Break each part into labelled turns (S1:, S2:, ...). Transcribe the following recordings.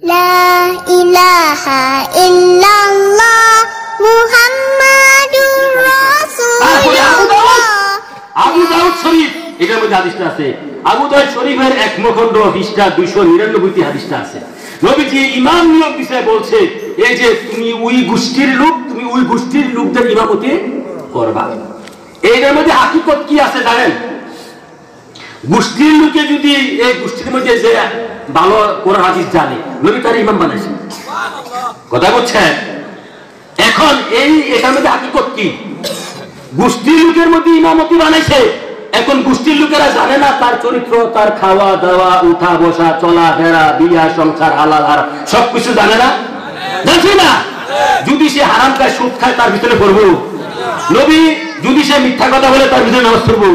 S1: লা ইলাহা ইল্লাল্লাহ মুহাম্মাদুর রাসূলুল্লাহ।
S2: আবু দাউদ শরীফ এটার মধ্যে হাদিসটা আছে। আবু দাউদ শরীফের ১ মুখণ্ড পৃষ্ঠা ২৯৯ হাদিসটা আছে। নবীজি ইমাম নিয়োগ বিষয়ে বলছে, এই যে তুমি ওই গোষ্ঠীর লোক, তুমি ওই গোষ্ঠীর লোকদের ইমামতি করবা। এইটার মধ্যে হাকিকত কি আছে জানেন? গোষ্ঠীর লোকে যদি এই গোষ্ঠীর মধ্যে যে ভালো কোরআন হাদিস জানে, নবী তার ইমাম বানাইছে। কথা বলছেন? এখন এটার মধ্যে হাকিকত কি? গোষ্ঠীর লোকের মধ্যে ইমামতি বানাইছে। এখন গোষ্ঠীর লোকেরা জানে না তার চরিত্র, তার খাওয়া দাওয়া, উঠা বসা, চলা ফেরা, বিয়া সংসার, হালাল হারাম সবকিছু জানে না, জানছে না। যদি সে হারাম খায়, সুদ খায়, তার ভিতরে পড়বো? নবী যদি সে মিথ্যা কথা বলে তার ভিতরে নামাজ পড়বো?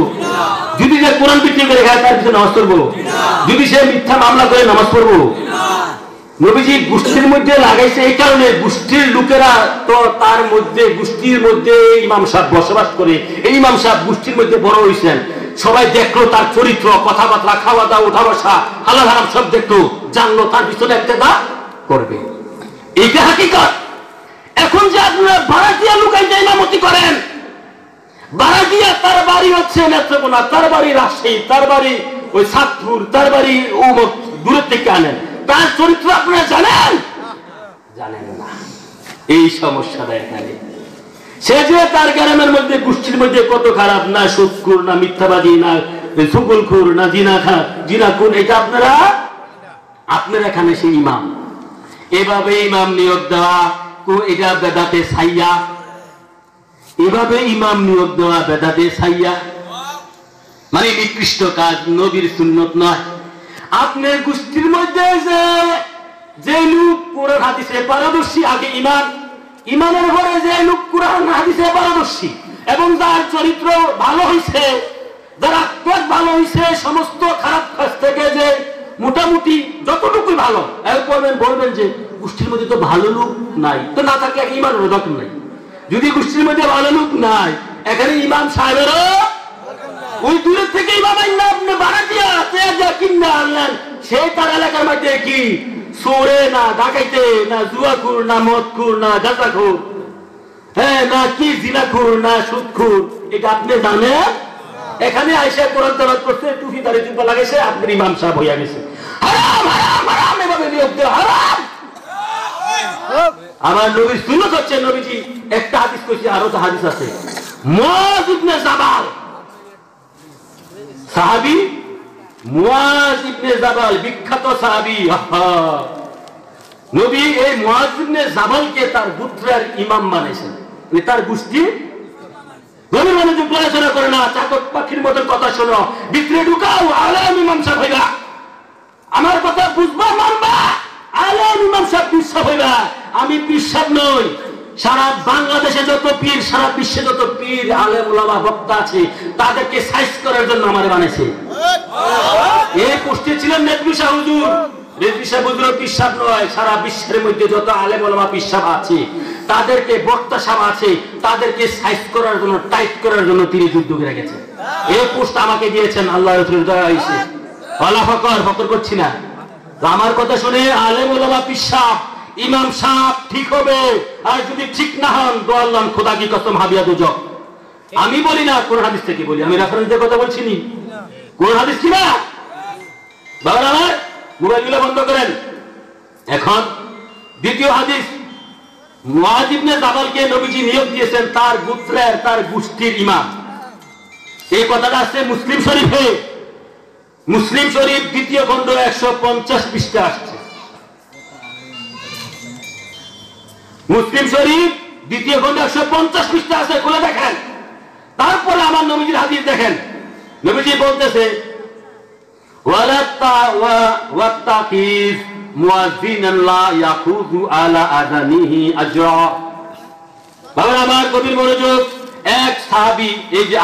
S2: যদি সে কোরআন বিক্রি করে খায় তার ভিতরে নামাজ পড়বো? যদি সে মিথ্যা মামলা করে নামাজ পড়বো? নবীজি গোষ্ঠীর মধ্যে লাগাইছে এই কারণে, গোষ্ঠীর লোকেরা তো তার মধ্যে, গোষ্ঠীর মধ্যে ইমাম সাহেব বসবাস করে, এই ইমাম সাহেব গোষ্ঠীর মধ্যে বড় হয়েছেন। সবাই দেখলো তার চরিত্র, কথাবার্তা, খাওয়া দাওয়া, উঠা বসা, হালাল হারাম সব দেখলো, জানলো, তার পিছনে একটা দা করবে। এইটা হাকিকত। এখন যে আপনারা ভাড়াটিয়া লুকাইতে ইমামতি করেন, ভাড়াটিয়া তার বাড়ি হচ্ছে নেত্রকোনা, তার বাড়ি রাজশাহী, তার বাড়ি ওই সাতপুর, তার বাড়ি দূরের থেকে আনেন, তার চরিত্র আপনারা জানেন? জানেন না। এই সমস্যাটা এখানে। সে যে তার গ্রামের মধ্যে, গোষ্ঠীর মধ্যে কত খারাপ, না সুদখোর, না মিথ্যাবাদী, না সুগলখোর, না জিনাখোর, এটা আপনারা এখানে সেই ইমাম। এভাবে ইমাম নিয়োগ দেওয়া, এটা বেদাতে ছাইয়া। এভাবে ইমাম নিয়োগ দেওয়া বেদাতে ছাইয়া, মানে নিকৃষ্ট কাজ, নবীর সুন্নত নয়। আপনার গোষ্ঠীর মধ্যে যে লোক কোরআন হাদিসে পারদর্শী, আগে ইমান, ইমানের পরে যে লোক কোরআন হাদিসে পারদর্শী এবং যার চরিত্র ভালো হয়েছে, যার আত্মক ভালো হয়েছে, সমস্ত খারাপ কাজ থেকে যে মোটামুটি যতটুকুই ভালো, বলবেন যে গোষ্ঠীর মধ্যে তো ভালো লোক নাই, তো না থাকলে এক ইমানের দরকার নাই। যদি গোষ্ঠীর মধ্যে ভালো লোক নাই, এখানে ইমাম সাহেবেরও ওই দূরের থেকে ইমাম আইনা আপনি বাড়াটিয়া কিনা আনলেন, সে তার এলাকার মধ্যে কি চোরে, না ডাকাইতে, না জুয়াখোর, না মদখোর, না গাঁজাখোর, হ্যাঁ, না কি জিনাখোর, না সুদখোর, এটা আপনি জানেন? এখানে আইসা কোরআন তেলাওয়াত করতে, টুপি দাড়ি জুব্বা লাগাইছে, আপনার ইমাম সাহেব হইয়া গেছে। হারাম হারাম হারাম, এভাবে নিয়োগ দেওয়া হারাম। আমার নবীর সুন্নাত হচ্ছে, নবীজি একটা হাদিস কইছে, আরো তো হাদিস আছে। মুআয ইবনে জাবাল, সাহাবী মুআয ইবনে জাবাল, বিখ্যাত সাহাবী। নবী এই মুআয ইবনে জাবালকে তার গোত্রের ইমাম বানাইছেন, তার গোষ্ঠী। নবীর মনোযোগ পড়াশোনা করে না, চাতক পাখির মতো কথা শোনো, ভিতরে ঢুকাও, আলেম ইমাম সাহেব হইবা, আমার কথা বুঝবা, মানবা, আলেম ইমাম সাহেব পীর সাহেব হইবা। আমি পীর সাহেব নই। সারা বাংলাদেশে যত পীর, সারা বিশ্বে যত পীর, আলেম ওলামা, বক্তা আছে, তাদেরকে সাইজ করার জন্য আমারে বানাইছে। এই পোস্টে ছিলেন নেতবি শাহ হুজুর। নেতবি শাহ হুজুর পীর সাহেব নয়, সারা বিশ্বের মধ্যে যত আলেম ওলামা, পীর সাহেব আছে, তাদেরকে, বক্তা সাহেব আছে, তাদেরকে সাইজ করার জন্য, টাইট করার জন্য তিনি যুদ্ধ করে গেছেন। এই পোস্ট আমাকে দিয়েছেন, আল্লাহ রাসূলের দয়া হইছে। ওয়ালা ফকর করছি না। আমার কথা শুনে আলেম ওলামা, পীর সাহেব, ইমাম সাহেব ঠিক হবে, আর যদি ঠিক না হন, দোয়াল্লাহ খোদা কি কসম, হাবিয়া দুজক। আমি বলি না, কোরআন হাদিস থেকে বলি, আমি রেফারেন্সের কথা বলছি নি, কোরআন হাদিস কি না। বাবার আমার মোবাইলগুলো বন্ধ করেন। এখন দ্বিতীয় হাদিস, মুআয ইবনে জাবালকে নবীজি নিয়োগ দিয়েছেন তার গোত্রের, তার গোষ্ঠীর ইমাম। এই কথাটা আছে মুসলিম শরীফে। মুসলিম শরীফ দ্বিতীয় খণ্ড 150 পৃষ্ঠা আসছে। মুসলিম শরীফ দ্বিতীয় খণ্ড 150 পৃষ্ঠা আছে, খুলে দেখেন। তারপরে আমার নবীজির হাদিস দেখেন। নবীজি বলতেছে, ওয়াত্তাকিজ মুয়াজ্জিনান লা ইয়াখুযু আলা আযানিহি আজরা। বাবা আমার গভীর মনোযোগ। এক সাহাবী, এই যে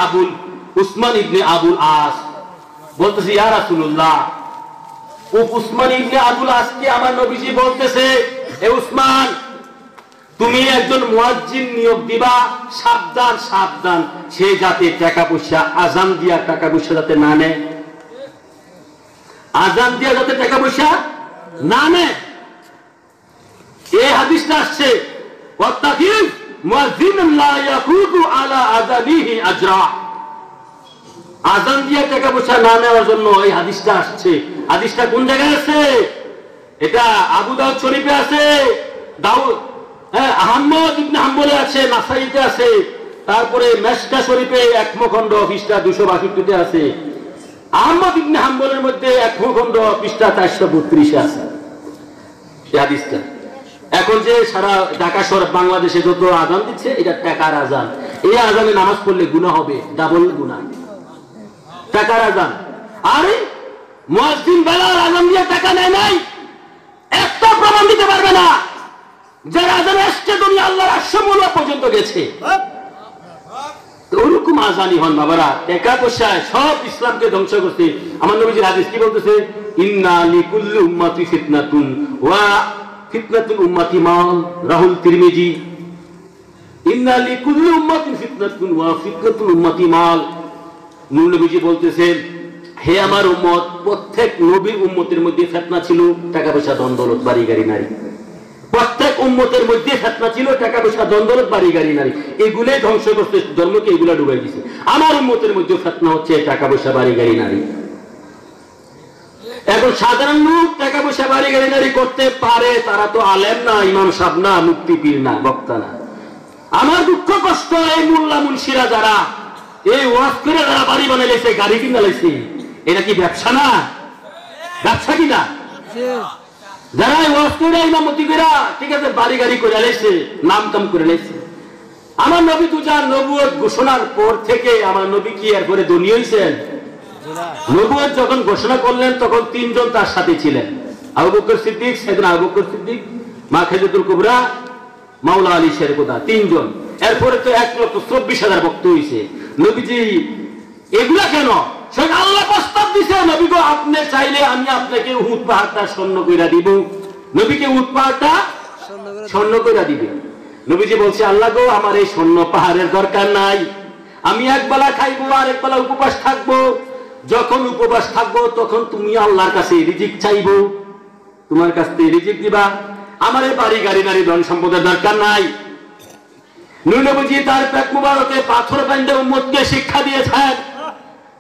S2: উসমান ইবনে আবুল আস বলতেছে, ইয়া রাসূলুল্লাহ, ও উসমান ইবনে আবুল আসকে আমার নবীজি বলতেছে, এ উসমান, তুমি একজন মুয়াজ্জিন নিয়োগ দিবা, সাবধান সাবধান, সে যাতে টাকা পয়সা, আজান দিয়া টাকা পয়সা যাতে না নেয়, আজান দিয়া যাতে টাকা পয়সা না নেয়। হাদিসটা আসছে ওয়াত্তাকিল মুয়াজ্জিনুন লা ইয়াকুতু আলা আযানিহি আজরা, আযান দিয়ে টাকা পয়সা না নেওয়ার জন্য এই হাদিসটা আসছে। হাদিসটা কোন জায়গায় আছে? এটা আবু দাউদ শরীফে আছে, আহমদ ইবনে হাম্বলে আছে, নাসাইতে আছে, তারপরে মেশকা শরীফে একমখণ্ড পৃষ্ঠা 262 আছে, আহমদ ইবনে হাম্বলের মধ্যে একমখণ্ড পৃষ্ঠা 432 আছে এই হাদিসটা। এখন যে সারা ঢাকা শহর বাংলাদেশে যত আজান দিচ্ছে এটা টাকার আজান। এই আজানে নামাজ পড়লে গুনাহ হবে, ডাবল গুনাহ, টাকার আজান। আরে মুয়াজ্জিন বেলাল আজান দিয়ে টাকা নেয় নাই, একটা প্রমাণ দিতে পারবে না। যারা আজান আসছে দুনিয়া আল্লাহর আরশ পর্যন্ত গেছে, ওরকম আজানি হন বাবারা। টাকা পয়সা সব ইসলামকে ধ্বংস করছে। আমার নবীজির হাদিস কি বলতেছে? ইন্না লিকুল্লি উম্মতি ফিতনাতুন ওয়া ফিতনাতুল উম্মতি মাল, রাহুল তিরমিজি। ইন্না লিকুল্লি উম্মতি ফিতনাতুন ওয়া ফিতনাতুল উম্মতি মাল। নবীজি বলতেছেন, হে আমার উম্মত, প্রত্যেক নবীর উম্মতের মধ্যে ফিতনা ছিল টাকা পয়সা ধন দৌলত বাড়ি গাড়ি নারী। প্রত্যেক উম্মতের মধ্যে ফিতনা ছিল টাকা পয়সা ধন দৌলত বাড়ি গাড়ি নারী। এগুলাই ধ্বংস করতে ধর্মকে, এগুলা ডুবাই দিছে। আমার উম্মতের মধ্যে ফিতনা হচ্ছে টাকা পয়সা বাড়ি গাড়ি নারী। এখন সাধারণ লোক টাকা পয়সা বাড়ি গাড়ি নারী করতে পারে, তারা তো আলেম না, ইমাম সাহেব না, মুফতি পীর না, বক্তা না। আমার দুঃখ কষ্ট এই মোল্লা মুন্সিরা যারা এই ওয়াজ করে যারা বাড়ি বানাইছে, গাড়ি কিনা লাইছে, এটা কি ব্যবসা না? ব্যবসা কিনা? যারা ওয়াজ করে ইমামতি করে ঠিক আছে বাড়ি গাড়ি করে লাইছে, নাম কাম করে লাইছে। আমার নবী দুজার নবুয়ত ঘোষণার পর থেকে আমার নবী কি এরপরে ধনী হইছেন? নবুয়ত যখন ঘোষণা করলেন তখন তিনজন তার সাথে ছিলেন, আবু বকর সিদ্দিক, সাইয়েদনা আবু বকর সিদ্দিক, মা খাদিজাতুল কুবরা, মাওলা আলী শেরকুদা, তিনজন। এরপরে তো 1,24,000 ভক্ত হইছে। নবীজি এগুলা কেন? সেটা আল্লাহ প্রস্তাব দিছে, নবী গো আপনি চাইলে আমি আপনাকে উহুদ পাহাড়টা স্বর্ণ কইরা দিব। নবীকে উহুদ পাহাড়টা স্বর্ণ কইরা দিবে। নবীজি বলছে, আল্লাহ গো আমার এই স্বর্ণ পাহাড়ের দরকার নাই, আমি একবেলা খাইবো আর একবেলা উপবাস থাকবো। যখন উপবাস থাকবো তখন তুমি আল্লাহর কাছে রিজিক চাইবো, তোমার কাছ থেকে রিজিক দিবা। আমার এই বাড়ি গাড়ি নারী ধন সম্পদের দরকার নাই। নবীজি তার পেট মুবারকে পাথর বাঁধে উম্মতকে শিক্ষা দিয়েছেন,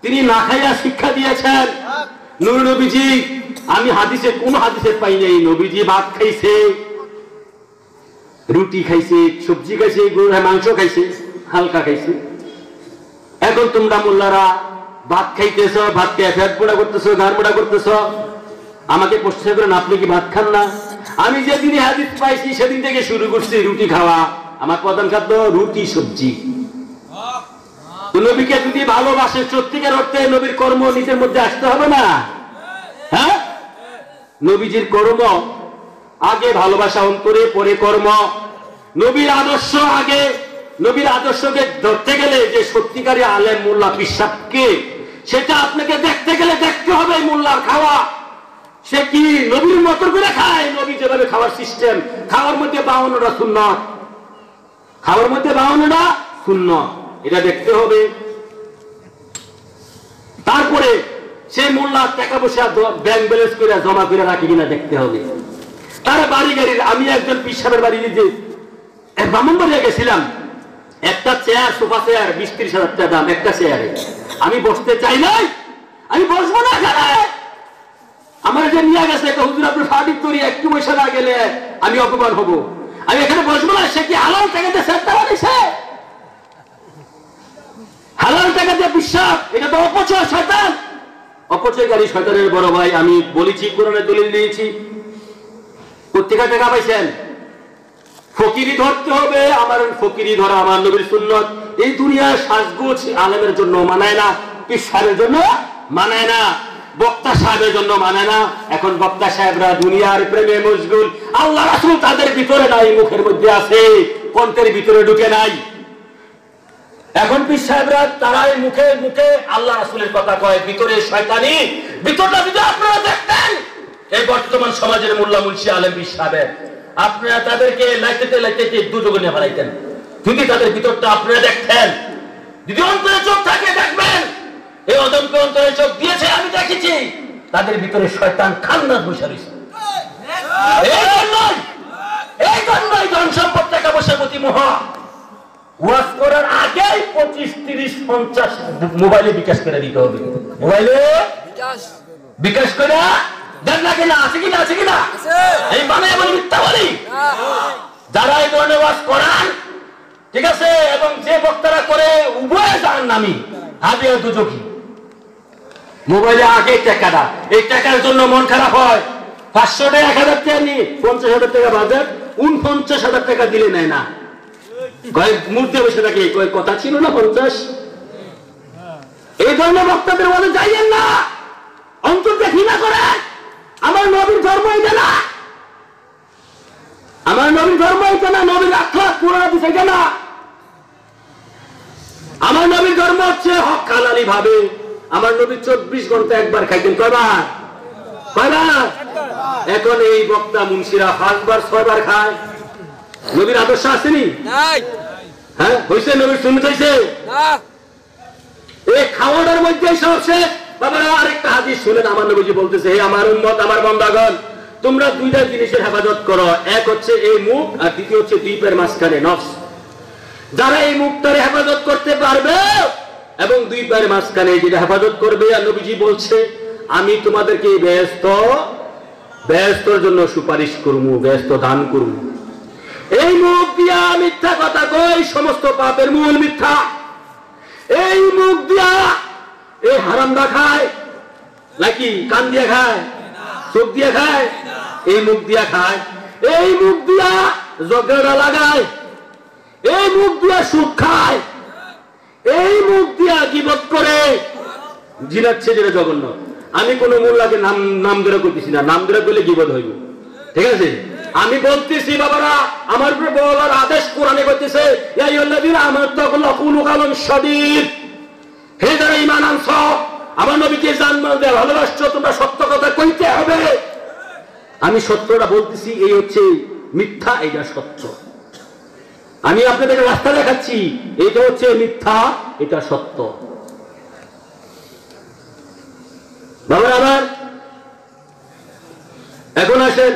S2: তিনি না খাইয়া শিক্ষা দিয়েছেন। নবীজি আমি হাদিসে কোন হাদিসে পাই নাই নবীজি ভাত খাইছে, রুটি খাইছে, সবজি খাইছে, গরুর মাংস খাইছে, হালকা খাইছে। এখন তোমরা মোল্লারা ভাত খাইতেছ, ভাত খেয়ে ফ্যাট মোড়া করতেছো, গাড় মোড়া করতেছ, আমাকে প্রশ্ন করেন আপনি কি ভাত খান না? আমি যেদিন হাদিস পাইছি সেদিন থেকে শুরু করছি রুটি খাওয়া। আমার প্রধান খাদ্য রুটি সবজি। নবীকে যদি ভালোবাসে সত্যিকার অর্থে নবীর কর্ম নিজের মধ্যে আসতে হবে না? হ্যাঁ, নবীজির কর্ম আগে, ভালোবাসা অন্তরে, পরে কর্ম। নবীর আদর্শ আগে। নবীর আদর্শকে ধরতে গেলে যে সত্যিকারী আলেম মোল্লা পিসাবকে, সেটা আপনাকে দেখতে গেলে দেখতে হবে মোল্লার খাওয়া। সে কি নবীর মতো করে খায়? নবী যেভাবে খাওয়ার সিস্টেম, খাওয়ার মধ্যে 52টা সুন্নাত, খাওয়ার মধ্যে 52টা সুন্নাত, এটা দেখতে হবে। তারপরে সে মোল্লা টাকা পয়সা ব্যাংক ব্যালেন্স করে জমা করে রাখে কিনা দেখতে হবে। তার বাড়ি গাড়ির, আমি একজন পিসাবের বাড়ি যে ব্রাহ্মণবাড়িয়া গেছিলাম, একটা চেয়ার, সোফা চেয়ার 20-30 টাকা দাম একটা চেয়ারে। আমি বসতে চাই নাই, আমি বসবো না এখানে। আমার যে নিয়ে গেছে হুজুর আপনি ফাটিক করি, একটু পয়সা না গেলে আমি অপমান হবো, আমি এখানে বসবো না। সে কি হালাল টাকাতে সেটটা বানিয়েছে? হালাল টাকাতে বিশ্বাস, এটা তো অপচয়, শয়তান, অপচয়কারী শয়তানের বড় ভাই। আমি বলেছি, কোরআনে দলিল দিয়েছি। প্রত্যেক টাকা পাইছেন, ফকিরি ধরতে হবে। আমার ফকিরি ধরা আমার নবীর সুন্নত। এই দুনিয়ার সাজগোজ আলেমের জন্য মানায় না, পীর সাহেবের জন্য মানায় না, বক্তা সাহেবের জন্য মানায় না। এখন বক্তা সাহেবরা দুনিয়ার প্রেমে মশগুল, আল্লাহ রাসূল তাদের ভিতরে নাই, মুখের মধ্যে আছে, কণ্ঠের ভিতরে ঢুকে নাই। এখন পীর সাহেবরা তারাই মুখে মুখে আল্লাহ রাসূলের কথা কয়, ভিতরে শয়তানি। ভিতরটা যদি আপনারা দেখতেন, এই বর্তমান সমাজের মোল্লা মুন্সি আলেম পীর সাহেব, আপনারা তাদেরকে লাইতে লাইতে দুযোগে নিয়ে ফেলাইতেন। যদি তাদের ভিতরটা আপনারা দেখতেন, যদি অন্তরে চোখ থাকে দেখবেন। এই অদম্য অন্তরে চোখ দিয়েছে, আমি দেখেছি তাদের ভিতরে শয়তান খান্নাস বসে রয়েছে। এই জন্য পয়সার প্রতি মোহ। ওয়াজ করার আগে 25, 30, 50 মোবাইলে বিকাশ করে দিতে হবে। মোবাইলে বিকাশ করে দেন না কিনা? আছে কিনা? আছে কিনা? এই মানে এমন মিথ্যা বলি যারা এই ধরনের ওয়াজ করান, ঠিক আছে, এবং যে বক্তারা করে উভয় জাহান্নামী, হাবিয়া দুজকি। মোবাইলে আগে টাকাটা, এই টাকার জন্য মন খারাপ হয়। 500 টাকা 1000 টাকা নিয়ে 50,000 টাকা বাজার, 49,000 টাকা দিলে নেয় না। মূর্তি বসে থাকে, কথা ছিল না 50। এই ধরনের বক্তাদের বলে যাইয়েন না, অন্তর দেখি না করে। আমার নবীর ধর্ম এটা না, আমার নবীর ধর্ম এটা না, নবীর আখলাক পুরানো দিছে এটা না। আমার নবীর ধর্ম হচ্ছে হক হালালি ভাবে। আমার নবী 24 ঘন্টা একবার খাইতেন। কয়বার? কয়বার? এখন এই বক্তা মুন্সিরা 5 বার 6 বার খায়। নবীর আদর্শ আসেনি? হ্যাঁ হয়েছে? নবীর সুন্নাত হয়েছে? এই খাওয়ানোর মধ্যে সব শেষ। বাবারা আরেকটা হাদিস শুনেন, আমার নবীজি বলতেছে, হে আমার উম্মত, আমার বান্দাগণ, তোমরা দুইটা জিনিসের হেফাজত করো। এক হচ্ছে এই মুখ, আর দ্বিতীয় হচ্ছে দুই পায়ের মাঝখানে নফস। যারা এই মুখটার হেফাজত করতে পারবে এবং দুই পায়ের মাঝখানে যেটা হেফাজত করবে, আর নবীজি বলছে, আমি তোমাদেরকে বেহেশতের জন্য সুপারিশ করবো, বেহেশত দান করবো। এই মুখ দিয়া মিথ্যা কথা কই, সমস্ত পাপের মূল মিথ্যা। এই মুখ দিয়া এই হারামদা খায় নাকি? কান দিয়া খায়? চোখ দিয়া খায়? এই মুখ দিয়া খায়। এই মুখ দিয়া ঝগড়া লাগায়। এই মুখ দিয়া সুদ খায়। এই মুখ দিয়া গীবত করে, জিনাচ্ছে যেটা জঘন্য। আমি কোন মোল্লাকে নাম ধরে করতেছি না, নাম ধরে করলে গীবত হইব, ঠিক আছে? আমি বলতেছি বাবারা, আমার উপরে বলার আদেশ কোরআনে করতেছে, ইয়া আইয়ুহাল্লাযীনা আমানু কাউলান সাদীদ, হে যারা ঈমান আনছ, আমার নবীকে জানমাল দেয়া ভালোবাসছো, তোমরা সত্য কথা কইতে হবে। আমি সত্যটা বলতেছি, এই হচ্ছে মিথ্যা, এইটা সত্য। আমি আপনাদের রাস্তা দেখাচ্ছি, এটা হচ্ছে মিথ্যা, এটা সত্য। বাবার আমার এখন আসেন,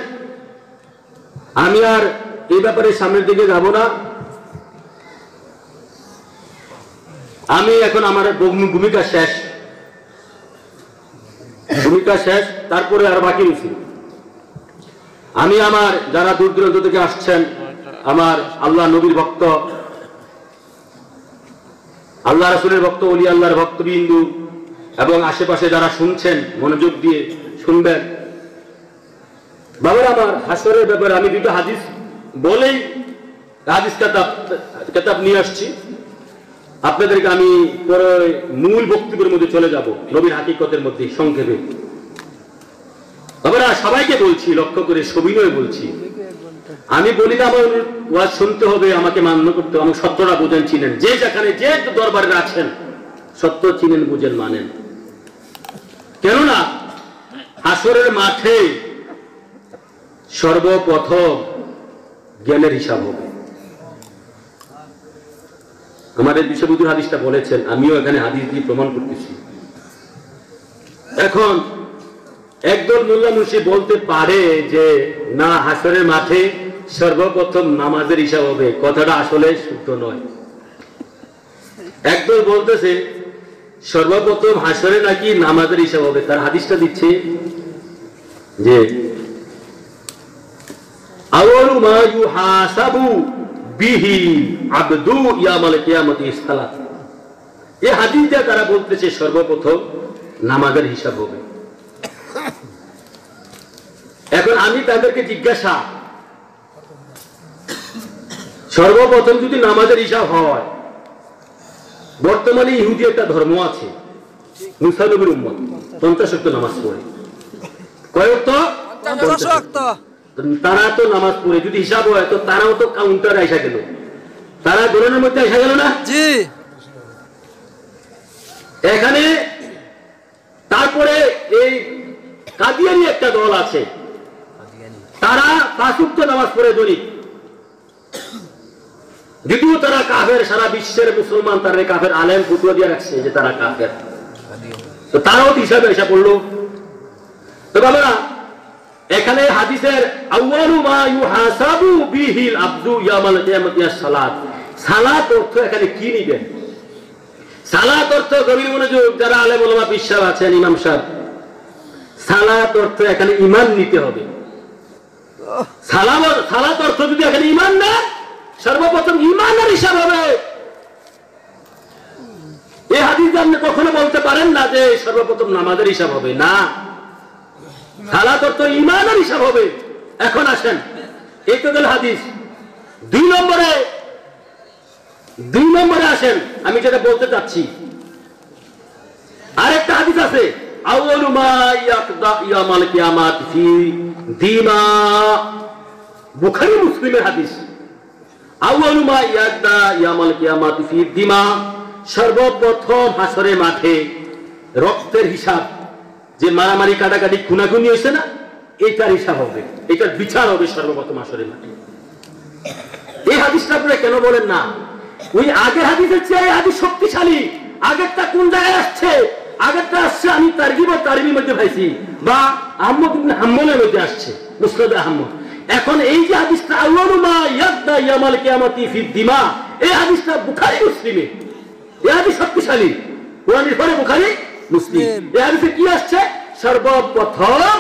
S2: আমি আর এই ব্যাপারে সামনের দিকে যাব না। আমি এখন আমার ভূমিকা শেষ, তারপরে আর বাকি রয়েছে। আমি আমার যারা দূর দূরান্ত থেকে আসছেন, আমার আল্লাহ নবীর ভক্ত, আল্লাহ রাসূলের ভক্ত, ওলি আল্লাহর ভক্তবিন্দু, এবং আশেপাশে যারা শুনছেন, মনোযোগ দিয়ে শুনবেন। বাবার আমার হাসরের ব্যাপারে আমি দুটো হাদিস বলেই হাদিস কিতাব নিয়ে আসছি। আপনাদেরকে আমি পরে মূল বক্তব্যের মধ্যে চলে যাব, নবীর হাকিকতের মধ্যে সংক্ষেপে। বাবারা সবাইকে বলছি, লক্ষ্য করে সবিনয় বলছি, আমি বলি না আমার ওয়াজ শুনতে হবে, আমাকে মান্য করতে হবে। আমি সত্যটা বুঝেন, চিনেন, যে যেখানে যে দরবারে আছেন সত্য চিনেন, বুঝেন, মানেন। কেননা হাসরের মাঠে সর্বপ্রথম জ্ঞানের হিসাব হবে। আমাদের বিশ্ববিদ্যালয় হাদিসটা বলেছেন, আমিও এখানে হাদিস দিয়ে প্রমাণ করতেছি। এখন একদল মোল্লা মুন্সি বলতে পারে যে না, হাসরের মাঠে সর্বপ্রথম নামাজের হিসাব হবে। কথাটা আসলে শুদ্ধ নয়। একদল বলতেছে সর্বপ্রথম হাসরে নাকি নামাজের হিসাব হবে। তার হাদিসটা দিচ্ছে যে আউয়ালু মা ইউহাসাবু বিহি আবদু ইয়াউমাল কিয়ামতি সালাত। এই হাদিসটা তারা বলতেছে সর্বপ্রথম নামাজের হিসাব হবে। এখন আমি তাদেরকে জিজ্ঞাসা, সর্বপ্রথম যদি নামাজের হিসাব হয়, বর্তমানে ইহুদি একটা ধর্ম আছে, মুসা নবীর উম্মত 50 ওয়াক্ত নামাজ পড়ে। কয় ওয়াক্ত? 50 ওয়াক্ত। তারা তো নামাজ পড়ে, যদি হিসাব হয় তো তারাও তো কাউন্টারে আইসা গেল, তারা দোলনের মধ্যে আইসা গেল না? জি। এখানে তারপরে এই কাদিয়ানি একটা দল আছে, তারা 5 ওয়াক্ত নামাজ পড়ে দৈনিক। যদিও তারা কাফের, সারা বিশ্বের মুসলমান তারা কাফের আলেম ফুটুয়া দিয়ে রাখছে যে তারা কাফের, তো তারাও হিসাবে এসে পড়লো। তো বাবারা এখানে হাদিসের আউয়ালু মা ইউহাসাবু বিহিল আবদু ইয়াউমাল কিয়ামাতি আস-সালাত, সালাত অর্থ এখানে কি নিবেন? সালাত অর্থ গভীর মনোযোগ যারা আলেম ওলামা বিশ্বাস আছেন, ইমাম সাহেব, সালাত অর্থ এখানে ঈমান নিতে হবে। সালাত অর্থ যদি এখানে ঈমান না, সর্বপ্রথম ঈমানের হিসাব হবে। এই হাদিস আপনি কখনো বলতে পারেন না যে সর্বপ্রথম নামাজের হিসাব হবে, না, সালাত অর্থ ঈমানের হিসাব হবে। এখন আসেন, এই তো গেল হাদিস। দুই নম্বরে আসেন, আমি যেটা বলতে চাচ্ছি, আরেকটা হাদিস আছে, আউয়ালু মা ইয়াকদা ইয়াউমাল কিয়ামাত ফি দিমা, বুখারী মুসলিমের হাদিস। আউয়ালু মা ইয়াকদা ইয়াউমাল কিয়ামাত ফি দিমা, সর্বপ্রথম হাসরের মাঠে রক্তের হিসাব, যে মারামারি কাটাকাটি খুনাখুনি হয়েছে না, এটার হিসাব হবে, এটার বিচার হবে সর্বপ্রথম হাসরের মাঠে। এই হাদিসটা আপনারা কেন বলেন না? ওই আগের হাদিসের চেয়ে এই হাদিস শক্তিশালী। আগেরটা কোন জায়গায় আসছে? আগেরটা আসছে আমি তারগিব ও তারহিবের মধ্যে পাইছি, বা আহমদ ইবনে হাম্বলের মধ্যে আসছে, মুসনাদে আহমদ। এখন এই যে হাদিসটা আউয়ালু মা ইয়াকদা ইয়াউমাল কিয়ামাতি ফি দিমা, এই হাদিসটা বুখারী মুসলিমে, এই হাদিস শক্তিশালী। কোরআনের পরে বুখারী মুসলিম। এই হাদিসে কি আসছে? সর্বপ্রথম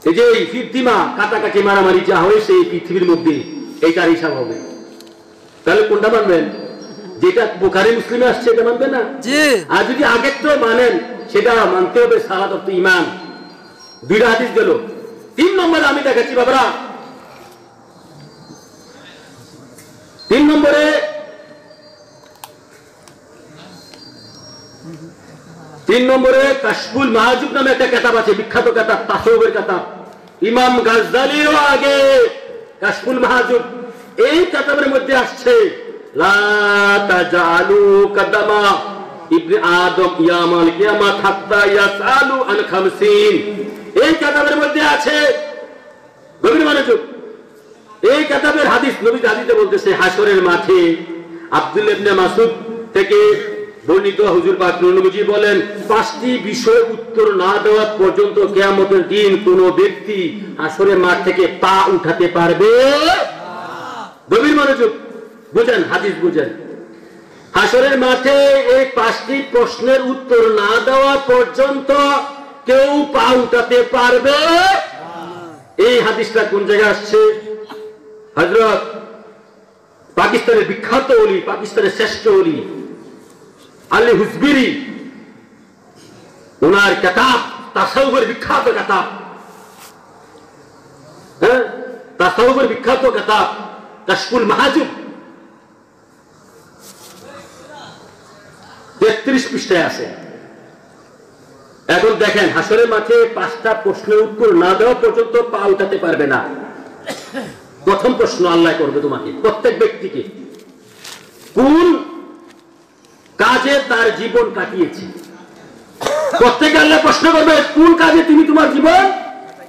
S2: এই যে ফি দিমা, কাটাকাটি মারামারি যা হয়েছে এই পৃথিবীর মধ্যে, এইটার হিসাব হবে। তাহলে কোনটা মানবেন? যেটা বুখারী মুসলিমে আসছে এটা মানবেন না? আর যদি আগের তো মানেন, সেটা মানতে হবে সালাত অর্থ ঈমান। দুইটা হাদিস গেল। 3 নম্বরে আমি দেখাচ্ছি বাবারা, 3 নম্বরে কাশফুল মাহাজুব নামে একটা কিতাব আছে, বিখ্যাত কিতাব, তাসাউফের কিতাব, ইমাম গাজ্জালিরও আগে কাশফুল মাহাজুব। এই কিতাবের মধ্যে আসছে লা তাজালু কাদামা ইবনে আদম ইয়াউমাল কিয়ামাত হাত্তা ইয়াসআলু আন 50। এই কিতাবের মধ্যে আছে, গভীর মনোযোগ, এই কিতাবের হাদিস, নবী হাদিসে বলতেছে হাসরের মাঠে আব্দুল্লাহ ইবনে মাসউদ থেকে বর্ণিত, হুজুর পাক নবীজি বলেন, 5টি বিষয় উত্তর না দেওয়া পর্যন্ত কিয়ামতের দিন কোন ব্যক্তি হাসরের মাঠ থেকে পা উঠাতে পারবে। গভীর মনোযোগ, বুঝেন, হাদিস বুঝেন। হাসরের মাঠে এই 5টি প্রশ্নের উত্তর না দেওয়া পর্যন্ত কেউ পা উঠাতে পারবে। এই হাদিসটা কোন জায়গায় আসছে? হযরত পাকিস্তানের বিখ্যাত ওলি, পাকিস্তানের শ্রেষ্ঠ ওলি আলী হুজবিরি, ওনার কিতাব, তাসাউফের বিখ্যাত কিতাব, তাসাউফের বিখ্যাত কিতাব কাশফুল মাহাজুব, 33 পৃষ্ঠায় আছে। এখন দেখেন, হাসরের মাঠে 5টা প্রশ্নের উত্তর না দেওয়া পর্যন্ত পা উঠাতে পারবে না। প্রথম প্রশ্ন আল্লাহ করবে তোমাকে, প্রত্যেক ব্যক্তিকে, কোন কাজে তার জীবন কাটিয়েছে। প্রত্যেকে আল্লাহ প্রশ্ন করবে, কোন কাজে তুমি তোমার জীবন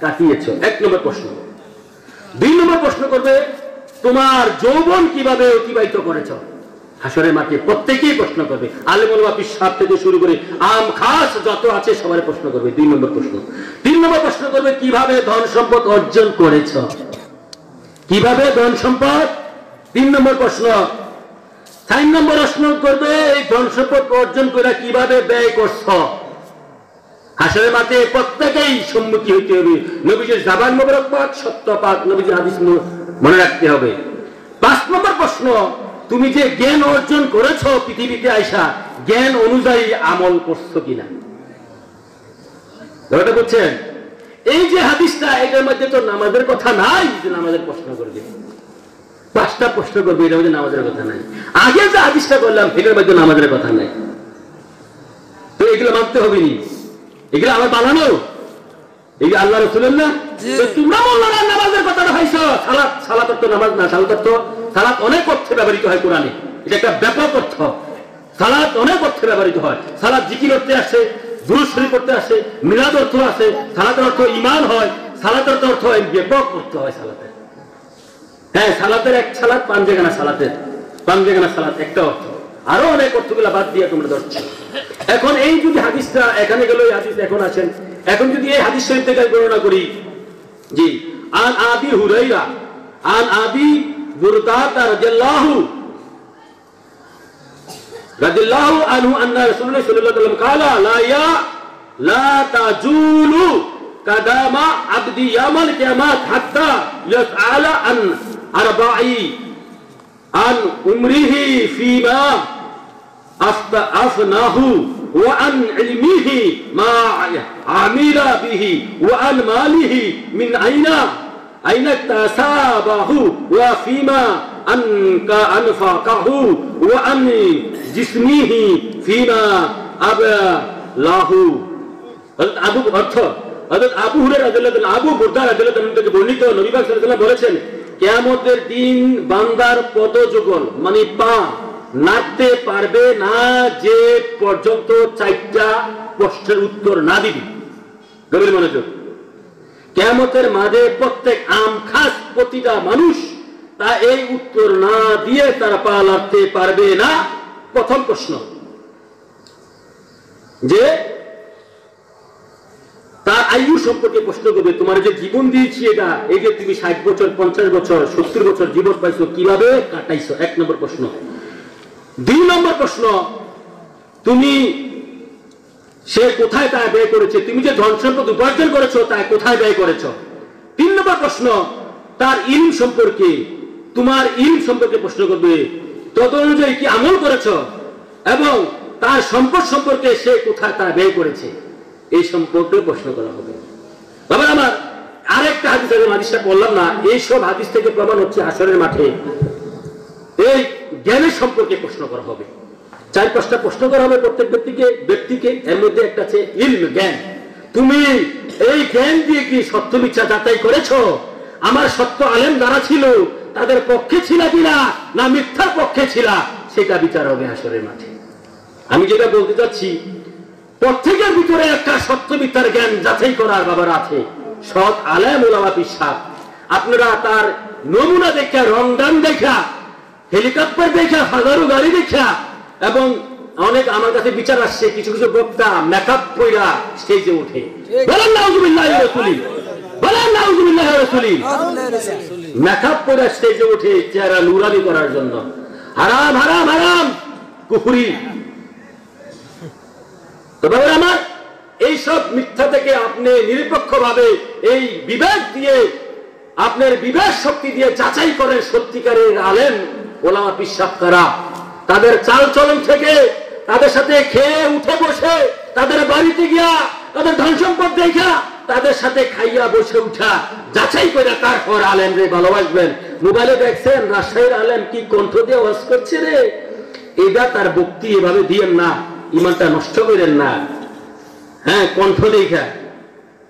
S2: কাটিয়েছ, 1 নম্বর প্রশ্ন। 2 নম্বর প্রশ্ন করবে, তোমার যৌবন কিভাবে অতিবাহিত করেছ। হাসরের মাঠে প্রত্যেকেই প্রশ্ন করবে, আলেম ওলামা পিসাব থেকে শুরু করে আম খাস যত আছে সবাই প্রশ্ন করবে। 2 নম্বর প্রশ্ন। 3 নম্বর প্রশ্ন করবে, কিভাবে ধন সম্পদ অর্জন করেছ, কিভাবে ধন সম্পদ। 3 নম্বর প্রশ্ন। 4 নম্বর প্রশ্ন করবে, এই ধন সম্পদ অর্জন করে কিভাবে ব্যয় করছ। হাসরের মাঠে প্রত্যেকেই সম্মুখী হইতে হবে। নবীজির জাবান মোবারক পাক, সত্য পাক, নবীজির হাদিস মনে রাখতে হবে। 5 নম্বর প্রশ্ন, তুমি যে জ্ঞান অর্জন করেছো পৃথিবীতে আইসা, জ্ঞান অনুযায়ী আমল করছো কিনা। ব্যাপারটা বুঝছেন? এই যে হাদিসটা, এটার মধ্যে তো নামাজের কথা নাই যে নামাজের প্রশ্ন করবে। 5টা প্রশ্ন করবে, এটার মধ্যে নামাজের কথা নাই। আগে যে হাদিসটা করলাম এটার মধ্যে নামাজের কথা নাই। তো এগুলো মানতে হবে নি, এগুলো আমার বানানো, এগুলো আল্লাহ রাসূলের না। তোমরা বললা না নামাজের কথাটা ভাইছো, সালাত তো নামাজ না, সালাত অনেক অর্থে ব্যবহৃত হয় কোরআনে, এটা একটা ব্যাপক অর্থ। সালাত অনেক অর্থে ব্যবহৃত হয়। সালাত জিকির অর্থে আসে, দুরূদ শরীফ পড়তে আসে, মিলাদ অর্থ আসে, সালাতের অর্থ ঈমান হয়, সালাতের অর্থ হয় ব্যাপক অর্থ হয় সালাতের। হ্যাঁ, সালাতের এক সালাত, 5 জায়গা না, সালাতের 5 জায়গা না, সালাত একটা অর্থ, আরো অনেক অর্থগুলো বাদ দিয়ে তোমরা ধরছো। এখন এই যদি হাদিসটা এখানে গেল, এই হাদিস এখন আসেন, এখন যদি এই হাদিস শরীফ থেকে গণনা করি, জি আন আবি হুরাইরা আন আবি বুরদাতা রাদিয়াল্লাহু আনহু আন্না রাসূলুল্লাহ সাল্লাল্লাহু আলাইহি ওয়াসাল্লাম قال لا تزول قدم عبد يوم القيامة حتى يسأل عن أربع عن عمره فيما أفناه وعن علمه ما عمل به وعن ماله من أين اكتسبه وفيما أنفقه وعن جسمه فيما أبلاه আবু অর্থ হযরত আবু হুরায়রা রাদিয়াল্লাহু আনহু আবু বুরদা রাদিয়াল্লাহু আনহু থেকে বর্ণিত নবী পাক সাল্লাল্লাহু আলাইহি ওয়াসাল্লাম বলেছেন কিয়ামতের দিন বান্দার পদযুগল মানে পা নাড়তে পারবে না যে পর্যন্ত চারটা প্রশ্নের উত্তর না দিবি। গভীর মনোযোগ। কিয়ামতের মাঝে প্রত্যেক খাস প্রতিটা মানুষ তা এই উত্তর না দিয়ে তার পা নাড়তে পারবে না। প্রথম প্রশ্ন যে তার আয়ু সম্পর্কে প্রশ্ন করবে, তোমার যে জীবন দিয়েছি এটা, এই যে তুমি 60 বছর 50 বছর 70 বছর জীবন পাইছো, কিভাবে কাটাইছো? 1 নম্বর প্রশ্ন। 2 নম্বর প্রশ্ন, তুমি সে কোথায় তা ব্যয় করেছে, তুমি যে ধন সম্পদ উপার্জন করেছো তা কোথায় ব্যয় করেছো? 3 নম্বর প্রশ্ন, তার ইলম সম্পর্কে, তোমার ইলম সম্পর্কে প্রশ্ন করবে, তদ অনুযায়ী কি আমল করেছো, এবং তার সম্পদ সম্পর্কে সে কোথায় তা ব্যয় করেছে, এই সম্পর্কে প্রশ্ন করা হবে। বাবা আমার আরেকটা হাদিস আছে, হাদিসটা বললাম না, এই সব হাদিস থেকে প্রমাণ হচ্ছে হাশরের মাঠে এই জ্ঞানের সম্পর্কে প্রশ্ন করা হবে। 4-5টা প্রশ্ন করা হবে প্রত্যেক ব্যক্তিকে। এর মধ্যে একটা আছে ইলম, জ্ঞান। তুমি এই জ্ঞান দিয়ে কি সত্য মিথ্যা যাচাই করেছো? আমার সত্য আলেম যারা ছিল তাদের পক্ষে ছিল কিনা, না মিথ্যার পক্ষে ছিল, সেটা বিচার হবে হাশরের মাঠে। আমি যেটা বলতে চাচ্ছি, প্রত্যেকের ভিতরে একটা সত্য মিথ্যার জ্ঞান যাচাই করার ব্যাপার আছে। সৎ আলেম ওলামা বিশ্বাস, আপনারা তার নমুনা দেখা, রংদান দেখা, হেলিকপ্টার দেখা, হাজারো গাড়ি দেখা, এবং অনেক আমার কাছে বিচার আসছে কিছু কিছু বক্তা মেকআপ কইরা স্টেজে উঠে, বলেন নাউজুবিল্লাহি ওয়া রাসূলি, বলেন নাউজুবিল্লাহি ওয়া রাসূলি, মেকআপ কইরা স্টেজে উঠে চেহারা নুরানি করার জন্য। হারাম হারাম হারাম, কুফরি। তো বাবা আমার, এই সব মিথ্যা থেকে আপনি নিরপেক্ষভাবে এই বিবেক দিয়ে, আপনার বিবেক শক্তি দিয়ে যাচাই করেন সত্যিকারের আলেম ওলামা বিশ্বাস করা। তাদের চাল চলন থেকে, তাদের সাথে খেয়ে উঠে বসে, তাদের বাড়িতে গিয়া, তাদের ধন সম্পদ দেখা, তাদের সাথে খাইয়া বসে উঠা, যাচাই করে তারপর আলেম রে ভালোবাসবেন। মোবাইলে দেখছেন রাজশাহীর আলেম কি কণ্ঠ দিয়ে ওয়াজ করছে রে, এটা তার বক্তি এভাবে দিয়েন না, ইমানটা নষ্ট করেন না। হ্যাঁ, কণ্ঠ দেখা,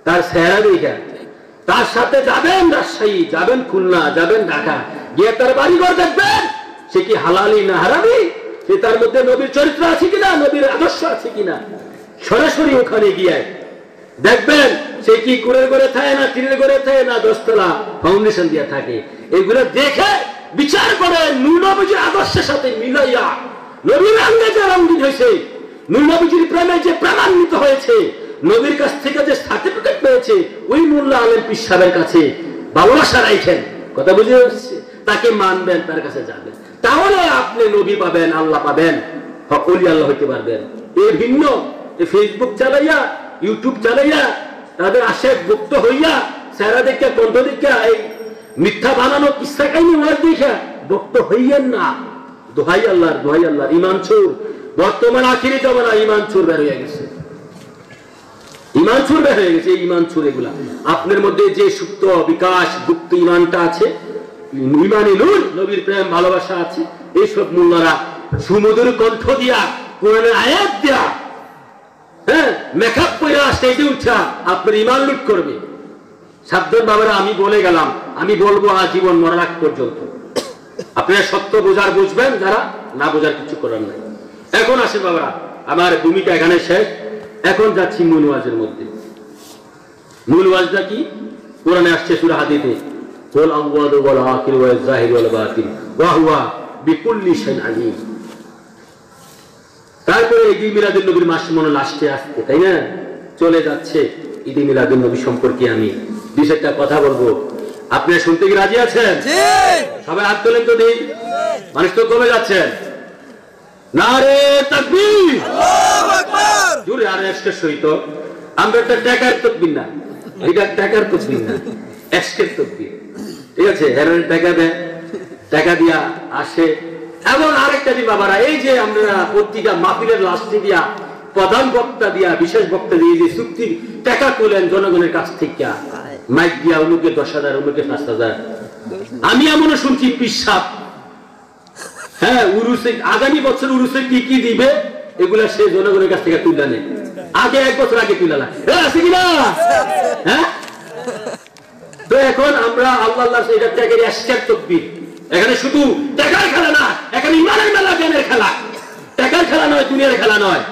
S2: তার চেহারা দেখা, তার সাথে যাবেন রাজশাহী, যাবেন খুলনা, যাবেন ঢাকা, গিয়ে তার বাড়িঘর দেখবেন সে কি হালালি না হারামি, সে তার মধ্যে নবীর চরিত্র আছে কিনা, নবীর আদর্শ আছে কিনা। সরাসরি ওখানে গিয়ে দেখবেন সে কি কুড়ের ঘরে থাকে না টিনের ঘরে থাকে না 10 তলা ফাউন্ডেশন দিয়ে থাকে। এগুলো দেখে বিচার করে নূর নবীর আদর্শের সাথে মিলাইয়া, নবীর আঙ্গে যে রঙিন হয়েছে, নূর নবীর প্রেমে যে প্রেমান্বিত হয়েছে, নবীর কাছ থেকে যে সার্টিফিকেট পেয়েছে, ওই মোল্লা আলেম পীর সাহেবের কাছে ভালোবাসা রাখেন। কথা বুঝে আসছে? তাকে মানবেন, তার কাছে যাবেন, তাহলে আপনি নবী পাবেন, আল্লাহ পাবেন, ওলি আল্লাহ হইতে পারবেন। এ ভিন্ন ফেসবুক চালাইয়া, ইউটিউব চালাইয়া, তাদের আশেক ভুক্ত হইয়া, চেহারা দেখা, কণ্ঠ দেখা, এই মিথ্যা বানানো কিসা কাহিনী ওয়াজ দেখা ভক্ত হইয়েন না। দোহাই আল্লাহর, দোহাই আল্লাহর, ইমান চোর। বর্তমান আখিরি জমানা ইমান চোর বের হয়ে গেছে, ইমান চোর বের হয়ে গেছে। ইমান চোর এগুলা আপনার মধ্যে যে সুপ্ত বিকাশ গুপ্ত ইমানটা আছে, ইমানে নূর, নবীর প্রেম ভালোবাসা আছে, এইসব মোল্লারা সুমধুর কণ্ঠ দিয়া, কোরআনের আয়াত দিয়া, হ্যাঁ, মেকআপ করে স্টেজে উঠা আপনার ইমান লুট করবে। সাবধান বাবারা, আমি বলে গেলাম, আমি বলবো আজীবন মরার আগ পর্যন্ত। আপনারা সত্য বোঝার বুঝবেন, যারা না বোঝার কিছু করার নাই। এখন আসে বাবারা, আমার ভূমিকা এখানে শেষ। এখন যাচ্ছি মূল ওয়াজের মধ্যে। মূল ওয়াজটা কি? কোরআনে আসছে সূরা হাদীদে, কুল আউয়ালু ওয়াল আখির ওয়াল যাহির ওয়াল বাতিন ওয়া হুয়া বিকুল্লি শাইইন আলীম। তারপরে ঈদ মিলাদুন নবীর মাস মনে লাস্টে আসছে, তাই না? চলে যাচ্ছে ঈদ মিলাদুন নবী সম্পর্কে আমি দুই চারটা কথা বলবো, আপনি শুনতে কি রাজি আছেন? সবাই হাত তোলেন তো দিই, মানুষ তো কমে যাচ্ছেন। নারে তাকবীর, আল্লাহু আকবার, জোরে আর এসকের সহিত। আমরা একটা টাকার তাকবীর না, এটা টাকার তাকবীর না, এসকের তাকবীর, ঠিক আছে? হেরান টাকা দেয়, টাকা দিয়া আসে। এবং আরেকটা দিন বাবারা, এই যে আমরা পত্রিকা মাহফিলের লাস্টে দিয়া প্রধান বক্তা দিয়া বিশেষ বক্তা দিয়ে যে চুক্তি টাকা তোলেন জনগণের কাছ থেকে, মাইক দিয়া অমুকে 10,000 অমুকে 5,000। আমি এমনও শুনছি পিসাব, হ্যাঁ, উরুসে আগামী বছর উরুসে কি কি দিবে এগুলা সে জনগণের কাছ থেকে তুলে নেয়, আগে 1 বছর আগে তুলে না, আছে কিনা? হ্যাঁ, তো এখন আমরা আল্লাহ এটা ত্যাগের এসকের তাকবীর। এখানে শুধু টাকার খেলা না, এখানে ইমানের মেলা, জ্ঞানের খেলা। টাকার খেলা নয়, দুনিয়ার খেলা নয়।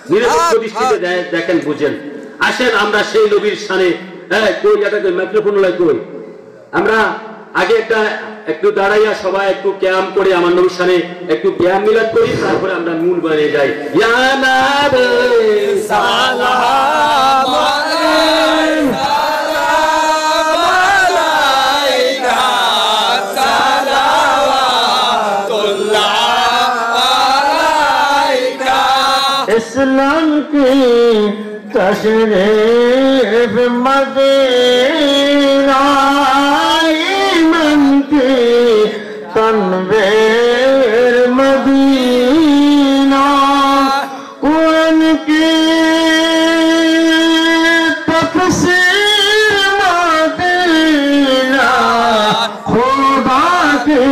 S2: নিরপেক্ষ দৃষ্টিতে দেখেন, বুঝেন। আসেন আমরা সেই নবীর শানে, কই এটাকে মাইক্রোফোন লাই কই, আমরা আগে একটু দাঁড়াইয়া সবাই একটু ক্যাম্প করে আমার নবীর শানে একটু ক্যাম্প মিলাদ করি, তারপরে আমরা মূল বানিয়ে যাই। ইয়া নবী সালাম আলাইকা,
S3: इस्लाम की तशरीफ मदीना, ईमान की तनवीर मदीना, कुरान की तफसीर मदीना, खुदा की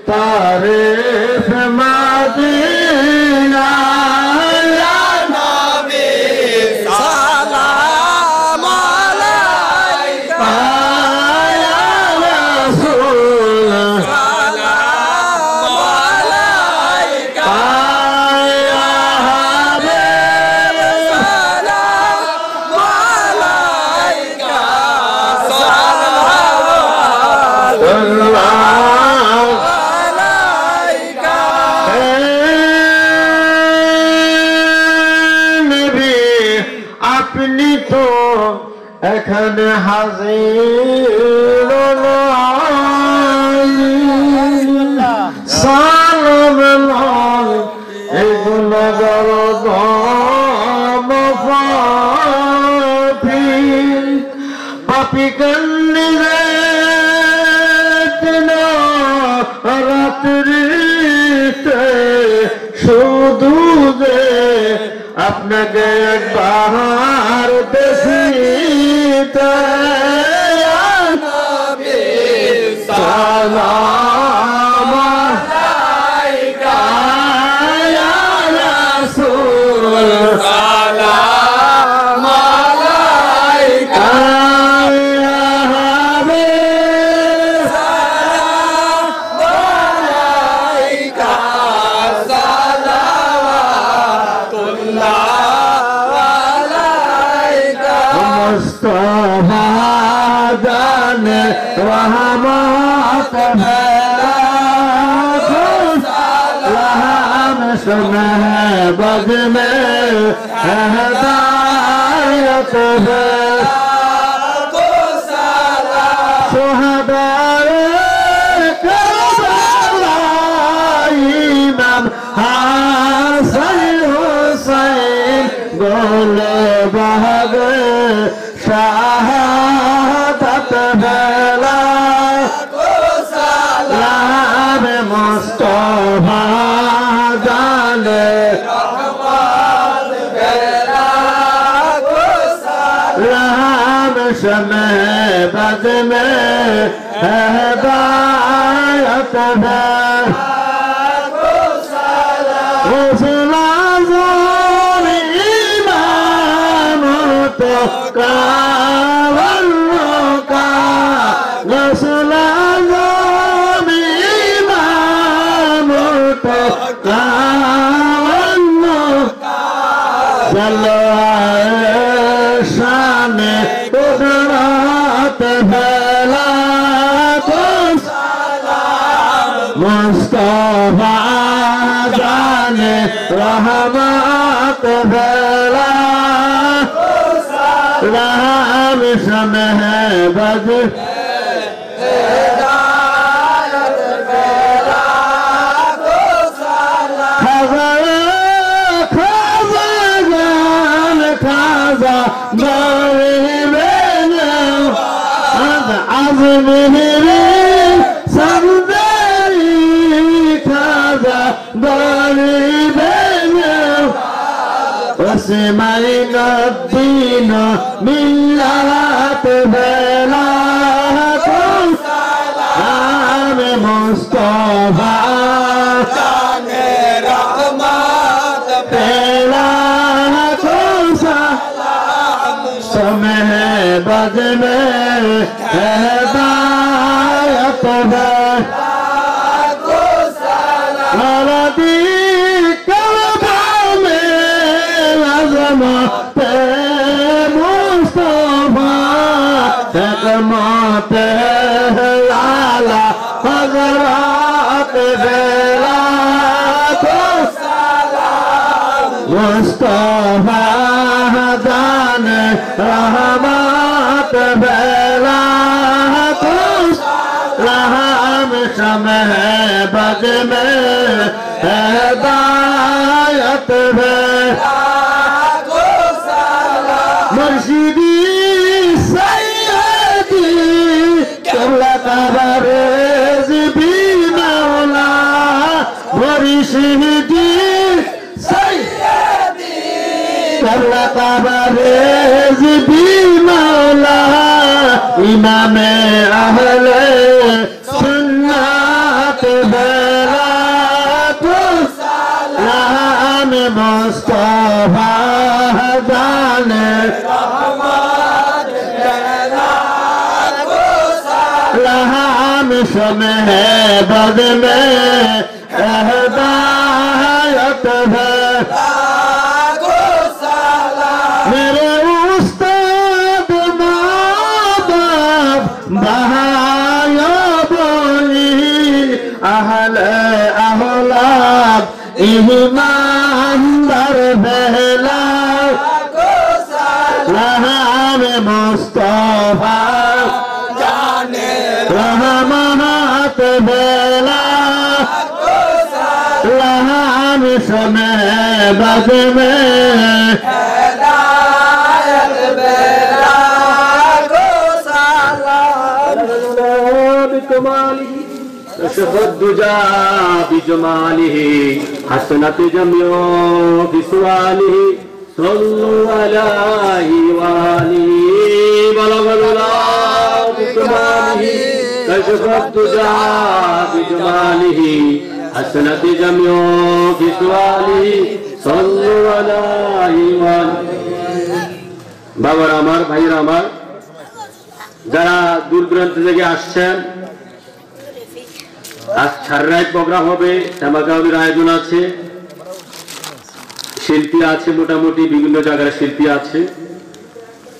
S3: तारीफ मदीना। আপনি তো এখানে হাজির, সালাম নয় এগুলো পাপি কান্দিরে রাত্রিতে শুধু যে আপনাকে একবার দেখিতে সালাম আলাইকা ইয়া রাসূল, সালাম আলাইকা ইয়া হাবিব, সালাম আলাইকা, সালাওয়াতুল্লাহ আলাইকা। মুস্তাফা জানে रहमत है, सुना है बज में हिदायत है, सुहदाए करबला इमाम हसन हुसैन गोले बहग शहादत भला, सलाम मुस्तफा जाने सलाम शमे बद में हिदायत है, इमाम तो का नस्लाम इमाम तो शान कुदरत भला, मुस्तफा जाने रहमत भला, राम समय बज खाजा وسمعين الدين ملة بلاكم عام مصطفى كان رحمة بلاكم سلام سمه بد में هداية بلاكم سلام خدمت लाला हज़रात बेला को सलाम मुस्तफा जान रहमत बेला को सलाम शमह बद में हिदायत बेला को सलाम मुर्शिदी Kabarez bi Mawla Murshidi Sayyidi Kabarez bi Mawla Imam Ahle Sunnat Balatus Salam Mustafa Dane समय बद में हिदायत है मेरे उस्ताद माँ-बाप भाइयों बोली अहले औलाद ईमानदार बेला रहम मुस्तफा रहमत बेला लहाम समय बद में हिदायत बेला को सलाम बिकमालिही तशहद्दुजा बिजमालिही हसनत जमियो बिसवालिही सल्लु अलैहि वालिही बलगल्लाह बिकमालिही कशफद्दुजा बिजमालिही हसनत जमियो बिसवालिही सल्लु अलैहि बाबारा আমার ভাইরা আমার যারা দূর দূরান্ত থেকে আসছেন আজ ছাড়রাই প্রোগ্রাম হবে তামাকাবির আয়োজন আছে শিল্পী আছে মোটামুটি বিভিন্ন জায়গার শিল্পী আছে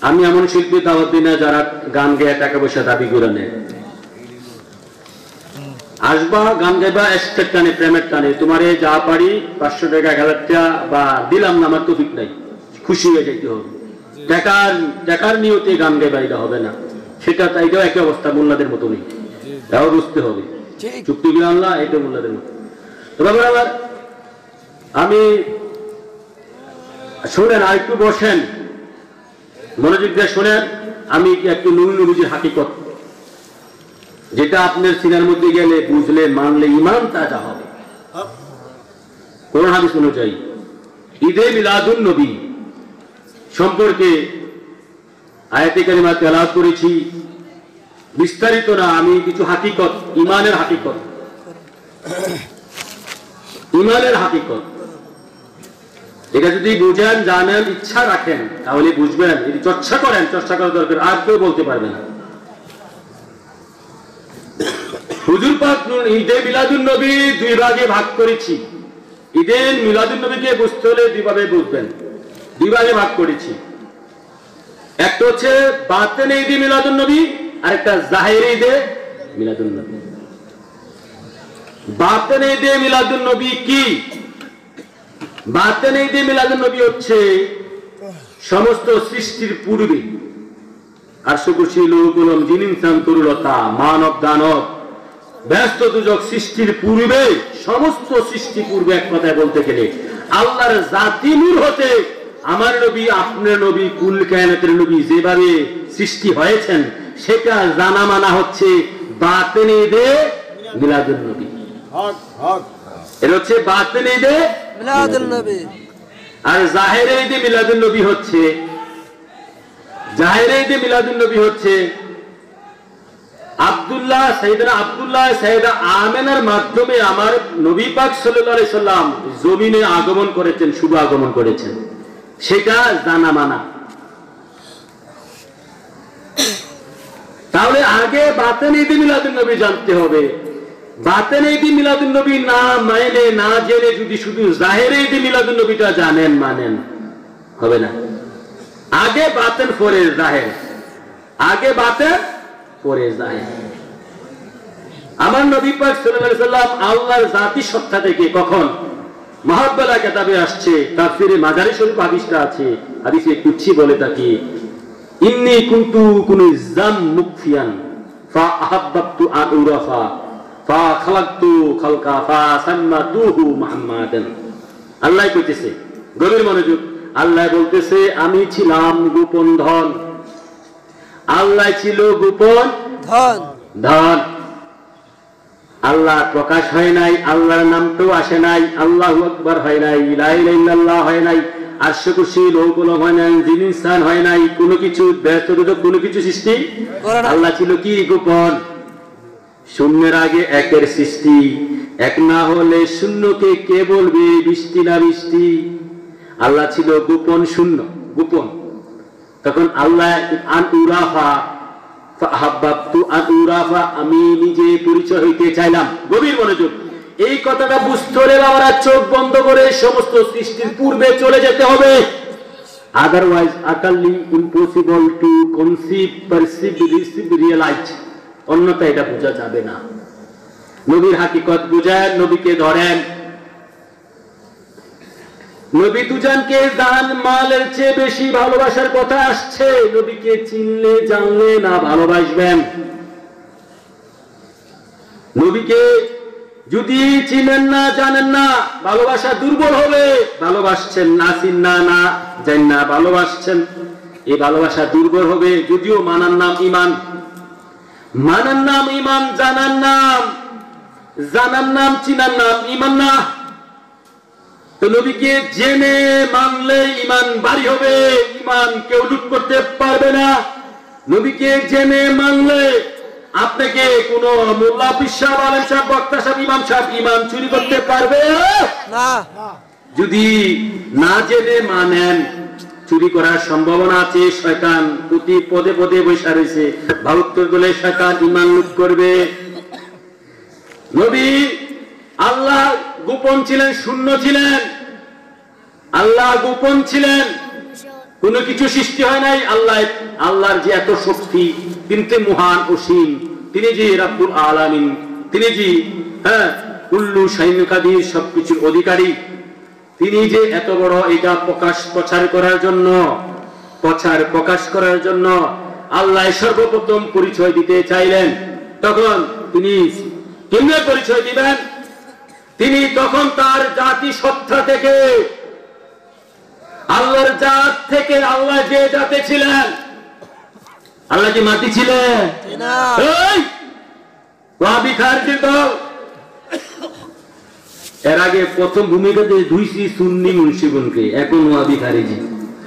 S3: আমি এমন শিল্পী দাওয়াত দিই না যারা গান গেয়ে টাকা পয়সা দাবি করে নেয় আসবা গান গাইবা এক্সট্রা টানে প্রেমের টানে তোমারে যা পারি 500 টাকা 1000 টাকা বা দিলাম না আমার তৌফিক নাই খুশি হয়ে যেতে হবে টাকার নিয়তে গান গাইবা এটা হবে না সেটা তাইটাও একই অবস্থা মোল্লাদের মতো নেই তাও বুঝতে হবে চুক্তি বিল্লাহ এটা মোল্লাদের মতো তবে আবার আমি শুনেন আর একটু বসেন মনোযোগ দিয়ে শুনেন আমি একটু নূর নবীজির হাকিকত যেটা আপনার সিনার মধ্যে গেলে বুঝলে মানলে ঈমান তাজা হবে কোরআন হাদিস অনুযায়ী ঈদে মিলাদুন নবী সম্পর্কে আয়াতে কারিমা তেলাওয়াত করেছি বিস্তারিত না আমি কিছু হাকিকত ঈমানের হাকিকত এটা যদি বুঝেন জানেন ইচ্ছা রাখেন তাহলে বুঝবেন যদি চর্চা করেন চর্চা করার দরকার আর কেউ বলতে পারবে না হুজুর পাক ঈদে মিলাদুন নবী দুই ভাগে ভাগ করেছি ঈদে মিলাদুন নবীকে বুঝতে হলে দুইভাবে বুঝবেন দুই ভাগে ভাগ করেছি একটা হচ্ছে বাতেনে ঈদে মিলাদুন নবী আর একটা জাহিরি ঈদে মিলাদুন নবী বাতেনে ঈদে মিলাদুন নবী কি বাতেনে ঈদে মিলাদুন নবী হচ্ছে সমস্ত সৃষ্টির পূর্বে আরশ কুরসি লৌহ কলম জিন ইনসান তরুলতা মানব দানব ব্যস্ত দুজক সৃষ্টির পূর্বে সমস্ত সৃষ্টি পূর্বে এক কথায় বলতে গেলে আল্লাহর জাতি নূর হতে আমার নবী আপনার নবী কুল কায়নাতের নবী যেভাবে সৃষ্টি হয়েছেন সেটা জানা মানা হচ্ছে বাতেনে ঈদে মিলাদুন নবী। এটা হচ্ছে বাতেনে ঈদে মিলাদুন নবী। আর জাহেরে ঈদে মিলাদুন নবী হচ্ছে আব্দুল্লাহ সাইয়েদা আমেনার মাধ্যমে আমার নবী পাক সাল্লাল্লাহু আলাইহি সাল্লাম জমিনে আগমন করেছেন, শুভ আগমন করেছেন, সেটা জানা মানা। তাহলে আগে বাতেনে ঈদে মিলাদুন নবী জানতে হবে। বাতেনে ঈদে মিলাদুন নবী না মানে না জেনে যদি শুধু জাহেরে ঈদে মিলাদুন নবীটা জানেন মানেন হবে না। আগে বাতেন পরে জাহের, আগে বাতেন পরে জাহের। আমার নবী পাক সাল্লাল্লাহু আলাইহি সাল্লাম আল্লাহর জাতি সত্তা থেকে কখন মুহাব্বালা কিতাবে আসছে, তাফসীরে মাজারি শরীফ হাদিসটা আছে, হাদিসে কুদসি বলে তাকে ইন্নী কুনতু কুনজাম মুকফিয়ান ফা আহাব্বাতু আন উরাফা ফা খালাকতু খালকা ফা সাম্মাতুহু মুহাম্মাদান। আল্লাহ কইতেছে, গভীর মনোযোগ, আল্লাহ বলতেছে আমি ছিলাম গোপন ধন, আল্লাহ ছিল গোপন ধন। আল্লাহ প্রকাশ হয় নাই, আল্লাহর নামটাও আসে নাই, আল্লাহু আকবার হয় নাই, লা ইলাহা ইল্লাল্লাহ হয় নাই, আরশ কুরসি লৌহ কলম হয় নাই, জিন ইনসান হয় নাই, কোনো কিছু ব্যস্ত কোনো কিছু সৃষ্টি আল্লাহ ছিল কি গোপন। শূন্যের আগে একের সৃষ্টি, এক না হলে শূন্যকে কে বলবে বৃষ্টি না বৃষ্টি। আল্লাহ ছিল গোপন শূন্য, গোপন। তখন আল্লাহ আন উরাফা ফাহাব্বাতু আন উরাফা, আমি নিজে পরিচয় হইতে চাইলাম। গভীর মনোযোগ, এই কথাটা বুঝতে হলে আমরা চোখ বন্ধ করে সমস্ত সৃষ্টির পূর্বে চলে যেতে হবে। Otherwise utterly impossible to conceive, perceive, receive, realise. অন্যথা এটা বোঝা যাবে না। নবীর হাকিকত বুঝেন, নবীকে ধরেন। নবী দুজনকে দান মালের চেয়ে বেশি ভালোবাসার কথা আসছে। নবীকে চিনলে জানলে না ভালোবাসবেন। নবীকে যদি চিনেন না জানেন না ভালোবাসা দুর্বল হবে। ভালোবাসছেন না চিন্না না জান না ভালোবাসছেন, এই ভালোবাসা দুর্বল হবে। যদিও মানার নাম ইমান, মানার নাম ইমান, জানার নাম চিনার নাম ইমান না। তো নবীকে জেনে মানলে ইমান বাড়ি হবে, ইমান কেউ লুট করতে পারবে না। নবীকে জেনে মানলে আপনাকে কোন মোল্লা পিসাব আলেম সাহেব বক্তা সাহেব ইমাম সাহেব ইমান চুরি করতে পারবে না। যদি না জেনে মানেন চুরি করার সম্ভাবনা আছে। শয়তান প্রতি পদে পদে বসে রয়েছে, ভারতের বলে শয়তান ইমান লুট করবে। নবী আল্লাহ গোপন ছিলেন, শূন্য ছিলেন। আল্লাহ গোপন ছিলেন, কোন কিছু সৃষ্টি হয় নাই। আল্লাহর যে এত শক্তি, তিনি মহান অসীম, তিনি যে রাব্বুল আলামিন, তিনি যে কুল্লু শাইইন কাদির, সবকিছুর অধিকারী। তিনি যে এত বড়, এটা প্রকাশ করার জন্য আল্লাহ সর্বপ্রথম পরিচয় দিতে চাইলেন। তখন তিনি কেমনে পরিচয় দিবেন? তিনি তখন তার জাতি সত্তা থেকে, আল্লাহর জাত থেকে, আল্লাহ যে জাতে ছিলেন, আল্লাহ কি মাটি ছিলেন? এর আগে প্রথম ভূমিকাতে ধুইছি সুন্নি মুন্সিবনকে, এখন ওয়াহাবি খারিজি।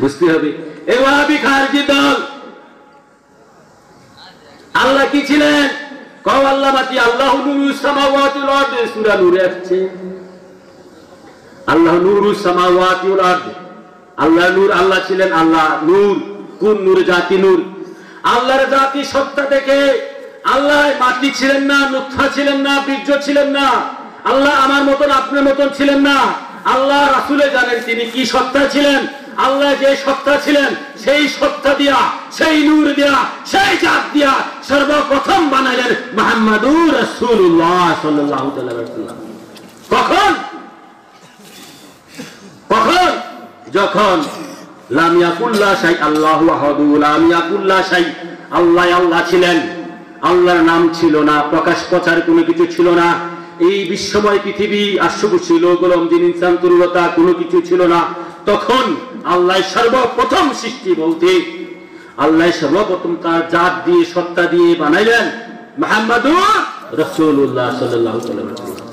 S3: বুঝতে হবে, এই ওয়াহাবি খারিজি দল আল্লাহ কি ছিলেন? কও আল্লাহ মাটি। আল্লাহু নূরুস সামাওয়াতি ওয়াল আরদি, সূরা নূরে আছে আল্লাহ নূরুস সামাওয়াতি ওয়াল আরদি। আল্লাহ নূর, আল্লাহ ছিলেন, আল্লাহ নূর। কোন নূর? জাতি নূর। আল্লাহর জাতি সত্তা থেকে আল্লাহ মাটি ছিলেন না, নুতফা ছিলেন না, বীর্য ছিলেন না। আল্লাহ আমার মতন আপনার মতন ছিলেন না। আল্লাহ রাসূলে জানেন তিনি কি সত্তা ছিলেন। আল্লাহ যে সত্তা ছিলেন, সেই সত্তা দিয়া, সেই নূর দিয়া, সেই জাত দিয়া সর্বপ্রথম বানাইলেন মুহাম্মাদুর রাসূলুল্লাহ সাল্লাল্লাহু আলাইহি ওয়াসাল্লাম। কখন? যখন লাম ইয়াকুল লা শাই আল্লাহু আহাদু লাম ইয়াকুল লা শাই আল্লাহ আল্লাহ ছিলেন, আল্লাহর নাম ছিল না, প্রকাশ প্রচার কোনো কিছু ছিল না, এই বিশ্বময় পৃথিবী আশুকুশি লোকলম জিন ইনসান তরুলতা কোনো কিছু ছিল না। তখন আল্লাহ সর্বপ্রথম সৃষ্টি বলতে আল্লাহ সর্বপ্রথম তার জাত দিয়ে সত্তা দিয়ে বানাইলেন মুহাম্মাদুর রাসূলুল্লাহ সাল্লাল্লাহু আলাইহি ওয়াসাল্লাম।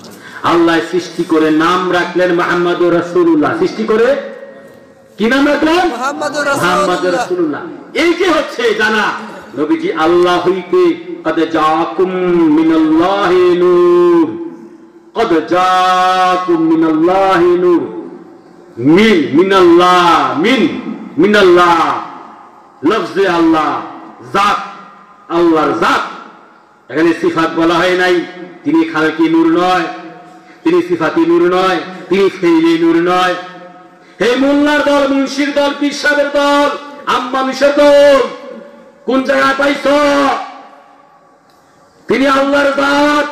S3: আল্লাহ সৃষ্টি করে নাম রাখলেন মুহাম্মাদুর রাসূলুল্লাহ, সৃষ্টি করে কি নাম রাখলেন? মুহাম্মাদুর রাসূলুল্লাহ। এই যে হচ্ছে জানা নবীজি আল্লাহ হইতে কদ জাকুম মিনাল্লাহি নূর, কদ জাকুম মিনাল্লাহি নূর, মিন মিনাল্লাহ, মিন মিনাল্লাহ লফজে আল্লাহ, জাত আল্লাহর জাত। এখানে সিফাত বলা হয় নাই, তিনি খালকি নূর নয়, তিনি সিফাতি নূর নয়, তিনি ফেইলি নূর নয়। হে মোল্লার দল, মুন্সির দল, পীর সাহেবের দল, আম মানুষের দল, কোন জায়গায় পাইছ? তিনি আল্লাহর জাত।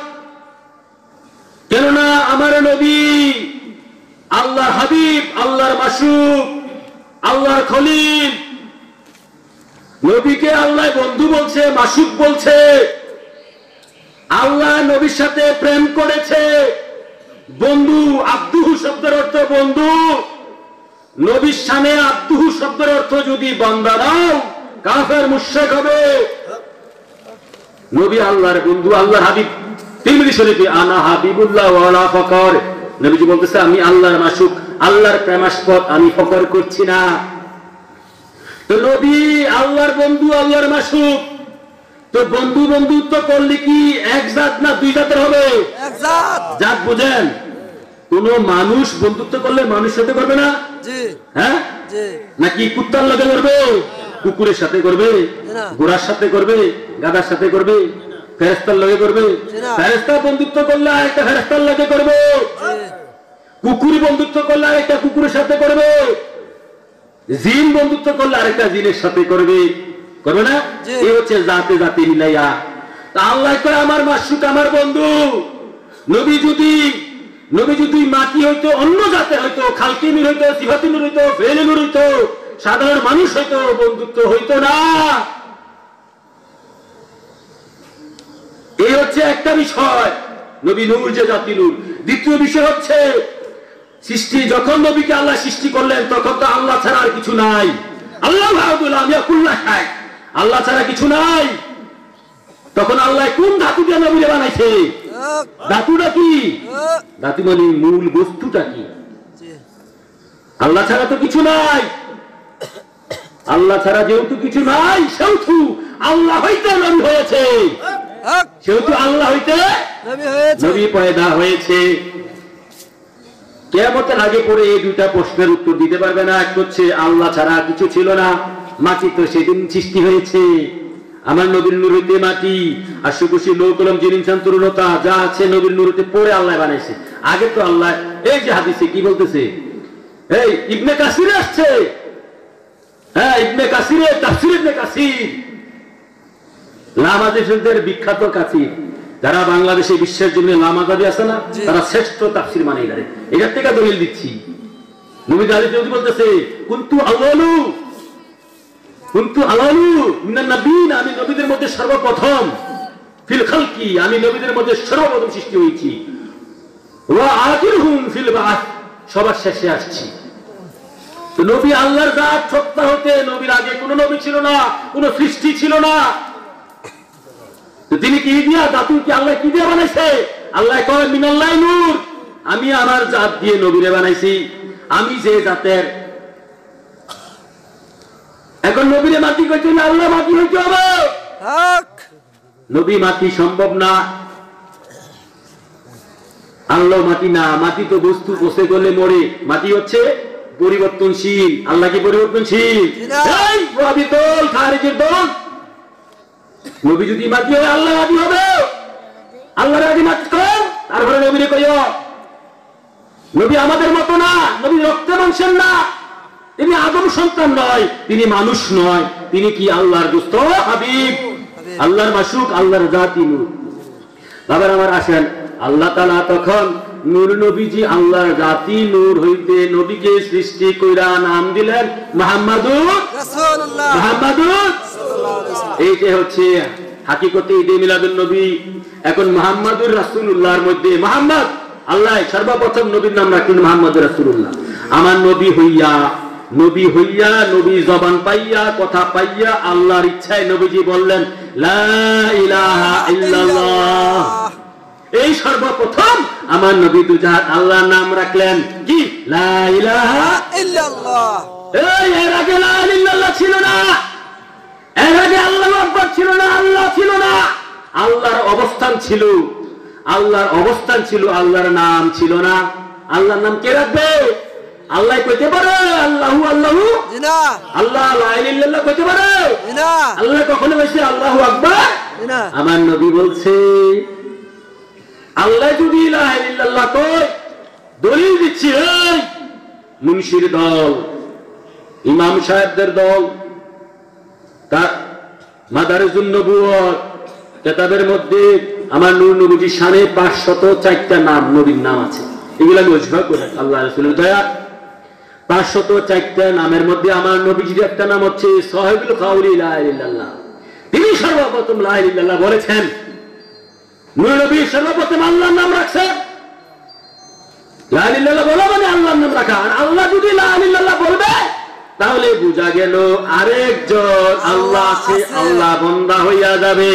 S3: কেননা আমার নবী আল্লাহর হাবিব, আল্লাহর মাসুক, আল্লাহর খলিল। নবীকে আল্লাহ বন্ধু বলছে, মাসুক বলছে। আল্লাহ নবীর সাথে প্রেম করেছে। বন্ধু, আব্দুহু শব্দের অর্থ বন্ধু। নবীর শানে আব্দুহু শব্দের অর্থ যদি বান্দা দাও, কাফের মুশরিক হবে। নবী আল্লাহর বন্ধু, আল্লাহর হাবিব। তিরমিজি শরীফে আনা হাবিবুল্লাহ ওয়ালা ফকর, নবীজি বলতেছে আমি আল্লাহর মাসুক, আল্লাহর প্রেমাস্পদ, আমি ফকর করছি না। তো নবী আল্লাহর বন্ধু, আল্লাহর মাসুক। তো বন্ধু বন্ধুত্ব করলে কি এক জাত না দুই জাতের হবে? এক জাত। জাত বুঝেন? কোন মানুষ বন্ধুত্ব করলে মানুষ সাথে করবে না? জি। হ্যাঁ জি। নাকি কুত্তার লগে করবে, কুকুরের সাথে করবে, ঘোড়ার সাথে করবে, গাধার সাথে করবে, ফেরেশতার লগে করবে? ফেরেশতা বন্ধুত্ব করলে একটা ফেরেশতার লগে করবে, কুকুর বন্ধুত্ব করলে আরেকটা কুকুরের সাথে করবে, জিন বন্ধুত্ব করলে আরেকটা জিনের সাথে করবে, করবে না? এই হচ্ছে জাতে জাতে মিলাইয়া। তা আল্লাহ কয় আমার মাসুক, আমার বন্ধু। নবী যদি মাটি হইতো, অন্য জাতে হইতো, খালকি নূর হইতো, সিফাতি নূর হইতো, ফেইলি নূর হইতো, সাধারণ মানুষ হইতো, বন্ধুত্ব হইতো না। এই হচ্ছে একটা বিষয়, নবী নূর যে জাতি নূর। দ্বিতীয় বিষয় হচ্ছে সৃষ্টি, যখন নবীকে আল্লাহ সৃষ্টি করলেন তখন তো আল্লাহ ছাড়া আর কিছু নাই। আল্লাহ আল্লাহ ছাড়া কিছু নাই। তখন আল্লাহ কোন ধাতু দিয়ে নবীরে বানাইছে? ধাতুটা কি? ধাতু মানে মূল বস্তুটা কি? আল্লাহ ছাড়া তো কিছু নাই। আল্লাহ ছাড়া যেহেতু কিছু নাই, সেহেতু আল্লাহ হইতে নবী হয়েছে, সেহেতু আল্লাহ হইতে নবী পয়দা হয়েছে। কিয়ামতের আগে পরে এই দুইটা প্রশ্নের উত্তর দিতে পারবে না। এক হচ্ছে আল্লাহ ছাড়া কিছু ছিল না, মাটি তো সেদিন সৃষ্টি হয়েছে। আমার নবীর নূর হইতে মাটি, আশুকুশি লোকলম জিন ইনসান তরুলতা যা আছে নবীর নূর হইতে পরে আল্লাহ বানাইছে। আগে তো আল্লাহ, এই যে হাদিসে কি বলতেছে, এই ইবনে কাসিরে আসছে, হ্যাঁ ইবনে কাসিরে, তাফসীর ইবনে কাসির, লামাযেদের বিখ্যাত কাসির, যারা বাংলাদেশে বিশ্বের জন্য লামাজাবি আছে না, তারা শ্রেষ্ঠ তাফসীর মানে এটারে। এটার থেকে দলিল দিচ্ছি। নবী আলাইহিস সালাম বলতেছে কুনতু আওয়ালু মিনান নবিয়্যিন, আমি নবীদের মধ্যে সর্বপ্রথম, ফিল খালকি, আমি নবীদের মধ্যে সর্বপ্রথম সৃষ্টি হয়েছি, ওয়া আখিরুহুম ফিল বা'থ, সবার শেষে আসছি। তো নবী আল্লাহর জাত, সত্তা হতে নবীর আগে কোনো নবী ছিল না, কোনো সৃষ্টি ছিল না। তো তিনি কি দিয়া, ধাতু কি আল্লাহ কি দিয়ে বানাইছে? আল্লাহ কয় মিনাল্লাহি নূর, আমি আমার জাত দিয়ে নবীরে বানাইছি, আমি যে জাতের। এখন নবীরে মাটি কইতে না, আল্লাহ মাটি হইতে হবে। নবী মাটি সম্ভব না, আল্লাহ মাটি না। মাটি তো বস্তু, পচে গেলে মরে। মাটি হচ্ছে পরিবর্তনশীল, আল্লাহ কি পরিবর্তনশীল? এই ওয়াহাবিদুল খারিজের দল, নবী যদি মাটি হয় আল্লাহ মাটি হবে। আল্লাহর আগে মাটি কর, তারপরে নবীরে কইও। নবী আমাদের মতো না, নবী রক্তে মাংসের না, তিনি আদম সন্তান নয়, তিনি মানুষ নয়, তিনি কি আল্লাহর দোস্ত, হাবিব, আল্লাহর মাসুক, আল্লাহর জাতি নূর। বাবার আমার আসেন, আল্লাহ তাআলা তখন নূর নবীজি আল্লাহর জাতি নূর হইতে নবীকে সৃষ্টি কইরা নাম দিলেন মুহাম্মাদুর রাসূলুল্লাহ। মুহাম্মাদুর এই যে হচ্ছে হাকিকতে ঈদে মিলাদুন নবী। এখন মুহাম্মাদুর রাসূলুল্লাহর মধ্যে মুহাম্মদ আল্লাহ সর্বপ্রথম নবীর নাম রাখলেন মুহাম্মাদুর রাসূলুল্লাহ। আমার নবী হইয়া নবী জবান পাইয়া কথা পাইয়া আল্লাহর ইচ্ছায় নবীজি বললেন লা ইলাহা ইল্লাল্লাহ। এই সর্বপ্রথম আমার নবী দুজাহান আল্লাহর নাম রাখলেন কি লা ইলাহা ইল্লাল্লাহ। এর আগে লা ইলাহা ইল্লাল্লাহ ছিল না, এর আগে আল্লাহু আকবার ছিল না, আল্লাহ ছিল না। আল্লাহর অবস্থান ছিল, আল্লাহর অবস্থান ছিল, আল্লাহর নাম ছিল না। আল্লাহর নাম কে রাখবে? আল্লাহ কইতে পারে আল্লাহু আল্লাহু? না। আল্লাহ লা ইলাহা ইল্লাল্লাহ কইতে পারে? না। আল্লাহ কখনো বলছে আল্লাহু আকবার? না। আমার নবী বলছে আল্লাহ যদি লা ইলাহা ইল্লাল্লাহ কয় দলিল দিচ্ছি, এই মুন্সির দল, ইমাম সাহেবদের দল, তার মাদারিজুন নবুয়ত কিতাবের মধ্যে আমার নূর নবীজির শানে 504টা নাম নবীর নাম আছে। এগুলো আমি ওজফা করে আল্লাহ রাসূলের দয়া 504টা নামের মধ্যে আমার নবীজির একটা নাম হচ্ছে সাহিবুল কাউলি লা ইলাহা ইল্লাল্লাহ। তিনি সর্বপ্রথম লা ইলাহা ইল্লাল্লাহ বলেছেন। নূর নবী সর্বপ্রথম আল্লাহর নাম রাখছে। লা ইলাহা ইল্লাল্লাহ বলা মানে আল্লাহর নাম রাখা। আর আল্লাহ যদি লা ইলাহা ইল্লাল্লাহ বলবে তাহলে বোঝা গেল আরেকজন আল্লাহ আছে, আল্লাহ বান্দা হইয়া যাবে,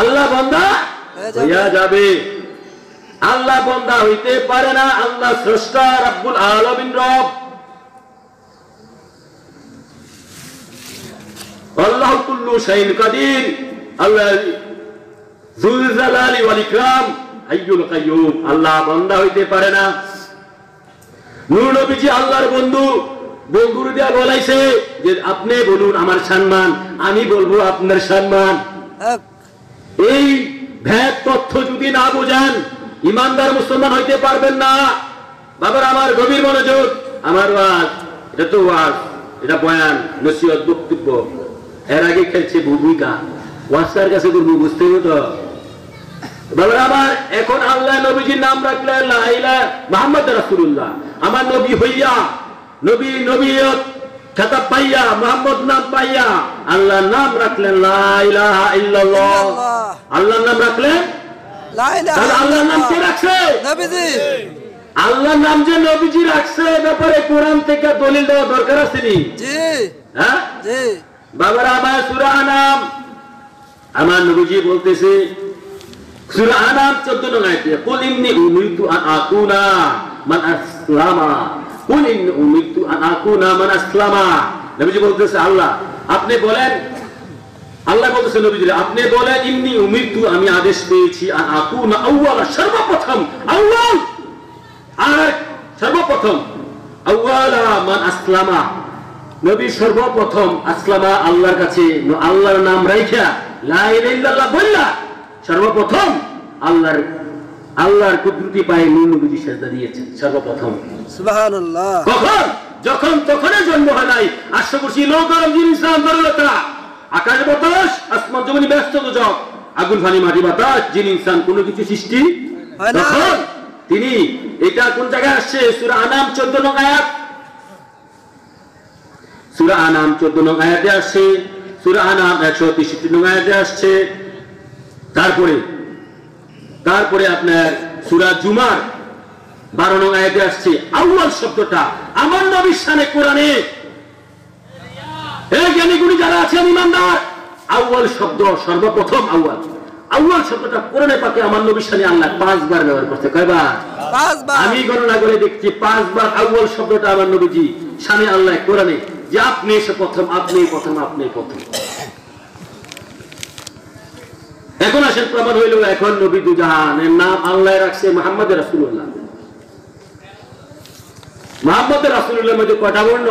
S3: আল্লাহ বান্দা হইয়া যাবে। আল্লাহ বান্দা হইতে পারে না, আল্লাহ স্রষ্টা রব্বুল আলামিন রব। আল্লাহু কুল্লু শাইইন কাদির, আল্লাহ যুল জালালি ওয়াল ইকরাম হাইয়ুল কাইয়ুম। আল্লাহ বান্দা হইতে পারে না। নূর নবীজি আল্লাহর বন্ধু, বন্ধুর দিয়া বলাইছে যে আপনি বলুন আমার সম্মান, আমি বলবো আপনার সম্মান। এই ভেদ তথ্য যদি না বোঝেন ইমানদার মুসলমান হইতে পারবেন না। বাবার আমার গভীর মনোযোগ, আমার ওয়াজ, এটা তো ওয়াজ, এটা বয়ান, নসিহত, বক্তব্য। এর আগে খেলছে ভূমিকা, ওয়াজকার কাছে করবো, বুঝতে হবে তো বাবার আমার। এখন আল্লাহ নবীজির নাম রাখলেন লা ইলাহা মুহাম্মদ রাসূলুল্লাহ। আমার নবী হইয়া নবীয়ত খেতাব পাইয়া মুহাম্মদ নাম পাইয়া আল্লাহর নাম রাখলেন লা ইলাহা ইল্লাল্লাহ। আল্লাহর নাম রাখলেন লা ইলাহা ইল্লাল্লাহ। আল্লাহর নাম কে রাখছে? নবীজি। আল্লাহর নাম যে নবীজি রাখছে ব্যাপারে কোরআন থেকে দলিল দেওয়া দরকার আছে নি? জি। হ্যাঁ জি বাবারা আমার সূরা আনাম আমার নবীজি বলতেছে সূরা আনাম 14 নং আয়াতে কুল ইন্নী উমিরতু আন আকুনা মান আসলামা, কুল ইন্নী উমিরতু আন আকুনা মান আসলামা। নবীজি বলতেছে আল্লাহ আপনি বলেন, আল্লাহ বলতেছে নবীজি আপনি বলেন ইন্নী উমিরতু আমি আদেশ পেয়েছি আন আকুনা আউয়ালা সর্বপ্রথম, আউয়াল আর সর্বপ্রথম, আউয়ালা মান আসলামা নবী সর্বপ্রথম আসলামা আল্লাহর কাছে আল্লাহর নাম রাইখা লা ইলাহা ইল্লাল্লাহ বললা সর্বপ্রথম আল্লাহর কুদরতি পায়ে নবীজি সিজদা দিয়েছেন সর্বপ্রথম। সুবহানাল্লাহ। কখন? যখন তখনই জন্ম হয় নাই। আশপাশি লোক ইনসান দরলতা আকাশ বাতাস আসমান জমিন ব্যস্ত দুজক আগুন পানি মাটি বাতাস জিন ইনসান কোনো কিছু সৃষ্টি হয় না। তখন তিনি এটা কোন জায়গায় আসছে? সূরা আনাম 14 নং আয়াত, সূরা আনাম 14 নং আয়াতে আসছে, সূরা আনাম 163 নং আয়াতে আসছে। তারপরে আপনার সূরা জুমার 12 নং আয়াতে আসছে। আউয়াল শব্দটা আমার নবীর শানে কোরআনে, এই জ্ঞানীগুলি যারা আছেন ইমানদার, আউয়াল শব্দ সর্বপ্রথম আউয়াল, আউয়াল শব্দটা কোরআনে পাকে আমার নবীর শানে আল্লাহ 5 বার ব্যবহার করছে। কয়বার? 5 বার। আমি গণনা করে দেখছি 5 বার আউয়াল শব্দটা আমার নবীজি শানে আল্লাহ কোরআনে যে আপনি এসে প্রথম, আপনি প্রথম, আপনি প্রথম। এখন আসেন প্রমাণ হইল এখন নবী দুজাহানের নাম আল্লাহ রাখছে মুহাম্মদ রাসূলুল্লাহ। মুহাম্মদ রাসূলুল্লাহর মধ্যে কয়টা বর্ণ?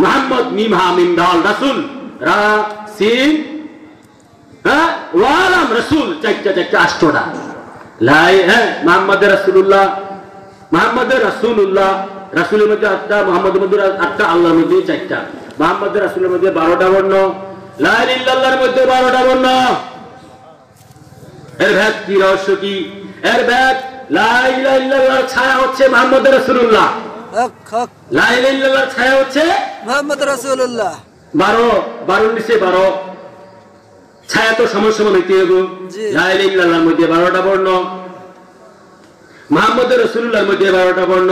S3: মুহাম্মদ মিম হা মিম দাল, রাসূল রা সিন হ্যাঁ ওয়া লাম রাসূল, চারটা আষ্টটা লাই। হ্যাঁ মুহাম্মদ রাসূলুল্লাহ, মুহাম্মদ রাসূলুল্লাহ, রাসূলের মধ্যে 8টা, মুহাম্মদের মধ্যে 8টা, আল্লাহর মধ্যে 4টা। মুহাম্মদ রাসূলের মধ্যে 12টা বর্ণ, লা ইলাহা ইল্লাল্লাহর মধ্যে 12টা বর্ণ। এর ভেদ কি, রহস্য কি? এর ভেদ লা ইলাহা ইল্লাল্লাহর ছায়া হচ্ছে মুহাম্মদ রাসূলুল্লাহ,
S4: হক হক
S3: লা ইলাহা ইল্লাল্লাহর ছায়া হচ্ছে
S4: মুহাম্মদ রাসূলুল্লাহ।
S3: 12 নিচে 12, ছায়া তো সমান সমান হইতে হবে।
S4: জি।
S3: লা ইলাহা ইল্লাল্লাহর মধ্যে 12টা বর্ণ, মুহাম্মদ রাসূলুল্লাহর মধ্যে 12টা বর্ণ।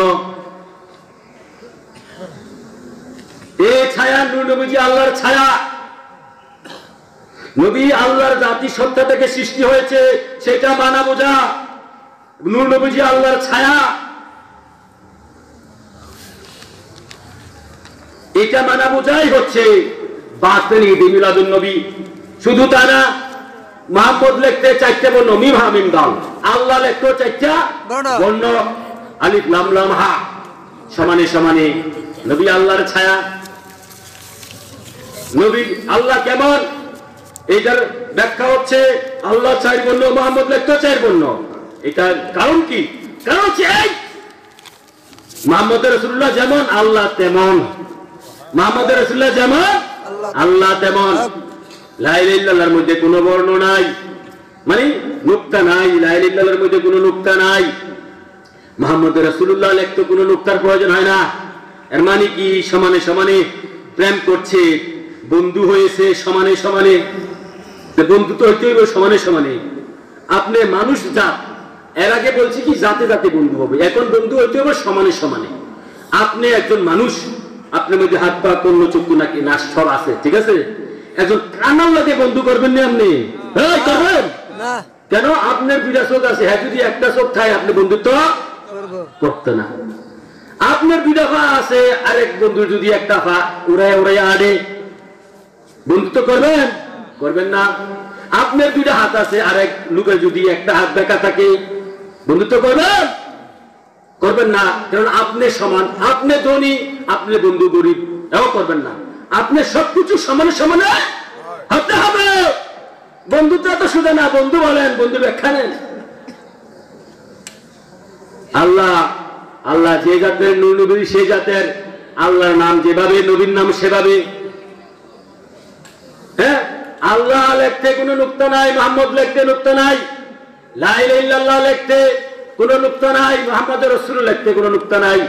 S3: এই ছায়া নূর নবীজি আল্লাহর ছায়া। নবী আল্লাহর জাতি সত্তা থেকে সৃষ্টি হয়েছে, সেটা মানা বোঝা। নূর নবীজি আল্লাহর ছায়া, এটা মানা বোঝাই হচ্ছে বাতিল ঈদ মিলাদুন নবী। শুধু তা না, মুহাম্মদ লিখতে 4টা বর্ণ, মিম হা মিম দাল। আল্লাহ লিখতে 4টা বর্ণ, আলিফ লাম লাম হা, সমানে সমানে। নবী আল্লাহর ছায়া। নবী আল্লাহ কেমন, এটার ব্যাখ্যা হচ্ছে আল্লাহ 4 বর্ণ, মুহাম্মদ লিখতে 4 বর্ণ। এটার কারণ কি? কারণ হচ্ছে এই, মুহাম্মদ রাসূলুল্লাহ যেমন আল্লাহ তেমন, মুহাম্মদ রাসূলুল্লাহ যেমন আল্লাহ তেমন। লা ইলাহা ইল্লাল্লাহর মধ্যে কোনো বর্ণ নাই, মানে নুকতা নাই। লা ইলাহা ইল্লাল্লাহর মধ্যে কোনো নুকতা নাই। মুহাম্মদ রাসূলুল্লাহ লিখতে কোনো নুকতার প্রয়োজন হয় না। এর মানে কি? সমানে সমানে প্রেম করছে, বন্ধু হয়েছে সমানে সমানে। বন্ধু তো হইতে হইবে সমানে সমানে। আপনি মানুষ জাত, এর আগে বলছি কি জাতে জাতে বন্ধু হবে, এখন বন্ধু হইতে হবে সমানে সমানে। আপনি একজন মানুষ, আপনার মধ্যে হাত পা কর্ণ চক্ষু নাকি নাশ সব আছে, ঠিক আছে? একজন কানার লাগে বন্ধু করবেন না আপনি? হ্যাঁ করবেন
S4: না।
S3: কেন? আপনার 2টা চোখ আছে, হ্যাঁ যদি একটা চোখ থাকে আপনি বন্ধুত্ব করতে না। আপনার 2টা পা আছে, আরেক বন্ধুর যদি একটা পা উড়াই উড়াই আড়ে, বন্ধুত্ব করবেন? করবেন না। আপনার 2টা হাত আছে, আরেক লোকের যদি একটা হাত বেঁকা থাকে, বন্ধুত্ব করবেন? করবেন না। কারণ আপনি সমান, আপনি ধনী, আপনি বন্ধু গরিব, এও করবেন না। আপনি সবকিছু সমানে সমানে হতে হবে। বন্ধুত্ব তো শুধু না, বন্ধু বলেন, বন্ধু ব্যাখ্যা নেন। আল্লাহ আল্লাহ যে জাতের, নূর নবী সেই জাতের। আল্লাহর নাম যেভাবে, নবীর নাম সেভাবে। হ্যাঁ, আল্লাহ লিখতে কোনো নুকতা নাই, মুহাম্মদ লিখতে নুকতা নাই। লা ইলাহা ইল্লাল্লাহ লিখতে কোনো নুকতা নাই, মুহাম্মদ রাসূলুল্লাহ লিখতে কোনো নুকতা নাই।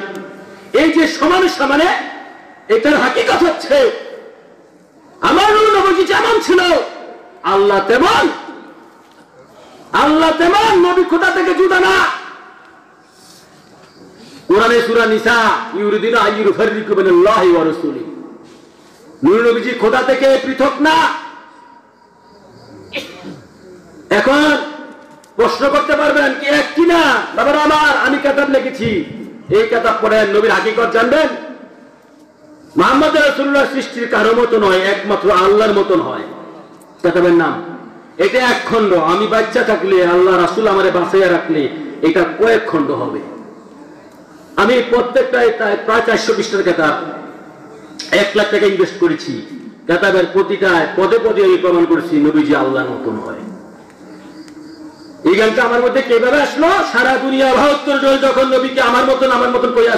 S3: এই যে সমানে সমানে, এটার হাকিকত হচ্ছে আমার নূর নবী যেমন ছিল আল্লাহ তেমন। আল্লাহ তেমন, নবী খোদা থেকে জুদা না। কোরআনে সূরা নিসা, ইউরিদুনা আইয়ুফাররিকু বাইনাল্লাহি ওয়া রাসূলিহি। নূর নবীজি খোদা থেকে পৃথক না। এখন প্রশ্ন করতে পারবেন কি এক কিনা? বাবার আমার, আমি কিতাব লিখেছি, এই কিতাব পড়েন, নবীর হাকিকত জানবেন। মুহাম্মদ রাসূলুল্লাহ সৃষ্টির কারো মতো নয়, একমাত্র আল্লাহর মতন হয়। কিতাবের নাম এটা 1 খণ্ড। আমি বাচ্চা থাকলে, আল্লাহ রাসূল আমারে বাঁচাইয়া রাখলে, এটা কয়েক খণ্ড হবে। আমি প্রত্যেকটাই প্রায় 400 পৃষ্ঠার কিতাব, 1 লাখ টাকা ইনভেস্ট করেছি। কিতাবের প্রতিটায় পদে পদে আমি প্রমাণ করেছি নবীজি আল্লাহর মতন হয়। এই গানটা আমার মধ্যে কিভাবে আসলো? সারা দুনিয়া 72 জন যখন নবীকে আমার মতন কইয়া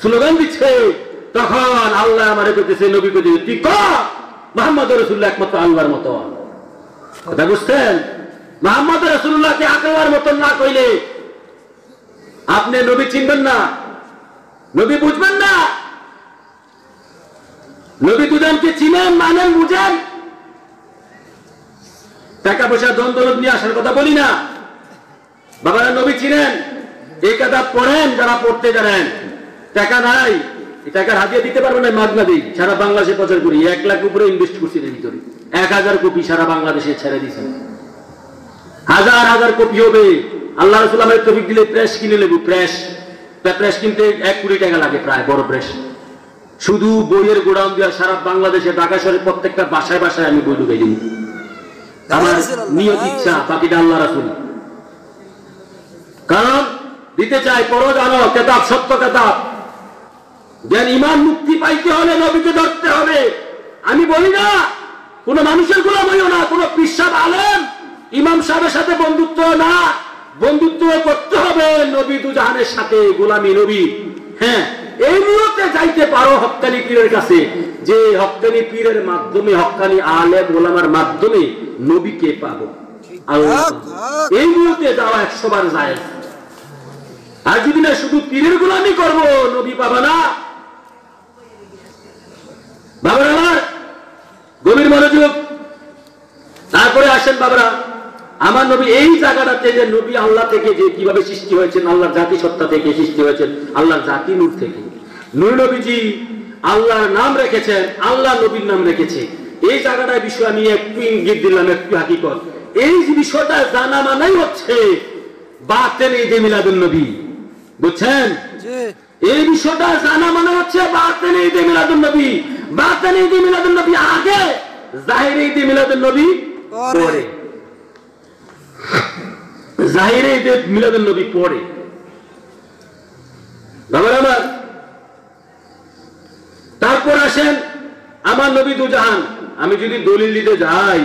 S3: স্লোগান দিচ্ছে, তখন আল্লাহ আমারে কইতেছে, নবী কইতেছে, তুই ক মুহাম্মদ রাসূলুল্লাহ একমাত্র আল্লাহর মতন। কথা বুঝছেন? মুহাম্মদ রাসূলুল্লাহকে আল্লাহর মতন না কইলে আপনি নবী চিনবেন না, নবী বুঝবেন না। নবী দুজনকে চিনেন, মানেন, বুঝেন। টাকা পয়সা ধন দৌলত নিয়ে আসার কথা বলি না। বাবারা নবী চিনেন, এই কথা পড়েন যারা পড়তে জানেন। টাকা নাই, এই টাকার হাতিয়ে দিতে পারবো না, মাগনা দিই। সারা বাংলাদেশে প্রচার করি, 1 লাখ উপরে ইনভেস্ট করছি এর ভিতরে। 1000 কপি সারা বাংলাদেশে ছেড়ে দিয়েছেন। হাজার হাজার কপি হবে। আল্লাহ রাসূল আমাদের তৌফিক দিলে প্রেস কিনে নেব। প্রেস কিনতে 1 কোটি টাকা লাগে প্রায়, বড় প্রেস। শুধু বইয়ের গোডাউন দিয়ে সারা বাংলাদেশে, ঢাকা শহরে প্রত্যেকটা বাসায় বাসায় আমি বই ঢুকাই দিই। আমার নিয়ত ইচ্ছা, বাকিটা আল্লাহ রাসূল। কারণ দিতে চাই, পড়ো জানো, কিতাব সত্য কিতাব। জ্ঞান ইমান মুক্তি পাইতে হলে নবীকে ধরতে হবে। আমি বলি না কোন মানুষের গোলাম হইও না, কোন পীর সাহেব আলেম ইমাম সাহেবের সাথে বন্ধুত্ব না, বন্ধুত্ব করতে হবে নবী দুজাহানের সাথে, গোলামি নবী। হ্যাঁ, এই নিয়তে যাইতে পারো হক্কানি পীরের কাছে, যে হক্কানি পীরের মাধ্যমে, হক্কানি আলেম ওলামার মাধ্যমে নবীকে পাবো। আল্লাহ।
S4: হক, হক।
S3: এই নিয়তে যাওয়া 100 বার জায়েজ। আর যদি না শুধু পীরের গোলামি করব, নবী পাবা না। বাবারা আমার গভীর মনোযোগ। তারপরে আসেন বাবারা, আমার নবী এই জায়গাটাতে যে নবী আল্লাহ থেকে যে কিভাবে সৃষ্টি হয়েছেন, আল্লাহর জাতি সত্তা থেকে সৃষ্টি হয়েছেন, আল্লাহর জাতি নূর থেকে। নূর নবীজি আল্লাহর নাম রেখেছেন, আল্লাহ নবীর নাম রেখেছে। এই জায়গাটার বিষয় আমি একটু ইঙ্গিত দিলাম, একটু হাকিকত। এই যে বিষয়টা জানা মানেই হচ্ছে বাতেন ঈদে মিলাদুন নবী। বুঝছেন?
S4: জি
S3: এই বিষয়টা জানা মানে হচ্ছে বাতেন ঈদে মিলাদুন নবী। বাতেন ঈদে মিলাদুন নবী আগে, জাহির ঈদে মিলাদুন নবী পরে। জাহির ঈদে মিলাদুন নবী পরে। বাবার আমার, তারপর আসেন আমার নবী দুজাহান। আমি যদি দলিল দিতে যাই,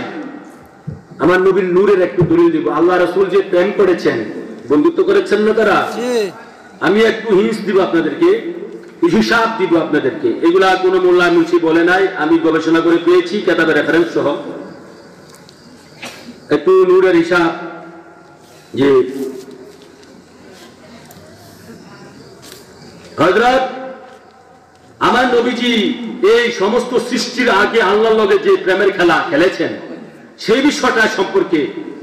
S3: আমার নবীর নূরের একটু দলিল দিব। আল্লাহ রাসূল যে প্রেম করেছেন, বন্ধুত্ব করেছেন না তারা,
S4: জি
S3: আমি একটু হিন্স দিব আপনাদেরকে, হিসাব দিব আপনাদেরকে। এগুলা কোন মোল্লা মুন্সি বলে নাই, আমি গবেষণা করে পেয়েছি কিতাবের রেফারেন্স সহ। একটু নূরের হিসাব। যে হযরত আমার নবীজি এই সমস্ত সৃষ্টির আগে আল্লাহর লগে যে প্রেমের খেলা খেলেছেন, সেই বিষয়টা সম্পর্কে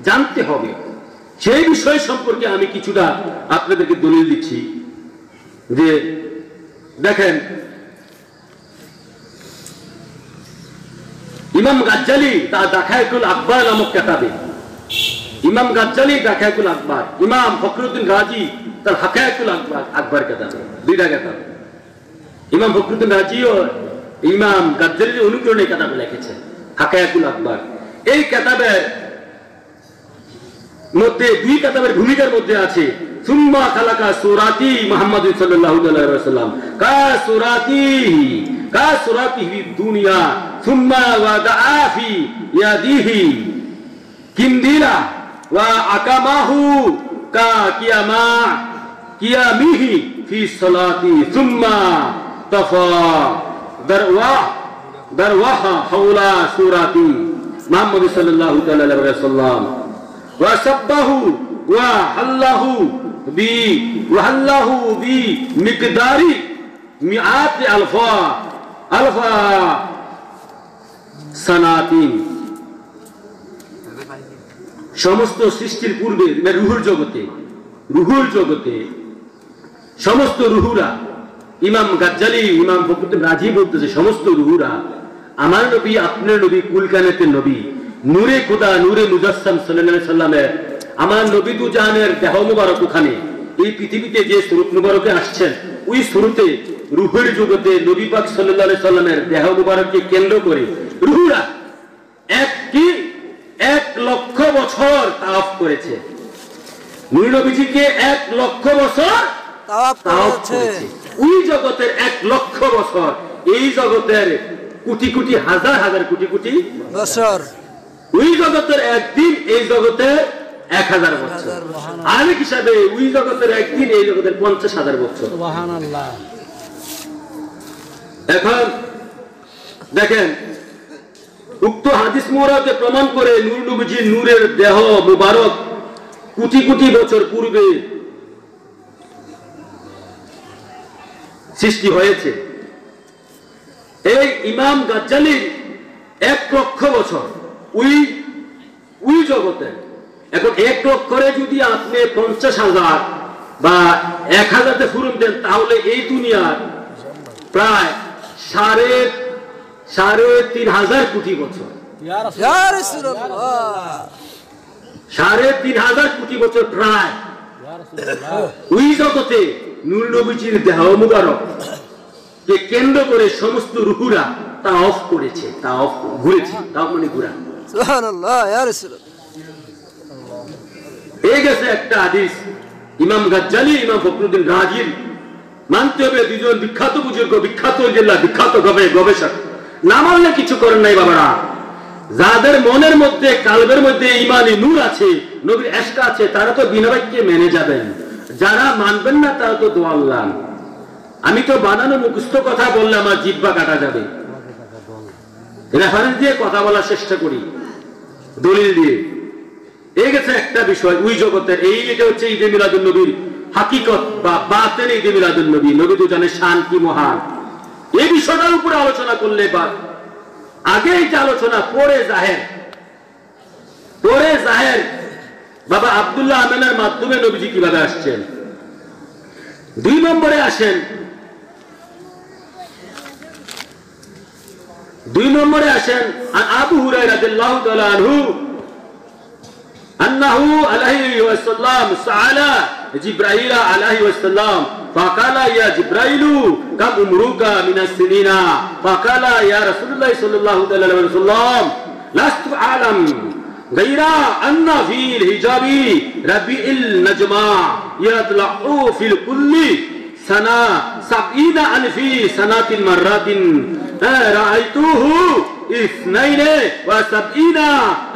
S3: জানতে হবে। সেই বিষয় সম্পর্কে আমি কিছুটা আপনাদেরকে দলিল দিচ্ছি। যে দেখেন, ইমাম গাজ্জালি তার দাখায়েকুল আকবার নামক কিতাবে, ইমাম গাজ্জালি দাখায়েকুল আকবার, ইমাম ফখরুদ্দিন রাজি তার হাকায়েকুল আকবার কিতাবে, দুইটা কিতাব। ইমাম ফখরুদ্দিন রাজি ও ইমাম গাজ্জালির অনুকরণে কিতাব লিখেছেন হাকায়েকুল আকবার। এই কিতাবের মধ্যে, দুই কিতাবের ভূমিকার মধ্যে আছে সুম্মা খালাকা সুরাতি মুহাম্মদ সাল্লাল্লাহু আলাইহি ওয়াসাল্লাম কা সুরাতিহি দুনিয়া সুম্মা ওয়াদাআ ফি ইয়াদিহি কিন্দিলা ওয়া আকামাহু কা কিয়ামিহি ফি সালাতি সুম্মা তাফা দারওয়াহা হাওলা সুরাতি মুহাম্মদ সাল্লাল্লাহু আলাইহি ওয়াসাল্লাম ওয়া সাব্বাহু ওয়া হাল্লাহু বি মিকদারি মিআত আলফা সানাতিন। সমস্ত সৃষ্টির পূর্বে রুহুর জগতে সমস্ত রুহুরা, ইমাম গাজ্জালি ইমাম ফখরুদ্দিন রাজি বলতেছে, সমস্ত রুহুরা আমার নবী, আপনার নবী, কুলকায়নাতের নবী, নূরে খুদা, নূরে মুজাসসাম সাল্লাল্লাহু আলাইহি সাল্লামের, আমার নবী দুজাহানের দেহ মুবারক ওখানে এই পৃথিবীতে যে সুরত মুবারকে আসছেন, ওই সুরতে রূহের জগতে নবী পাক সাল্লাল্লাহু আলাইহি সাল্লামের দেহ মুবারককে কেন্দ্র করে রূহরা 1 লক্ষ বছর তাওয়াফ করেছে। নূর নবীজিকে 1 লক্ষ বছর
S4: তাওয়াফ করেছে।
S3: ওই জগতের 1 লক্ষ বছর, এই জগতের কোটি কোটি হাজার হাজার কোটি কোটি
S4: বছর,
S3: ওই জগতের একদিন, এই জগতের 1000 বছর। আরেক হিসাবে ওই জগতের একদিন, এই জগতের 50,000 বছর।
S4: সুবহানাল্লাহ।
S3: এখন দেখেন, উক্ত হাদিস মুবারকে প্রমাণ করে নূর নবীজির নূরের দেহ মুবারক কোটি কোটি বছর পূর্বে সৃষ্টি হয়েছে। এই ইমাম গাজ্জালির 1 লক্ষ বছর ওই জগতে। এখন 1 লক্ষরে যদি আপনি 50,000 বা 1000 ফুরুন দেন, তাহলে এই দুনিয়ার প্রায় 3,500 কোটি বছর,
S4: ইয়া রাসূলুল্লাহ,
S3: 3,500 কোটি বছর প্রায় ওই জগতে নূর নবীজির দেহ মুবারক কে কেন্দ্র করে সমস্ত রূহুরা তাওয়াফ করেছে, তাওয়াফ ঘুরেছে, তাওয়াফ মানে ঘোরা।
S4: সুবহানাল্লাহ, ইয়া রাসূলুল্লাহ।
S3: এই গেছে একটা হাদিস ইমাম গাজ্জালি, ইমাম ফখরুদ্দিন রাজির। মানতে হবে দুজন বিখ্যাত বুজুর্গ, বিখ্যাত জেলা, বিখ্যাত গবেষক। না মানলে কিছু করেন নাই বাবারা। যাদের মনের মধ্যে, কালবের মধ্যে ইমানি নূর আছে, নবীর এশক আছে, তারা তো বিনা বাক্যে মেনে যাবেন। যারা মানবেন না তারা তো দোয়াল্লাহ। আমি তো বানানো মুখস্থ কথা বললে আমার জিহ্বা কাটা যাবে। রেফারেন্স দিয়ে কথা বলার চেষ্টা করি, দলিল দিয়ে। এই গেছে একটা বিষয় ওই জগতের। এটা হচ্ছে ঈদে মিলাদুন নবীর হাকিকত বা বাতেন। ঈদে মিলাদুন নবী, নবী তো জানে শান কি মহান। এই বিষয়টার উপরে আলোচনা করলে বা আগে এটা আলোচনা পরে জাহের বাবা আব্দুল্লাহ আমিনের মাধ্যমে নবীজি কিভাবে আসছেন। 2 নম্বরে আসেন, 2 নম্বরে আসেন আবু হুরায়রা রাদিয়াল্লাহু তাআলা আনহু আন্নাহু আলাইহি ওয়াসাল্লাম সাআলা জিবরাইল আলাইহি ওয়াসাল্লাম ফাকালা ইয়া জিবরাইলু কাম উমরুকা মিনাস সিনিনা ফাকালা ইয়া রাসূলুল্লাহ সাল্লাল্লাহু তাআলা আলাইহি ওয়াসাল্লাম লাস্তু আলাম গায়রা আন্না ফিল হিজাবি রাবিউল নাজমা ইয়াতলাউ ফিল কুল্লি সানা 70 আলফি সানাতিন মাররাতিন রাআইতুহু 72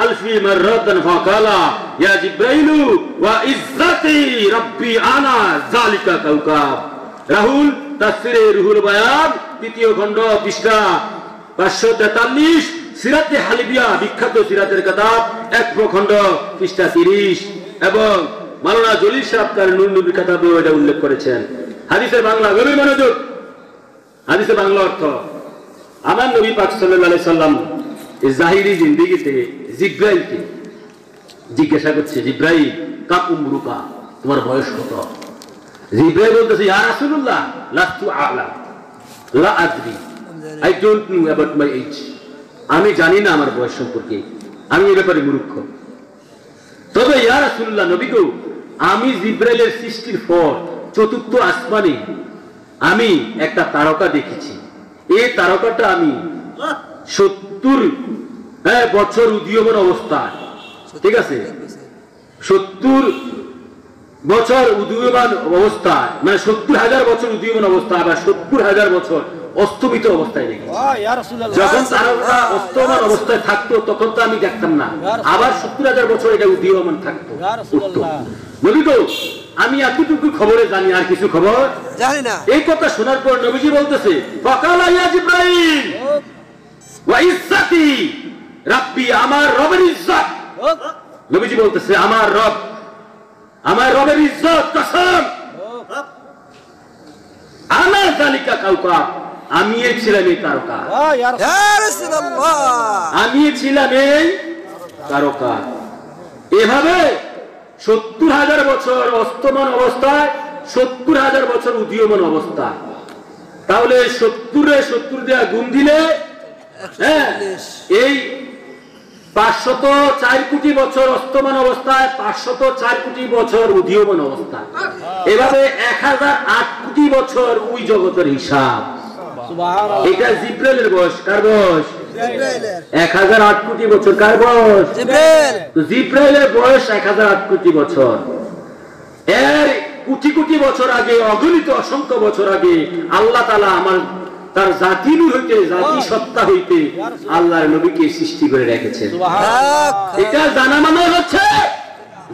S3: আলফি মাররাতান ফাকালা ইয়া জিবরাইলু ওয়া ইজ্জাতি রাব্বি আনা যালিকা কাওকাব। রাহুল তাফসীরে রুহুল বায়ান 3য় খণ্ড পৃষ্ঠা 543, সিরাতে হালিবিয়া বিখ্যাত সিরাতের কিতাব 1 খণ্ড পৃষ্ঠা 30 এবং মাওলানা জলিল সাহেব তার নূর নবী কিতাবে এটা উল্লেখ করেছেন। হাদিসের বাংলা, গভীর মনোযোগ, হাদিসের বাংলা অর্থ। আমার নবী পাক সাল্লাল্লাহু আলাইহি সাল্লাম এই জাহিরি জিন্দেগিতে জিবরাইলকে জিজ্ঞাসা করছে, জিবরাইল কাম উমরুকা, তোমার বয়স কত? জিবরাইল বলতেছে, ইয়া রাসূলুল্লাহ লাস্তু আ'লাম লা আদরি, I don't know about my age. আমি জানি না আমার বয়স সম্পর্কে, আমি এই ব্যাপারে মূর্খ। তবে ইয়া রাসূলুল্লাহ, নবী গো, আমি জিবরাইলের সৃষ্টির পর 4th আসমানে আমি একটা তারকা দেখেছি। এই তারকাটা আমি 70 বছর উদীয়মান অবস্থায়, ঠিক আছে, 70 বছর উদীয়মান অবস্থায়, মানে 70,000 বছর উদীয়মান অবস্থায়, আবার 70,000 বছর অস্তমিত অবস্থায় দেখেছি। যখন তারকা অস্তমান অবস্থায় থাকতো তখন তো আমি দেখতাম না, আবার 70,000 বছর এটা উদীয়মান থাকতো। নবী গো, আমি এতটুকু খবরে জানি, আর কিছু খবর
S4: জানি না।
S3: এই কথা শোনার পর নবীজি বলতেছে, ফাকালা ইয়া জিবরাইল ওয়া ইজ্জাতি রাব্বি, আমার রবের ইজ্জত। নবীজি বলতেছে, আমার রবের ইজ্জত কসম, আনা যালিকা কাওকাব, আমি ছিলাম এই তারকা,
S4: ইয়া রাসূলুল্লাহ,
S3: আমি ছিলাম এই তারকা। এভাবে 70,000 বছর অস্তমান অবস্থায়, 70,000 বছর উদীয়মান অবস্থা। তাহলে 70 দেয়া গুণ দিলে এই 504 কোটি বছর অস্তমান অবস্থায়, 504 কোটি বছর উদীয়মান অবস্থা। এভাবে 1008 কোটি বছর ওই জগতের হিসাব। এটা জিবরাইলের বয়স। কার বয়স? 1008 কোটি বছর। কার বয়স? জিবরাইলের বয়স 1008 কোটি বছর। এর কোটি কোটি বছর আগে, অগণিত অসংখ্য বছর আগে আল্লাহ তাআলা তার জাতি হইতে, জাতি সত্তা হইতে আল্লাহর নবীকে সৃষ্টি করে রেখেছেন। এটা জানা মানে হচ্ছে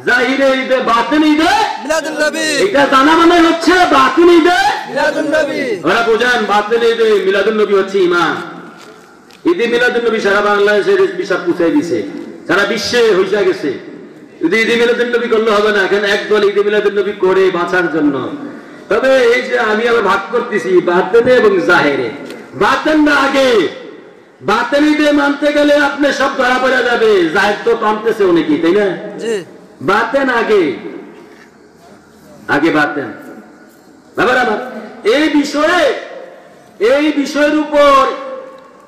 S3: জাহিরে ঈদে, বাতিনে ঈদে মিলাদুন নবী। এটা জানা মানে হচ্ছে বাতিনে ঈদে মিলাদুন নবী। ওরা বুঝান, বাতিনে ঈদে মিলাদুন নবী হচ্ছে ঈমান। ঈদে মিলাদুন নবী সারা বাংলাদেশে বিচার পুছাই দিছে, সারা বিশ্বে হইয়া গেছে। ঈদে মিলাদুন নবী করলে হবে না, এখন একদল ঈদে মিলাদুন নবী করে বাঁচার জন্য। তবে এই যে আমি আবার ভাগ করতেছি বাতিনে এবং জাহিরে। বাতিনটা আগে, বাতিন ঈদে মানতে গেলে আপনি সব ধরা পড়ে যাবে, জাহির তো টানতেছে অনেকেই, তাই না? বাতেন আগে বাতেন। বাবার আমার এই বিষয়ের উপর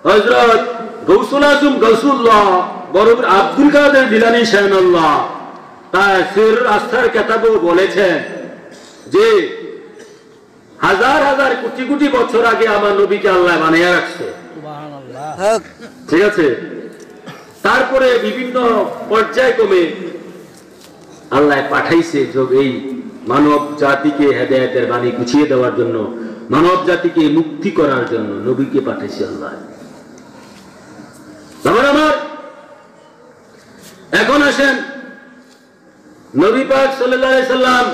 S3: হযরত গৌসুল আজম গৌসুল্লাহ বরবর আব্দুল কাদের জিলানী শাহনাল্লাহ তার সির আস্থার কিতাবে বলেছেন যে হাজার হাজার কোটি কোটি বছর আগে আমার নবীকে আল্লাহ বানিয়ে রাখছে। সুবহানাল্লাহ, ঠিক আছে। তারপরে বিভিন্ন পর্যায়ক্রমে আল্লাহ পাঠাইছে এই মানব জাতিকে হেদায়েতের বাণী গুছিয়ে দেওয়ার জন্য, মানব জাতিকে মুক্তি করার জন্য নবীকে পাঠাইছে আল্লাহ। আমার এখন আসেন নবী পাক সাল্লাল্লাহু আলাইহি সাল্লাম,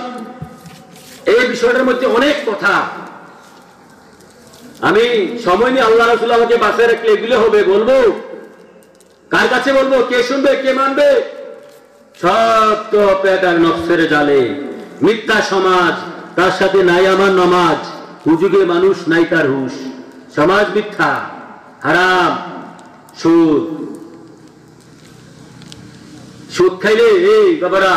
S3: এই বিষয়টার মধ্যে অনেক কথা। আমি সময় নিয়ে আল্লাহ রাসূল আমাকে বাঁচিয়ে রাখলে এগুলো হবে, বলবো কার কাছে বলবো, কে শুনবে, কে মানবে? সব তো পেট আর নফসের জালে, মিথ্যা সমাজ, তার সাথে নাই আমার নামাজ, হুজুগে মানুষ নাই তার হুশ, সমাজ মিথ্যা, হারাম, সুদ। সুদ খাইলে এই বাবারা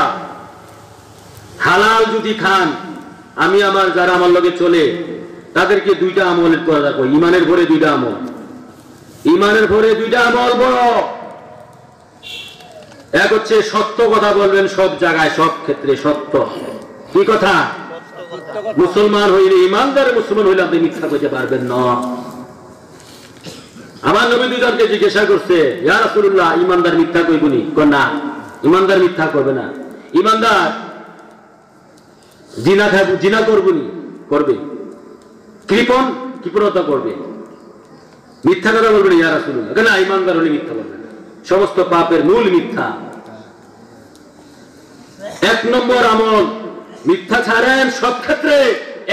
S3: হালাল যদি খান, আমি আমার যারা আমার লগে চলে তাদেরকে দুইটা আমলের কথা রাখবো, ইমানের ভরে দুইটা আমল, ইমানের ভরে দুইটা আমল বড়। এক হচ্ছে সত্য কথা বলবেন সব জায়গায়, সব ক্ষেত্রে সত্য। কি কথা? মুসলমান হইলে, ইমানদার মুসলমান হইলে আপনি মিথ্যা করতে পারবেন না। আমার নবী দুজনকে জিজ্ঞাসা করছে, ইয়া রাসূলুল্লাহ, ইমানদার মিথ্যা কইবনি? না, ইমানদার মিথ্যা করবে না। ইমানদার জিনা খাইব, জিনা করবনি? করবে। কৃপণতা করবে, মিথ্যা কথা বলবে না। ইয়া রাসূলুল্লাহ, না, ইমানদার হলে মিথ্যা বলবে না। সমস্ত পাপের মূল মিথ্যা। এক নম্বর আমল, মিথ্যা ছাড়েন সব ক্ষেত্রে,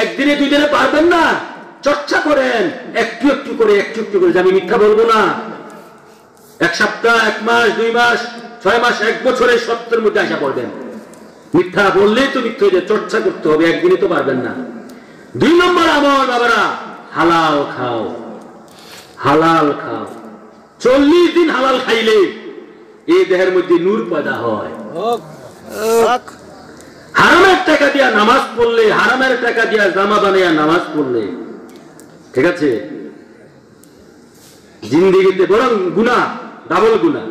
S3: একদিনে দুই দিনে পারবেন না, চর্চা করেন একটু একটু করে, যে আমি মিথ্যা বলবো না। এক সপ্তাহ, এক মাস, 2 মাস, 6 মাস, 1 বছরের সত্যের মধ্যে আসা পড়বেন। মিথ্যা বললেই তো মিথ্যা হয়ে যায়, চর্চা করতে হবে, একদিনে তো পারবেন না। 2 নম্বর আমল বাবারা, হালাল খাও, হালাল খাও। 40 দিন হালাল খাইলে এই দেহের মধ্যে নূর পয়দা হয়। হারামের টাকা দিয়া নামাজ পড়লে, হারামের টাকা দিয়া জামা বানিয়ে নামাজ পড়লে, ঠিক আছে, জিন্দেগিতে বরং গুনাহ, ডাবল গুনাহ।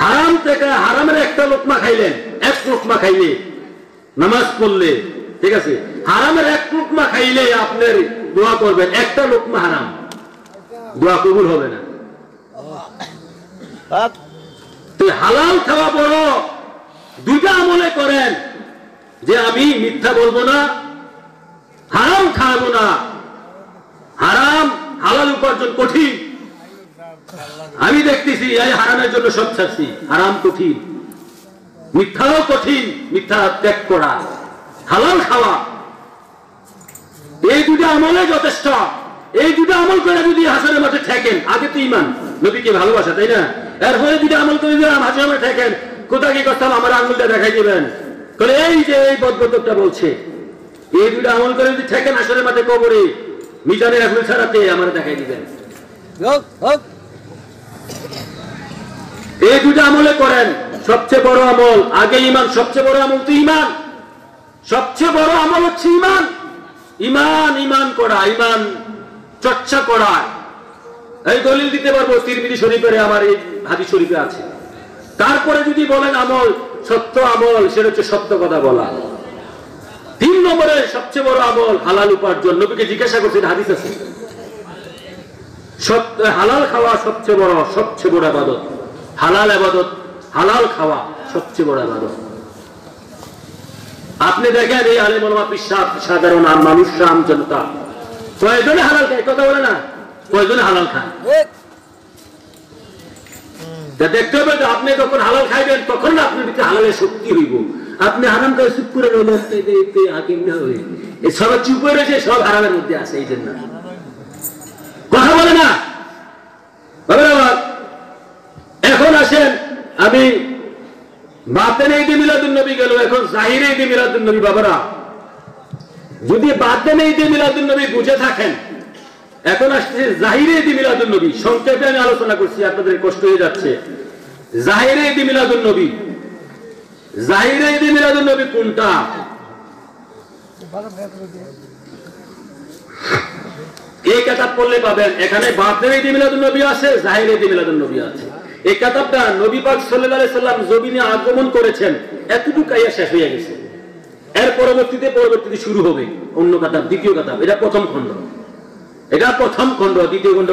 S3: হারাম টাকা, হারামের একটা লোকমা খাইলেন, 1 লোকমা খাইলে নামাজ পড়লে, ঠিক আছে, হারামের 1 লোকমা খাইলে আপনার দোয়া করবেন, একটা লোকমা হারাম, দোয়া কবুল হবে না। হালাল খাওয়া বড়। 2টা আমলে করেন, যে আমি মিথ্যা বলবো না, হারাম খাবো না। হারাম হালাল উপার্জন কঠিন, আমি দেখতেছি এই হারামের জন্য সব ছাড়ছি। হারাম কঠিন, মিথ্যাও কঠিন, মিথ্যা ত্যাগ করা, হালাল খাওয়া, এই 2টা আমলে যথেষ্ট। এই 2টা আমল করে যদি হাসরের মাঠে ঠেকেন, আগে তো ইমান, নবীকে ভালোবাসা, তাই না? এরপরে 2টা আমল করে দিলাম, হাসরের মাঠে ঠেকেন, কোথা কি করতাম আমার আঙুলটা দেখাই দিবেন, বলে এই যে এই বদবদটা বলছে। এই 2টা আমল করে যদি ঠেকেন হাসরের মাঠে, কবরে মিজানের আঙুল ছাড়াতে আমার দেখাই দিবেন। এই 2টা আমলে করেন, সবচেয়ে বড় আমল আগে ইমান। সবচেয়ে বড় আমল তো ইমান, সবচেয়ে বড় আমল হচ্ছে ইমান। ইমান, ইমান করা, ইমান চর্চা করা। এই দলিল দিতে পারবো, তিরমিজি শরীফের আমার এই হাদিস শরীফে আছে। তারপরে যদি বলেন আমল, সত্য আমল, সেটা হচ্ছে সত্য কথা বলা। 3 নম্বরে সবচেয়ে বড় আমল হালাল উপার্জন। নবীকে জিজ্ঞাসা করছেন, হাদিস আছে, হালাল খাওয়া সবচেয়ে বড় ইবাদত। হালাল ইবাদত, হালাল খাওয়া সবচেয়ে বড় ইবাদত। আপনি দেখেন এই আলেম ওলামা, পিসাব, সাধারণ মানুষ, আম জনতা কয়জনে হালাল খায়? কথা বলে না, কয়জনে হালাল খায়? দেখতে হবে যে আপনি যখন হালাল খাইবেন তখন আপনার ভিতরে হালালের শক্তি হইব। আপনি হারাম করে চুপ করে রইলেন, হাকিম না হয়ে সব চুপ করে রয়েছে, সব হারামের মধ্যে আছে। এই জন্য কথা বলে না। এখন আসেন, আমি বাতেনে ঈদে মিলাদুন নবী গেল, এখন জাহিরে ঈদে মিলাদুন নবী। বাবারা, যদি বাতেনে ঈদে মিলাদুন নবী বুঝে থাকেন, এখন আসছে জাহিরে ঈদে মিলাদুন নবী। সংক্ষেপে আমি আলোচনা করছি, আপনাদের কষ্ট হয়ে যাচ্ছে। জাহিরে ঈদে মিলাদুন নবী, জাহিরে ঈদে মিলাদুন নবী কোনটা? এই কিতাব পড়লে পাবেন, এখানে বাতেনে ঈদে মিলাদুন নবী আছে, জাহিরে ঈদে মিলাদুন নবী আছে। এই কিতাবটা নবী পাক সাল্লাল্লাহু আলাইহি সাল্লাম জমিনে আগমন করেছেন, এতটুকু আইয়া শেষ হয়ে গেছে। এর পরবর্তীতে শুরু হবে অন্য কিতাব, দ্বিতীয় কিতাব। এটা প্রথম খণ্ড, এটা প্রথম খণ্ড, দ্বিতীয় খণ্ড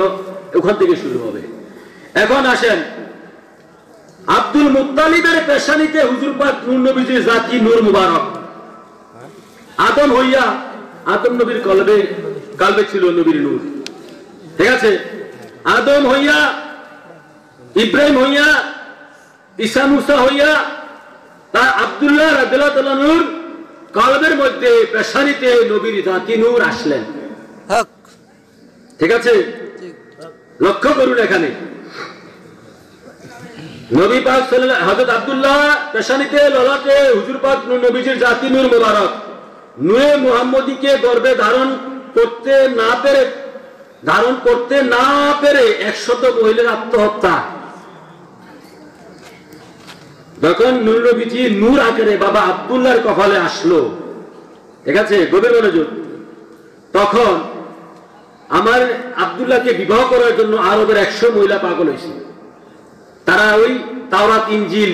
S3: ওখান থেকে শুরু হবে। এখন আসেন, আব্দুল মুত্তালিবের পেশানিতে হুজুর পাক নূর নবীজির জাতি নূর মুবারক। আদম হইয়া, আদম নবীর কলবে ছিল নবীর নূর, ঠিক আছে। আদম হইয়া, ইব্রাহিম হইয়া, ঈসা মুসা হইয়া, তার আব্দুল্লাহ রাদিয়াল্লাহু তাআলা নূর কলবের মধ্যে, পেশানিতে নবীর জাতি নূর আসলেন, ঠিক আছে। লক্ষ্য করুন, এখানে নবী পাক সাল্লাল্লাহু হযরত আব্দুল্লাহ পেশানিতে ললাটে হুজুর পাক নবীজির জাতি নূর মোবারক নূরে মুহাম্মদীকে গর্ভে ধারণ করতে না পেরে 100 মহিলার আত্মহত্যা। যখন নূর নবীজি নূর আকারে বাবা আব্দুল্লাহর কপালে আসলো, ঠিক আছে, গভীর মনোযোগ, তখন আমার আব্দুল্লাহকে বিবাহ করার জন্য আরবের 100 মহিলা পাগল হয়েছে। তারা ওই তাওরাত ইনজিল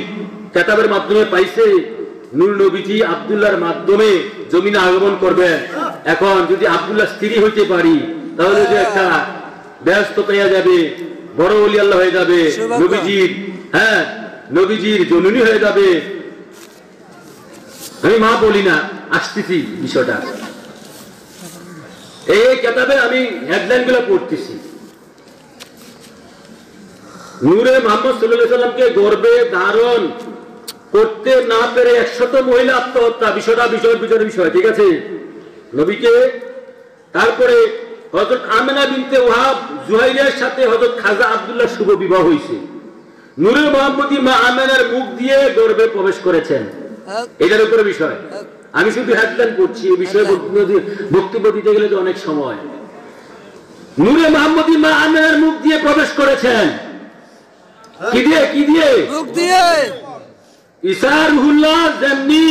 S3: কিতাবের মাধ্যমে পাইছে নূর নবীজি আব্দুল্লাহর মাধ্যমে জমিনে আগমন করবে। এখন যদি আব্দুল্লাহ স্ত্রী হইতে পারি তাহলে যে একটা ব্যস্ত পেয়ে যাবে, বড় ওলি আল্লাহ হয়ে যাবে, নবীজির জননী হয়ে যাবে। আমি মা বলি না, আসতেছি বিষয়টা। এই কিতাবে আমি হেডলাইন গুলো পড়তেছি। নূরে মুহাম্মদ সাল্লাল্লাহু আলাইহি সাল্লামকে গর্ভে ধারণ করতে না পেরে 100 মহিলা আত্মহত্যা, বিষয়, ঠিক আছে নবীকে। তারপরে হযরত আমেনা বিনতে ওয়াহাব জুহাইরিয়ার সাথে হযরত খাজা আব্দুল্লাহ শুভ বিবাহ হয়েছে। নূরে মুহাম্মদী মা আমেনার মুখ দিয়ে গর্ভে প্রবেশ করেছেন, এটার উপরে বিষয়। আমি শুধু হেডলাইন করছি, এই বিষয়ে বক্তব্য দিতে গেলে তো অনেক সময়। নূরে মুহাম্মদী মা আমেনার মুখ দিয়ে প্রবেশ করেছেন, কি দিয়ে মুখ দিয়ে। ঈসা রুহুল্লাহ যেমনি,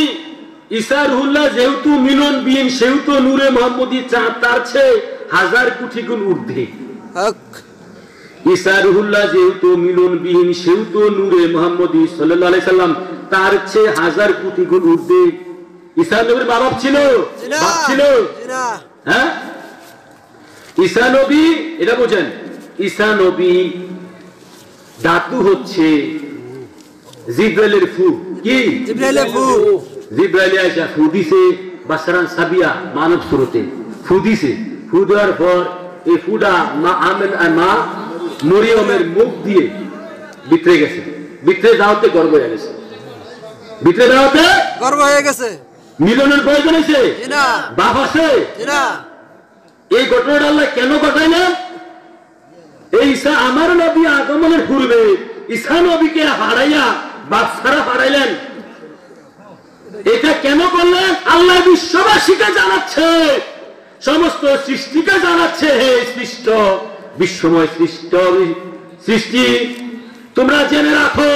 S3: ঈসা রুহুল্লাহ যেহেতু মিলন বিহীন, সেহেতু নূরে মুহাম্মদী তার চেয়ে 1000 কোটি গুণ ঊর্ধ্বে। ঈসা রুহুল্লাহ যেহেতু মিলন বিহীন, সেহেতু নূরে মুহাম্মদী সাল্লাল্লাহু আলাইহি সাল্লাম তার চেয়ে 1000 কোটি গুণ ঊর্ধ্বে। ঈসা নবীর বাপ ছিল, হ্যাঁ ঈসা নবী, এটা বোঝেন, ঈসা নবী ধাতু হচ্ছে জিব্রাইলের ফু। কি জিব্রাইলের ফু? জিব্রাইল আয়েশা ফু দিছে বাশারান সাবিয়া, মানব সুরতে ফু দিছে। ফু দেওয়ার পর এই ফুটা মা মরিয়মের মুখ দিয়ে ভিতরে গেছে, ভিতরে যাওয়াতে গর্ব হয়ে গেছে, ভিতরে যাওয়াতে গর্ব হয়ে গেছে। মিলনের প্রয়োজন হয়েছে না, বাপ আছে না। এই ঘটনাটা আল্লাহ কেন ঘটাইলেন? এই ঈসা আমার নবী আগমনের পূর্বে ঈসা নবীকে হারাইয়া বাপ ছাড়া হারাইলেন। এটা কেন করলেন? আল্লাহ বিশ্ববাসীকে জানাচ্ছে, সমস্ত সৃষ্টিকে জানাচ্ছে, হে সৃষ্ট বিশ্বময় সৃষ্টি, তোমরা জেনে রাখো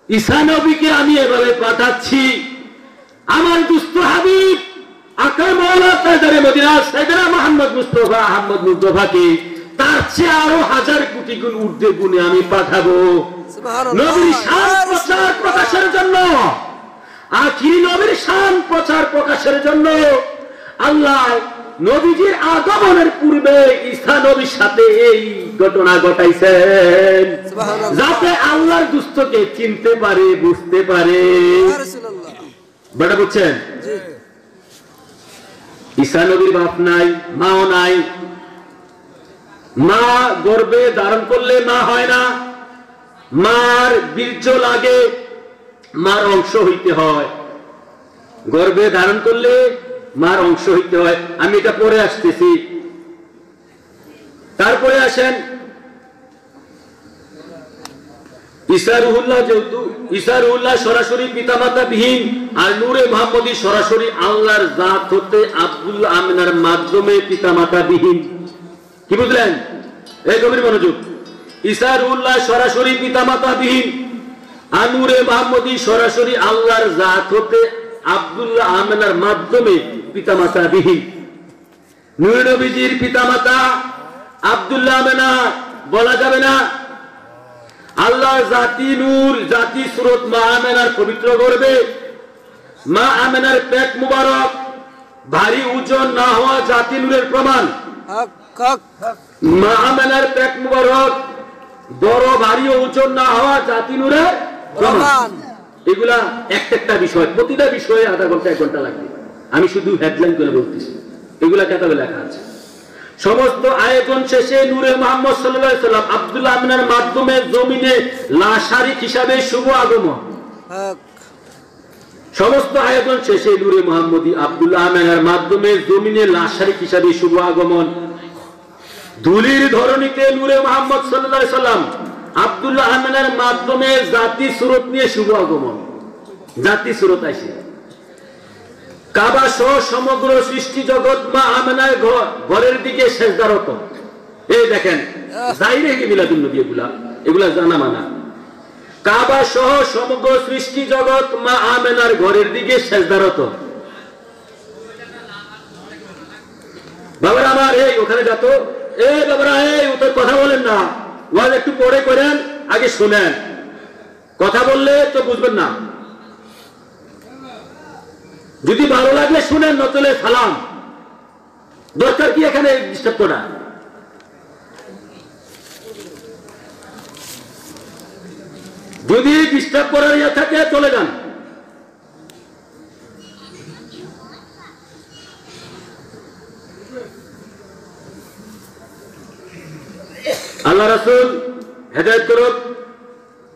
S3: ঈসা নবীকে আমি এভাবে পাঠাচ্ছি। আমার দুস্থ হাবিব আকা মাওলা তাজরে মদিনা সাইয়েদনা মুহাম্মদ মুস্তাফা আহমদ মুস্তাফাকে তার চেয়ে আরো 1000 কোটি গুণ ঊর্ধ্বে গুণে আমি পাঠাবো নবীর শান প্রচার প্রকাশের জন্য। আখিরি নবীর শান প্রচার প্রকাশের জন্য আল্লাহ নবীজির আগমনের পূর্বে ঈসা নবীর সাথে এই ঘটনা ঘটাইছেন, যাতে আল্লাহর দুস্থকে চিনতে পারে, বুঝতে পারে। বেটা বুঝছেন? ঈসা নবীর বাপ নাই, মাও নাই। মা গর্ভে ধারণ করলে মা হয় না, মার বীর্য লাগে, মার অংশ হইতে হয়। গর্ভে ধারণ করলে মার অংশ হইতে হয়। আমি এটা পরে আসতেছি। তারপরে আসেন ঈসা রুহুল্লাহ, যেহেতু ঈসা রুহুল্লাহ সরাসরি পিতামাতা বিহীন, আর নূরে মুহাম্মদী সরাসরি আল্লাহর জাত হতে আব্দুল্লাহ আমিনার মাধ্যমে পিতামাতা বিহীন। কি বুঝলেন? এই গভীর মনোযোগ। ঈসা রুহুল্লাহ সরাসরি পিতামাতা বিহীন, আর নূরে মুহাম্মদী সরাসরি আল্লাহর জাত হতে আব্দুল্লাহ আমিনার মাধ্যমে পিতামাতা বিহীন। নূর নবীজির পিতামাতা আব্দুল্লাহ আমিনা বলা যাবে না। আল্লাহ জাতি নূর, জাতি সুরত মা আমেনার পবিত্র গর্ভে, মা আমেনার পেট মুবারক ভারী ওজন না হওয়া জাতি নূরের প্রমাণ। মা আমেনার পেট মুবারক বড় ভারী ওজন না হওয়া জাতি নূরের প্রমাণ। এগুলা একটা বিষয়, প্রতিটা বিষয়ে আধা ঘন্টা 1 ঘন্টা লাগবে। আমি শুধু হেডলাইন করে বলতেছি, এগুলা কিতাবে লেখা আছে। সমস্ত আয়োজন শেষে নূরে মুহাম্মদ সাল্লাল্লাহু আলাইহি সাল্লাম আব্দুল্লাহ আমিনার মাধ্যমে জমিনে লাশারিক হিসাবে শুভ আগমন। সমস্ত আয়োজন শেষে নূরে মুহাম্মদী আব্দুল্লাহ আমিনার মাধ্যমে জমিনে লাশারিক হিসাবে শুভ আগমন। ধুলির ধরণীতে নূরে মুহাম্মদ সাল্লাল্লাহু আলাইহি সাল্লাম আব্দুল্লাহ আমিনার মাধ্যমে জাতি সুরত নিয়ে শুভ আগমন, জাতি সুরত আসে। কাবা সহ সমগ্র সৃষ্টি জগৎ মা আমিনার ঘরের দিকে সেজদারত। এই দেখেন জাহিরে কি মিলাদুন নবী, এগুলা জানা মানা। কাবা সহ সমগ্র সৃষ্টি জগৎ মা আমিনার ঘরের দিকে সেজদারত। বাবারা আমার, এই ওখানে যাতো, এই বাবারা, এই ওদের কথা বলেন না, ওয়াজ একটু পরে করেন, আগে শুনেন। কথা বললে তো বুঝবেন না। যদি ভালো লাগলে শুনেন, নচলে সালাম। দরকার কি এখানে ডিস্টার্ব করা? যদি ডিস্টার্ব করার ইয়ে থাকে চলে যান। আল্লাহ রাসূল হেদায়েত করুক।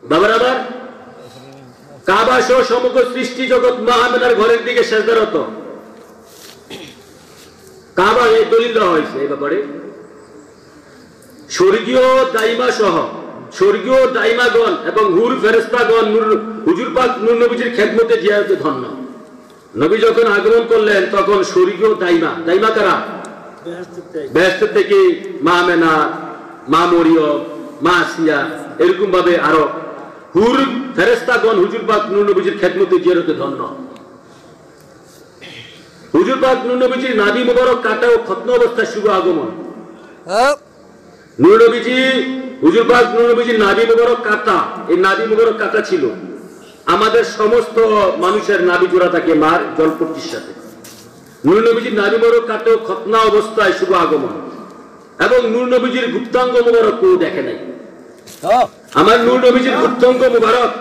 S3: বাবার আবার কাবা সহ সমগ্র সৃষ্টি জগৎ মা আমিনার ঘরের দিকে সেজদারত। কাবা এই দলিল দেওয়া হয়েছে এই ব্যাপারে। স্বর্গীয় দাইমা সহ স্বর্গীয় দাইমাগণ এবং হুর ফেরেশতাগণ হুজুর পাক নূর নবীজির খেদমতে জিয়ারতে ধন্য। নবী যখন আগমন করলেন তখন স্বর্গীয় দাইমা, দাইমা কারা? বেহেশত থেকে মা আমেনা, মা মরিয়ম, মা আসিয়া, এরকম ভাবে আরো হুর ফেরেশতাগণ হুজুর পাক নূর নবীজির খেদমতে জিয়ারতে ধন্য। হুজুর পাক নূর নবীজির নাভি মুবারক কাটা ও খতম অবস্থায় শুভ আগমন। নূর নবীজি, হুজুর পাক নূর নবীজির নাভি মুবারক কাটা, এই নাভি মুবারক কাটা ছিল। আমাদের সমস্ত মানুষের নাভি জোড়া থাকে মার জলপট্টির সাথে। নূর নবীজির নাভি মুবারক কাটা ও খতনা অবস্থায় শুভ আগমন। এবং নূর নবীজির গুপ্তাঙ্গ মুবারক কেউ দেখে নাই। আমার নূর নবীজির গুপ্তাঙ্গ মুবারক,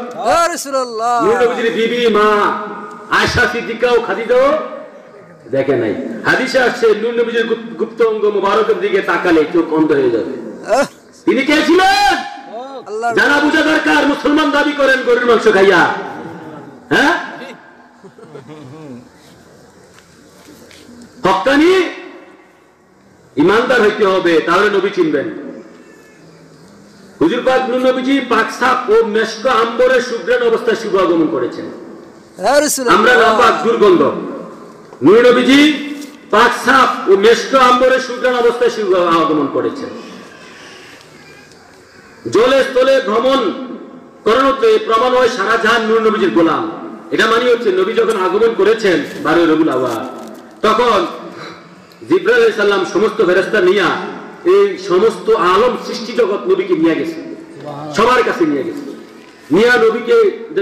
S3: নূর নবীজির বিবি মা আয়েশা সিদ্দিকা ও খাদিজাও দেখে নাই। হাদিসে আসছে নূর নবীজির গুপ্তাঙ্গ মুবারকের দিকে তাকালে চোখ অন্ধ হয়ে যাবে। তিনি কে ছিলেন জানা বুঝা দরকার। মুসলমান দাবি করেন গরুর মাংস খাইয়া, হ্যাঁ? হক্কানি ইমানদার হইতে হবে, তাহলে নবী চিনবেন। হুজুর পাক নূর নবীজি পাকসাপ ও মেশক আম্বরের সুগ্রাণ অবস্থায় শুভ আগমন করেছেন। আমরা নাপাক দুর্গন্ধ, নূর নবীজি পাকসাপ ও মেশক আম্বরের সুগ্রাণ অবস্থায় শুভ আগমন করেছেন। জলে স্থলে ভ্রমণ করানোতে প্রমাণ হয় সারা জাহান নূর নবীজির গোলাম। এটা মানে হচ্ছে নবী যখন আগমন করেছেন 12 রবিউল আউয়াল, তখন জিবরাইল আলাইহিস সালাম সমস্ত ফেরেশতা নিয়ে এই সমস্ত আলম সৃষ্টি জগৎ নবীকে নিয়ে গেছে, সবার কাছে নিয়ে গেছে। নিয়ে নবীকে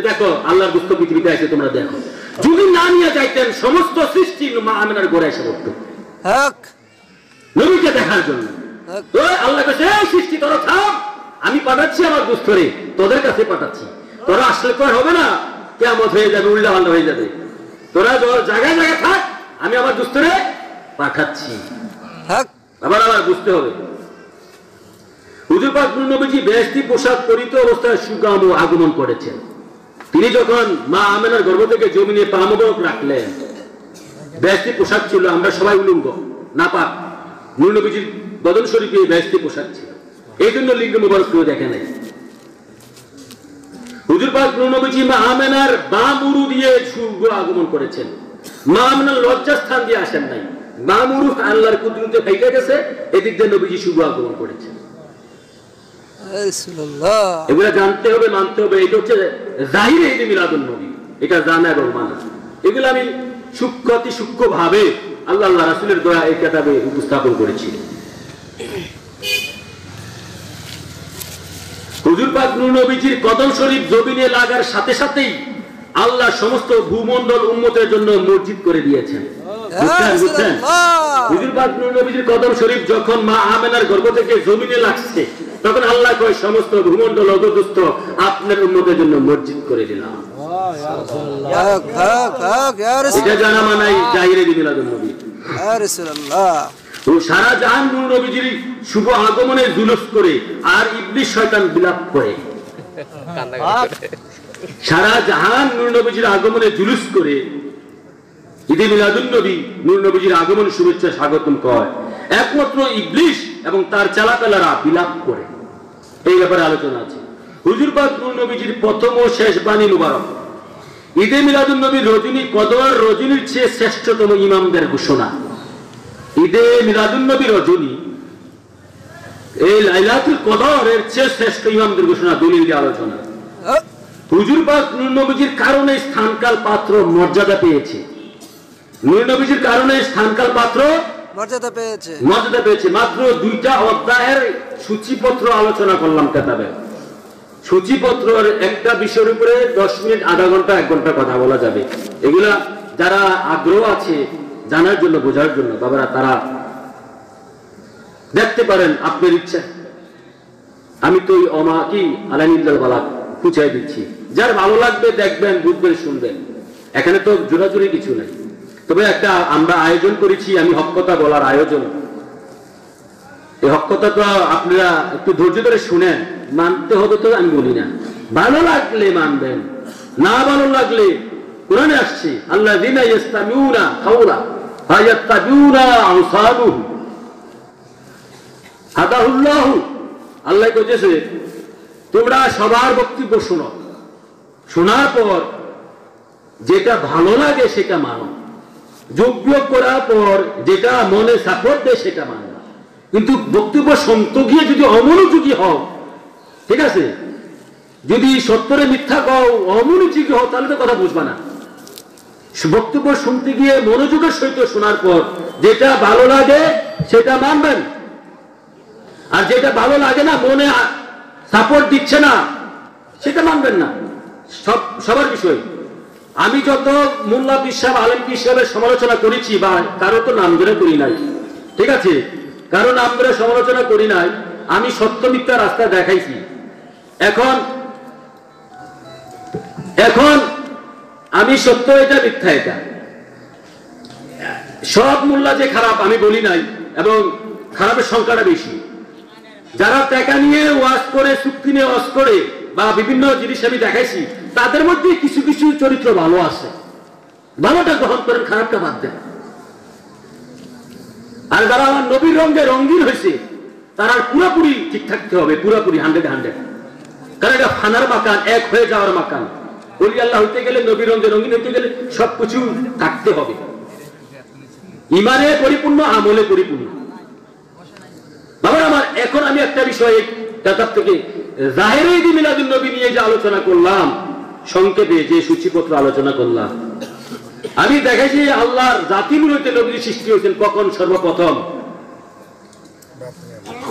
S3: দেখো আল্লাহর দুস্থ পৃথিবীতে আছে, তোমরা দেখো। যদি না নিয়ে যাইতেন সমস্ত সৃষ্টি মা আমিনার ঘরে এসে পড়তো নবীকে দেখার জন্য। আল্লাহ কাছে সৃষ্টি তোরা থাম, আমি পাঠাচ্ছি আমার দুস্থরে, তোদের কাছে পাঠাচ্ছি। তোরা আসলে তো হবে না, কিয়ামত হয়ে যাবে, উল্টা পাল্টা হয়ে যাবে। তোরা জায়গায় জায়গায় থাক, আমি আমার দুস্থরে পাঠাচ্ছি। আবার আবার বুঝতে হবে। হুজুর পাক নূর নবীজি বেহেশতি পোশাক পরিত অবস্থায় সুগাম আগমন করেছেন। তিনি যখন মা আমেনার গর্ভ থেকে জমিনে পা মোবারক রাখলেন, বেহেশতি পোশাক ছিল। আমরা সবাই উলঙ্গ, নাপাক। নূর নবীজির বদন শরীফে বেহেশতি পোশাক ছিল, এই জন্য লিঙ্গ মোবারক কেউ দেখে নাই। হুজুর পাক নূর নবীজি মা আমেনার বাম উরু দিয়ে শুভ আগমন করেছেন। মা আমেনার লজ্জাস্থান দিয়ে আসেন নাই। বাম উরু আল্লাহর কুদরতে ফেটে গেছে, এদিক দিয়ে নবীজি শুভ আগমন করেছেন। এগুলা জানতে হবে, মানতে হবে। এটা হচ্ছে জাহিরে ঈদে মিলাদুন নবী, এটা জানা এবং মানা। এগুলো আমি সূক্ষ্ম, অতি সূক্ষ্ম ভাবে আল্লাহ রাসূলের দয়া এই কিতাবে উপস্থাপন করেছি। হুজুর পাক নূর নবীজির কদম শরীফ জমিনে লাগার সাথে সাথেই আল্লাহ সমস্ত ভূমণ্ডল উম্মতের জন্য মসজিদ করে দিয়েছেন। বুঝছেন? হুজুর পাক নূর নবীজির কদম শরীফ যখন মা আমেনার গর্ভ থেকে জমিনে লাগছে, তখন আল্লাহ কয় সমস্ত ভূমণ্ডল অবদুষ্ট আপনার উম্মতের জন্য মসজিদ করে দিলাম। এটা জানা মানাই জাহিরে মিলাদুন নবী। সারা জাহান নূর নবীজির শুভ আগমনে জুলুস করে আর ইবলিস শয়তান বিলাপ করে। সারা জাহান নূর নবীজির আগমনে জুলুস করে ঈদে মিলাদুন নবী নূর নবীজির আগমন শুভেচ্ছা স্বাগতম কয়। একমাত্র ইবলিস এবং তার চালাকালারা বিলাপ করে। এই ব্যাপারে আলোচনা আছে। হুজুর পাক নূর নবীজির প্রথম ও শেষ বাণী মুবারক। ঈদে মিলাদুন নবীর রজনী কদর রজনীর চেয়ে শ্রেষ্ঠতম ইমামদের ঘোষণা। ঈদে মিলাদুন নবীর রজনী এই লাইলাতুল কদরের চেয়ে শ্রেষ্ঠ ইমামদের ঘোষণা, দলিল দিয়ে আলোচনা। হুজুর পাক নূর নবীজির কারণে স্থানকাল পাত্র মর্যাদা পেয়েছে। নূর নবীজির কারণে স্থানকাল পাত্র মর্যাদা পেয়েছে। মাত্র 2টা অধ্যায়ের সূচিপত্র আলোচনা করলাম কেতাবে। সূচিপত্রের একটা বিষয়ের উপরে 10 মিনিট, আধা ঘন্টা, 1 ঘন্টা কথা বলা যাবে। এগুলা যারা আগ্রহ আছে জানার জন্য, বোঝার জন্য, বাবারা তারা দেখতে পারেন আপনার ইচ্ছা। আমি তো কি আলাইনিল্লাহ বালা খুঁচাই দিচ্ছি, যার ভালো লাগবে দেখবেন, বুঝবেন, শুনবেন। এখানে তো জোরাজুরি কিছু নাই। তবে একটা আমরা আয়োজন করেছি, আমি হক কথা বলার আয়োজন। এই হক কথা তো আপনারা একটু ধৈর্য ধরে শুনেন, মানতে হবে তো আমি বলি না, ভালো লাগলে মানবেন, না ভালো লাগলে কোরআনে আসছে আল্লাযীনা ইসতামিউনা কাওলা ফায়াত্তাবিউনা আহসানুহু হাদাহুল্লাহু। আল্লাহ কইতেছে তোমরা সবার বক্তব্য শোনো, শোনার পর যেটা ভালো লাগে সেটা মানো, যোগ্য করার পর যেটা মনে সাপোর্ট দেয় সেটা মানো। কিন্তু বক্তব্য শুনতে গিয়ে যদি অমনোযোগী হও, ঠিক আছে, যদি সত্যরে মিথ্যা কও, অমনোযোগী হও, তাহলে তো কথা বুঝবা না। বক্তব্য শুনতে গিয়ে মনোযোগের সহিত শোনার পর যেটা ভালো লাগে সেটা মানবেন, আর যেটা ভালো লাগে না, মনে সাপোর্ট দিচ্ছে না, সেটা মানবেন না। সবার বিষয়। আমি যত মোল্লা পীর সাহেব, আলেম পীর সাহেবের সমালোচনা করেছি, বা কারো তো নাম ধরে করি নাই, ঠিক আছে, কারো নাম ধরে সমালোচনা করি নাই, আমি সত্য মিথ্যা রাস্তা দেখাইছি। এখন আমি সত্য এটা, মিথ্যা এটা। সব মোল্লা যে খারাপ আমি বলি নাই, এবং খারাপের সংখ্যাটা বেশি। যারা টাকা নিয়ে ওয়াজ করে, চুক্তি নিয়ে ওয়াজ করে, বা বিভিন্ন জিনিস আমি দেখাইছি, তাদের মধ্যে কিছু কিছু চরিত্র ভালো আছে, ভালোটা গ্রহণ করেন, খারাপটা বাদ দেন। আর যারা আমার নবীর রঙে রঙিন হয়েছে, তারা পুরোপুরি ঠিক থাকতে হবে, পুরোপুরি 100-100। কারণ এটা ফানার মাকান, এক হয়ে যাওয়ার মাকান। ওলি আল্লাহ হইতে গেলে, নবীর রঙে রঙিন হইতে গেলে সবকিছু থাকতে হবে, ইমানে পরিপূর্ণ, আমলে পরিপূর্ণ। বাবা আমার, এখন আমি একটা বিষয়ে কিতাব থেকে জাহেরে ঈদ মিলাদুন নবী নিয়ে যে আলোচনা করলাম, সংক্ষেপে যে সূচিপত্র আলোচনা করলাম, আমি দেখাইছি আল্লাহর জাতির হইতে নবী সৃষ্টি হয়েছেন কখন?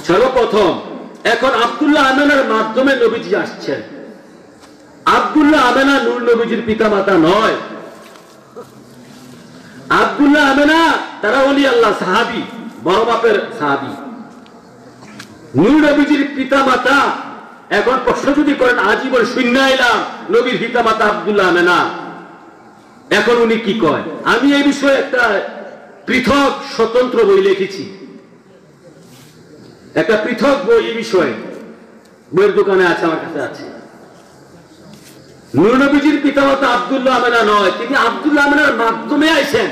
S3: সর্বপ্রথম। এখন আব্দুল্লাহ আমেনার মাধ্যমে নবীজি আসছেন। আব্দুল্লাহ আমেনা নূর নবীজির পিতা মাতা নয়। আব্দুল্লাহ আমেনা তারা ওলি আল্লাহ, সাহাবী, বড় বাপের সাহাবী। নূর নবীজির পিতা মাতা, এখন প্রশ্ন যদি করেন, আজীবন শূন্য এলাম নবীর পিতা মাতা আব্দুল্লাহ আমেনা, এখন উনি কি কয়? আমি এই বিষয়ে একটা পৃথক স্বতন্ত্র বই লিখেছি, একটা পৃথক বই এই বিষয়ে, বইয়ের দোকানে আছে, আমার কাছে আছে। নূর নবীজির পিতামাতা আব্দুল্লাহ আমেনা নয়, তিনি আব্দুল্লাহ আমেনার মাধ্যমে আইছেন।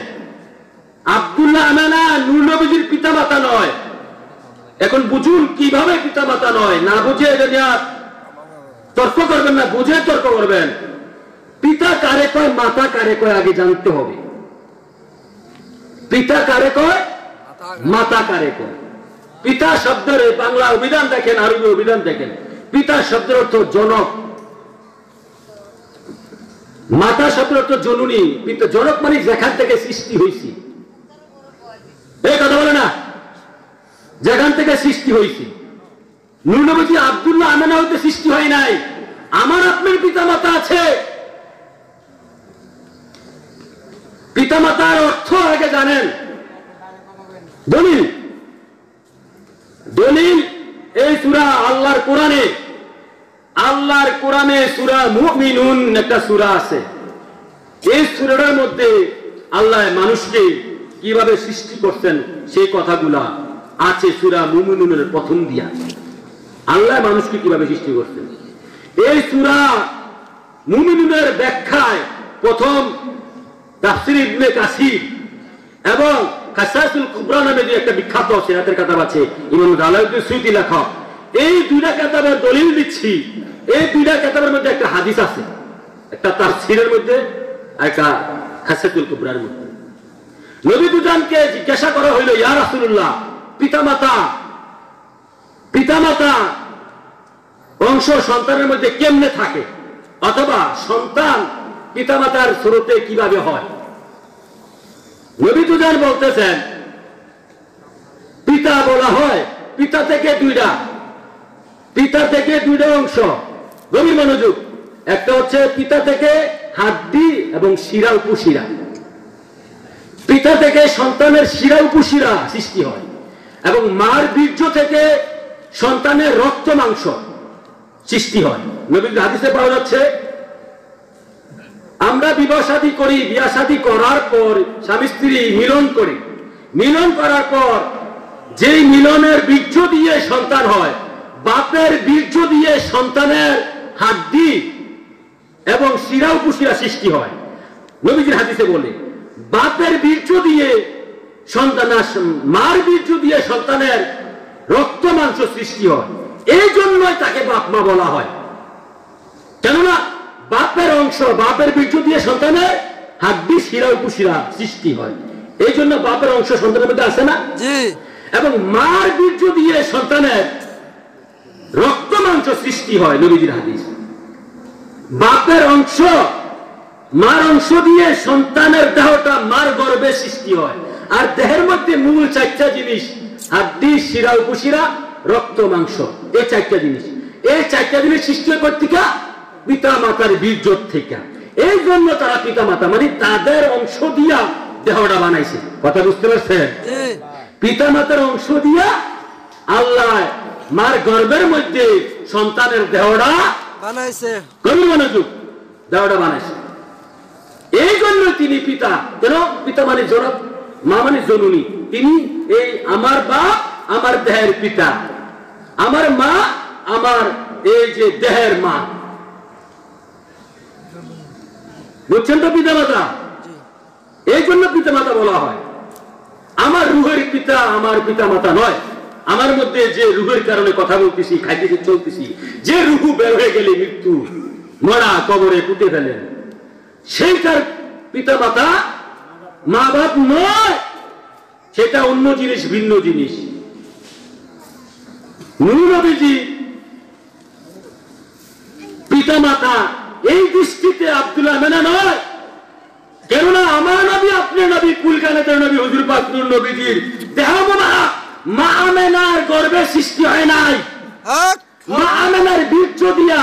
S3: আব্দুল্লাহ আমেনা নূর নবীজির পিতামাতা নয়। এখন বুঝুন কিভাবে পিতামাতা নয়, না বুঝে এটা নিয়ে তর্ক করবেন না, বুঝে তর্ক করবেন। পিতা কারে কয়, মাতা কারে কয়, আগে জানতে হবে। পিতা কারে কয়, মাতা কারে কয়। পিতা শব্দের বাংলা অভিধান দেখেন, আরবি অভিধান দেখেন। পিতা শব্দের অর্থ জনক, মাতা শব্দের অর্থ জননী। পিতা জনক মানে যেখান থেকে সৃষ্টি হয়েছি, এই কথা বলে না, যেখান থেকে সৃষ্টি হয়েছি। নূর নবী আব্দুল্লাহ আমেনা হইতে সৃষ্টি হয় নাই। আমার আপনার পিতা মাতা আছে। পিতা মাতার অর্থ আগে জানেন। দলিল, দলিল এই সূরা আল্লাহর কোরআনে সূরা মুমিনুন একটা সূরা আছে। এই সূরাটার মধ্যে আল্লাহ মানুষকে কিভাবে সৃষ্টি করছেন সেই কথাগুলা আছে সূরা মুমিনুনের প্রথম দিয়া। আল্লাহ মানুষকে কিভাবে সৃষ্টি করছেন এই সূরা মুমিনুনের ব্যাখ্যায় প্রথম তাফসীর ইবনে কাসির এবং কাসাসুল কুবরা নামে যে একটা বিখ্যাত সিরাতের কিতাব আছে, ইমাম জালালউদ্দিন সুয়ুতী লেখা, এই দুইটা কিতাবের দলিল দিচ্ছি এই দুইটা কিতাবের মধ্যে একটা হাদিস আছে, একটা তাফসীরের মধ্যে, একটা খাসাতুল কুবরার মধ্যে। নবী দুজনকে জিজ্ঞাসা করা হইল, ইয়া রাসূলুল্লাহ, পিতামাতা অংশ সন্তানের মধ্যে কেমনে থাকে, অথবা সন্তান পিতামাতার স্রোতে কিভাবে হয়? নবী দুজন বলতেছেন, পিতা বলা হয়, পিতা থেকে দুইটা অংশ। গভীর মনোযোগ। একটা হচ্ছে পিতা থেকে হাড্ডি এবং শিরা উপশিরা। পিতা থেকে সন্তানের শিরা উপশিরা সৃষ্টি হয়, এবং মার বীর্য থেকে সন্তানের রক্ত মাংস সৃষ্টি হয়। নবীর হাদিসে পাওয়া যাচ্ছে, আমরা বিবাহ শাদী করি, বিয়া শাদী করার পর স্বামী স্ত্রী মিলন করি, মিলন করার পর যেই মিলনের বীর্য দিয়ে সন্তান হয়, বাপের বীর্য দিয়ে সন্তানের হাড্ডি এবং শিরা উপশিরা সৃষ্টি হয়। নবীজির হাদিসে বলে, বাপের বীর্য দিয়ে মার বীর্য দিয়ে সন্তানের রক্ত মাংস সৃষ্টি হয়। এই জন্যই তাকে বাপ মা বলা হয়, কেননা বাপের অংশ, বাপের বীর্য দিয়ে সন্তানের হাড্ডি শিরা উপশিরা সৃষ্টি হয়। এই জন্য বাপের অংশ সন্তানের মধ্যে আসে না, এবং মার বীর্য দিয়ে সন্তানের রক্ত মাংস সৃষ্টি হয়। নবীজির হাদিস, বাপের অংশ, মার অংশ দিয়ে সন্তানের দেহটা মার গর্ভে সৃষ্টি হয়। আর দেহের মধ্যে মূল চারটা জিনিস, হাড্ডি, শিরা উপশিরা, রক্ত মাংস, এই চারটা জিনিস। এই চারটা জিনিস সৃষ্টি হয় কর্তিকা পিতা মাতার বীর্য থেকে। এই জন্য তারা পিতা মাতা মানে তাদের অংশ দিয়া দেহটা বানাইছে। কথা বুঝতে পারছেন? পিতা মাতার অংশ দিয়া আল্লাহ মার গর্ভের মধ্যে সন্তানের দেহটা বানাইছে। গভীর মনোযোগ, দেহটা বানাইছে। এই জন্য তিনি পিতা। কেন? পিতা মানে জনক, মা মানে জননী। তিনি এই আমার বাপ, আমার দেহের পিতা, আমার মা, আমার এই যে দেহের মা। বুঝছেন তো? পিতা মাতা, এই জন্য পিতা মাতা বলা হয়। আমার রুহের পিতা আমার পিতা মাতা নয়। আমার মধ্যে যে রুহের কারণে কথা বলতেছি, খাইতেছি, চলতেছি, যে রুহু বের হয়ে গেলে মৃত্যু, মরা, কবরে পুঁতে ফেলেন, সেইটার পিতা মাতা মা বাপ নয়, সেটা অন্য জিনিস, ভিন্ন জিনিস। নূহ নবীজি পিতা মাতা এই দৃষ্টিতে আব্দুল্লাহ মেনা নয়, কেননা আমার নবী, আপনার নবী, কুলকানেতের নবী হুজুর পাক নূহ নবীজির দেহ মোবারক মা আমেনার গর্ভে সৃষ্টি হয় নাই। মা আমেনার বীর্য দিয়া,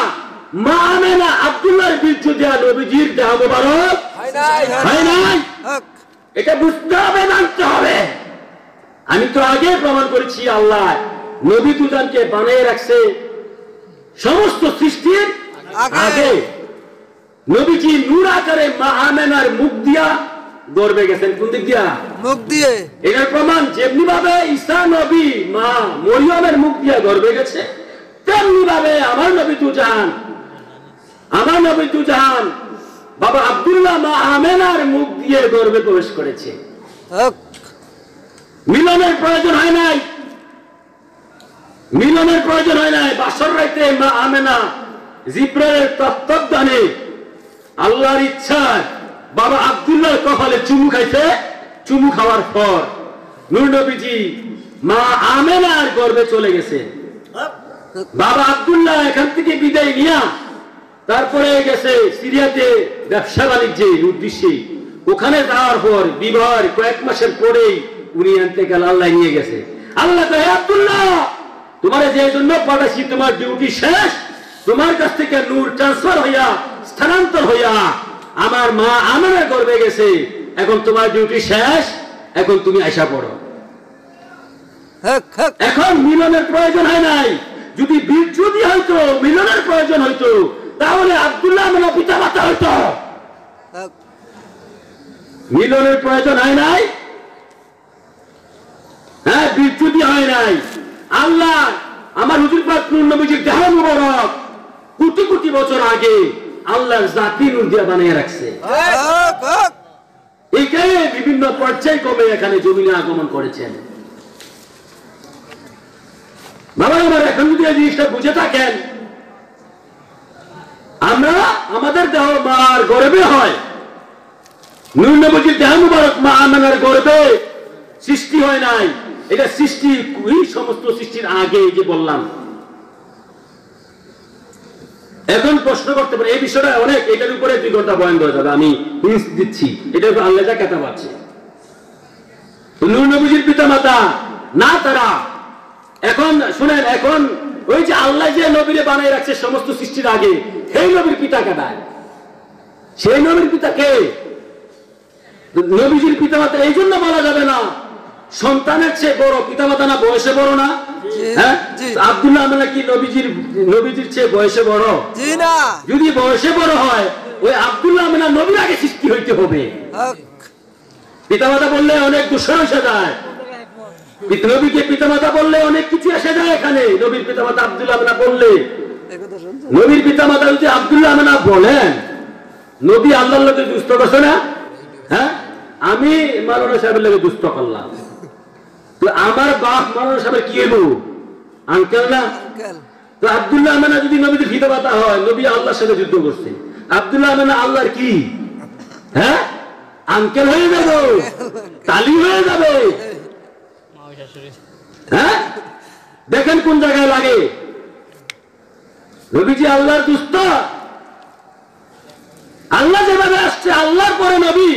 S3: মা আমেনা আব্দুল্লাহর বীর্য দিয়া নবীজির দেহ মোবারক হয় নাই। এটা বুঝতে হবে, জানতে হবে। আমি তো আগে প্রমাণ করেছি, আল্লাহ নবী দুজনকে বানিয়ে রাখছে সমস্ত সৃষ্টির আগে। নবীজি নূর আকারে মা আমেনার মুখ দিয়া গর্ভে গেছেন। কোন দিক দিয়া? মুখ দিয়ে। এটার প্রমাণ যেমনি ভাবে ঈসা নবী মা মরিয়মের মুখ দিয়া গর্ভে গেছে, তেমনি ভাবে আমার নবী দুজাহান বাবা আব্দুল্লাহ মা আমেনার মুখ দিয়ে গর্ভে প্রবেশ করেছে। মিলনের প্রয়োজন হয় নাই, মিলনের প্রয়োজন হয় নাই। বাসর রাইতে মা আমেনা জিব্রাইলের তত্ত্বাবধানে আল্লাহর ইচ্ছায় বাবা আব্দুল্লাহর কপালে চুমু খাইছে। চুমু খাওয়ার পর নূহ নবীজি মা আমেনার গর্ভে চলে গেছে। বাবা আব্দুল্লাহ এখান থেকে বিদায় নিয়া তারপরে গেছে সিরিয়াতে ব্যবসা বাণিজ্যের উদ্দেশ্যে। ওখানে যাওয়ার পর বিবাহের কয়েক মাসের পরেই উনি ইন্তেকাল আল্লাহ নিয়ে গেছে। আল্লাহ কয়, আব্দুল্লাহ তোমার যে জন্য পাঠাইছি, তোমার ডিউটি শেষ। তোমার কাছ থেকে নূর ট্রান্সফার হইয়া, স্থানান্তর হইয়া আমার মা আমেনার গর্ভে গেছে। এখন তোমার ডিউটি শেষ, এখন তুমি আশা পড়ো। এখন মিলনের প্রয়োজন হয় নাই। যদি বীর্য দিয়ে হয়তো মিলনের প্রয়োজন হইতো, তাহলে আব্দুল্লাহ আমেনা পিতা মাতা হইতো। মিলনের প্রয়োজন হয় নাই, হ্যাঁ, বীর্য দিয়ে হয় নাই। আল্লাহ আমার হুজুর পাক নূহ নবীজির দেহ মুবারক কোটি কোটি বছর আগে আল্লাহর জাতি নূর দিয়ে বানিয়ে রাখছে। এইটাই বিভিন্ন পর্যায়ক্রমে এখানে জমিনে আগমন করেছেন। বাবা আমার এখন যদি এই জিনিসটা বুঝে থাকেন, মার গর্ভে হয়, নূর নবীর দেহ মুবারক মা আমেনার গর্ভে সৃষ্টি হয় নাই। এটা সৃষ্টি এই সমস্ত সৃষ্টির আগে যে বললাম। এখন প্রশ্ন করতে পারে এই বিষয়টা অনেক, এটার উপরে 2 ঘন্টা বয়ান দেওয়া যাবে, আমি হিন্স দিচ্ছি। এটা আল্লাহ যা কথা পাচ্ছে, নূর নবীর পিতা মাতা না তারা। এখন শুনেন, এখন ওই যে আল্লাহ যে নবীরে বানায় রাখছে সমস্ত সৃষ্টির আগে, সেই নবীর পিতা কাটায়, সেই নবীর পিতা কে? নবীজির পিতা মাতা এই জন্য বলা যাবে না সন্তানের চেয়ে বড়, পিতা মাতা না বয়সে বড় না? হ্যাঁ, আব্দুল্লাহ আমেনা কি নবীজির চেয়ে বয়সে বড়? জি না। যদি বয়সে বড় হয়, ওই আব্দুল্লাহ আমেনা নবীর আগে সৃষ্টি হইতে হবে। পিতা মাতা বললে অনেক দূষণ এসে যায়, নবীকে পিতা মাতা বললে অনেক কিছু এসে যায় এখানে। নবীর পিতা মাতা আব্দুল্লাহ আমেনা বললে, নবীর পিতা মাতা যদি আব্দুল্লাহ আমেনা বলেন, নবী আল্লাহর লোকে দুষ্ট করছে না? হ্যাঁ, আমি মাওলানা সাহেবের লোকে দুষ্ট করলাম, তো আমার বাপ মাওলানা সাহেবের কি হইব? আঙ্কেল না? তো আব্দুল্লাহ আমেনা যদি নবীর পিতা মাতা হয়, নবী আল্লাহর সাথে যুদ্ধ করছে, আব্দুল্লাহ আমেনা আল্লাহর কি? হ্যাঁ, আঙ্কেল হয়ে যাবে, তালি হয়ে যাবে। হ্যাঁ, দেখেন কোন জায়গায় লাগে। নবীজি আল্লাহর দুষ্ট, আল্লাহ যেভাবে আসছে আল্লাহর পরে নবী।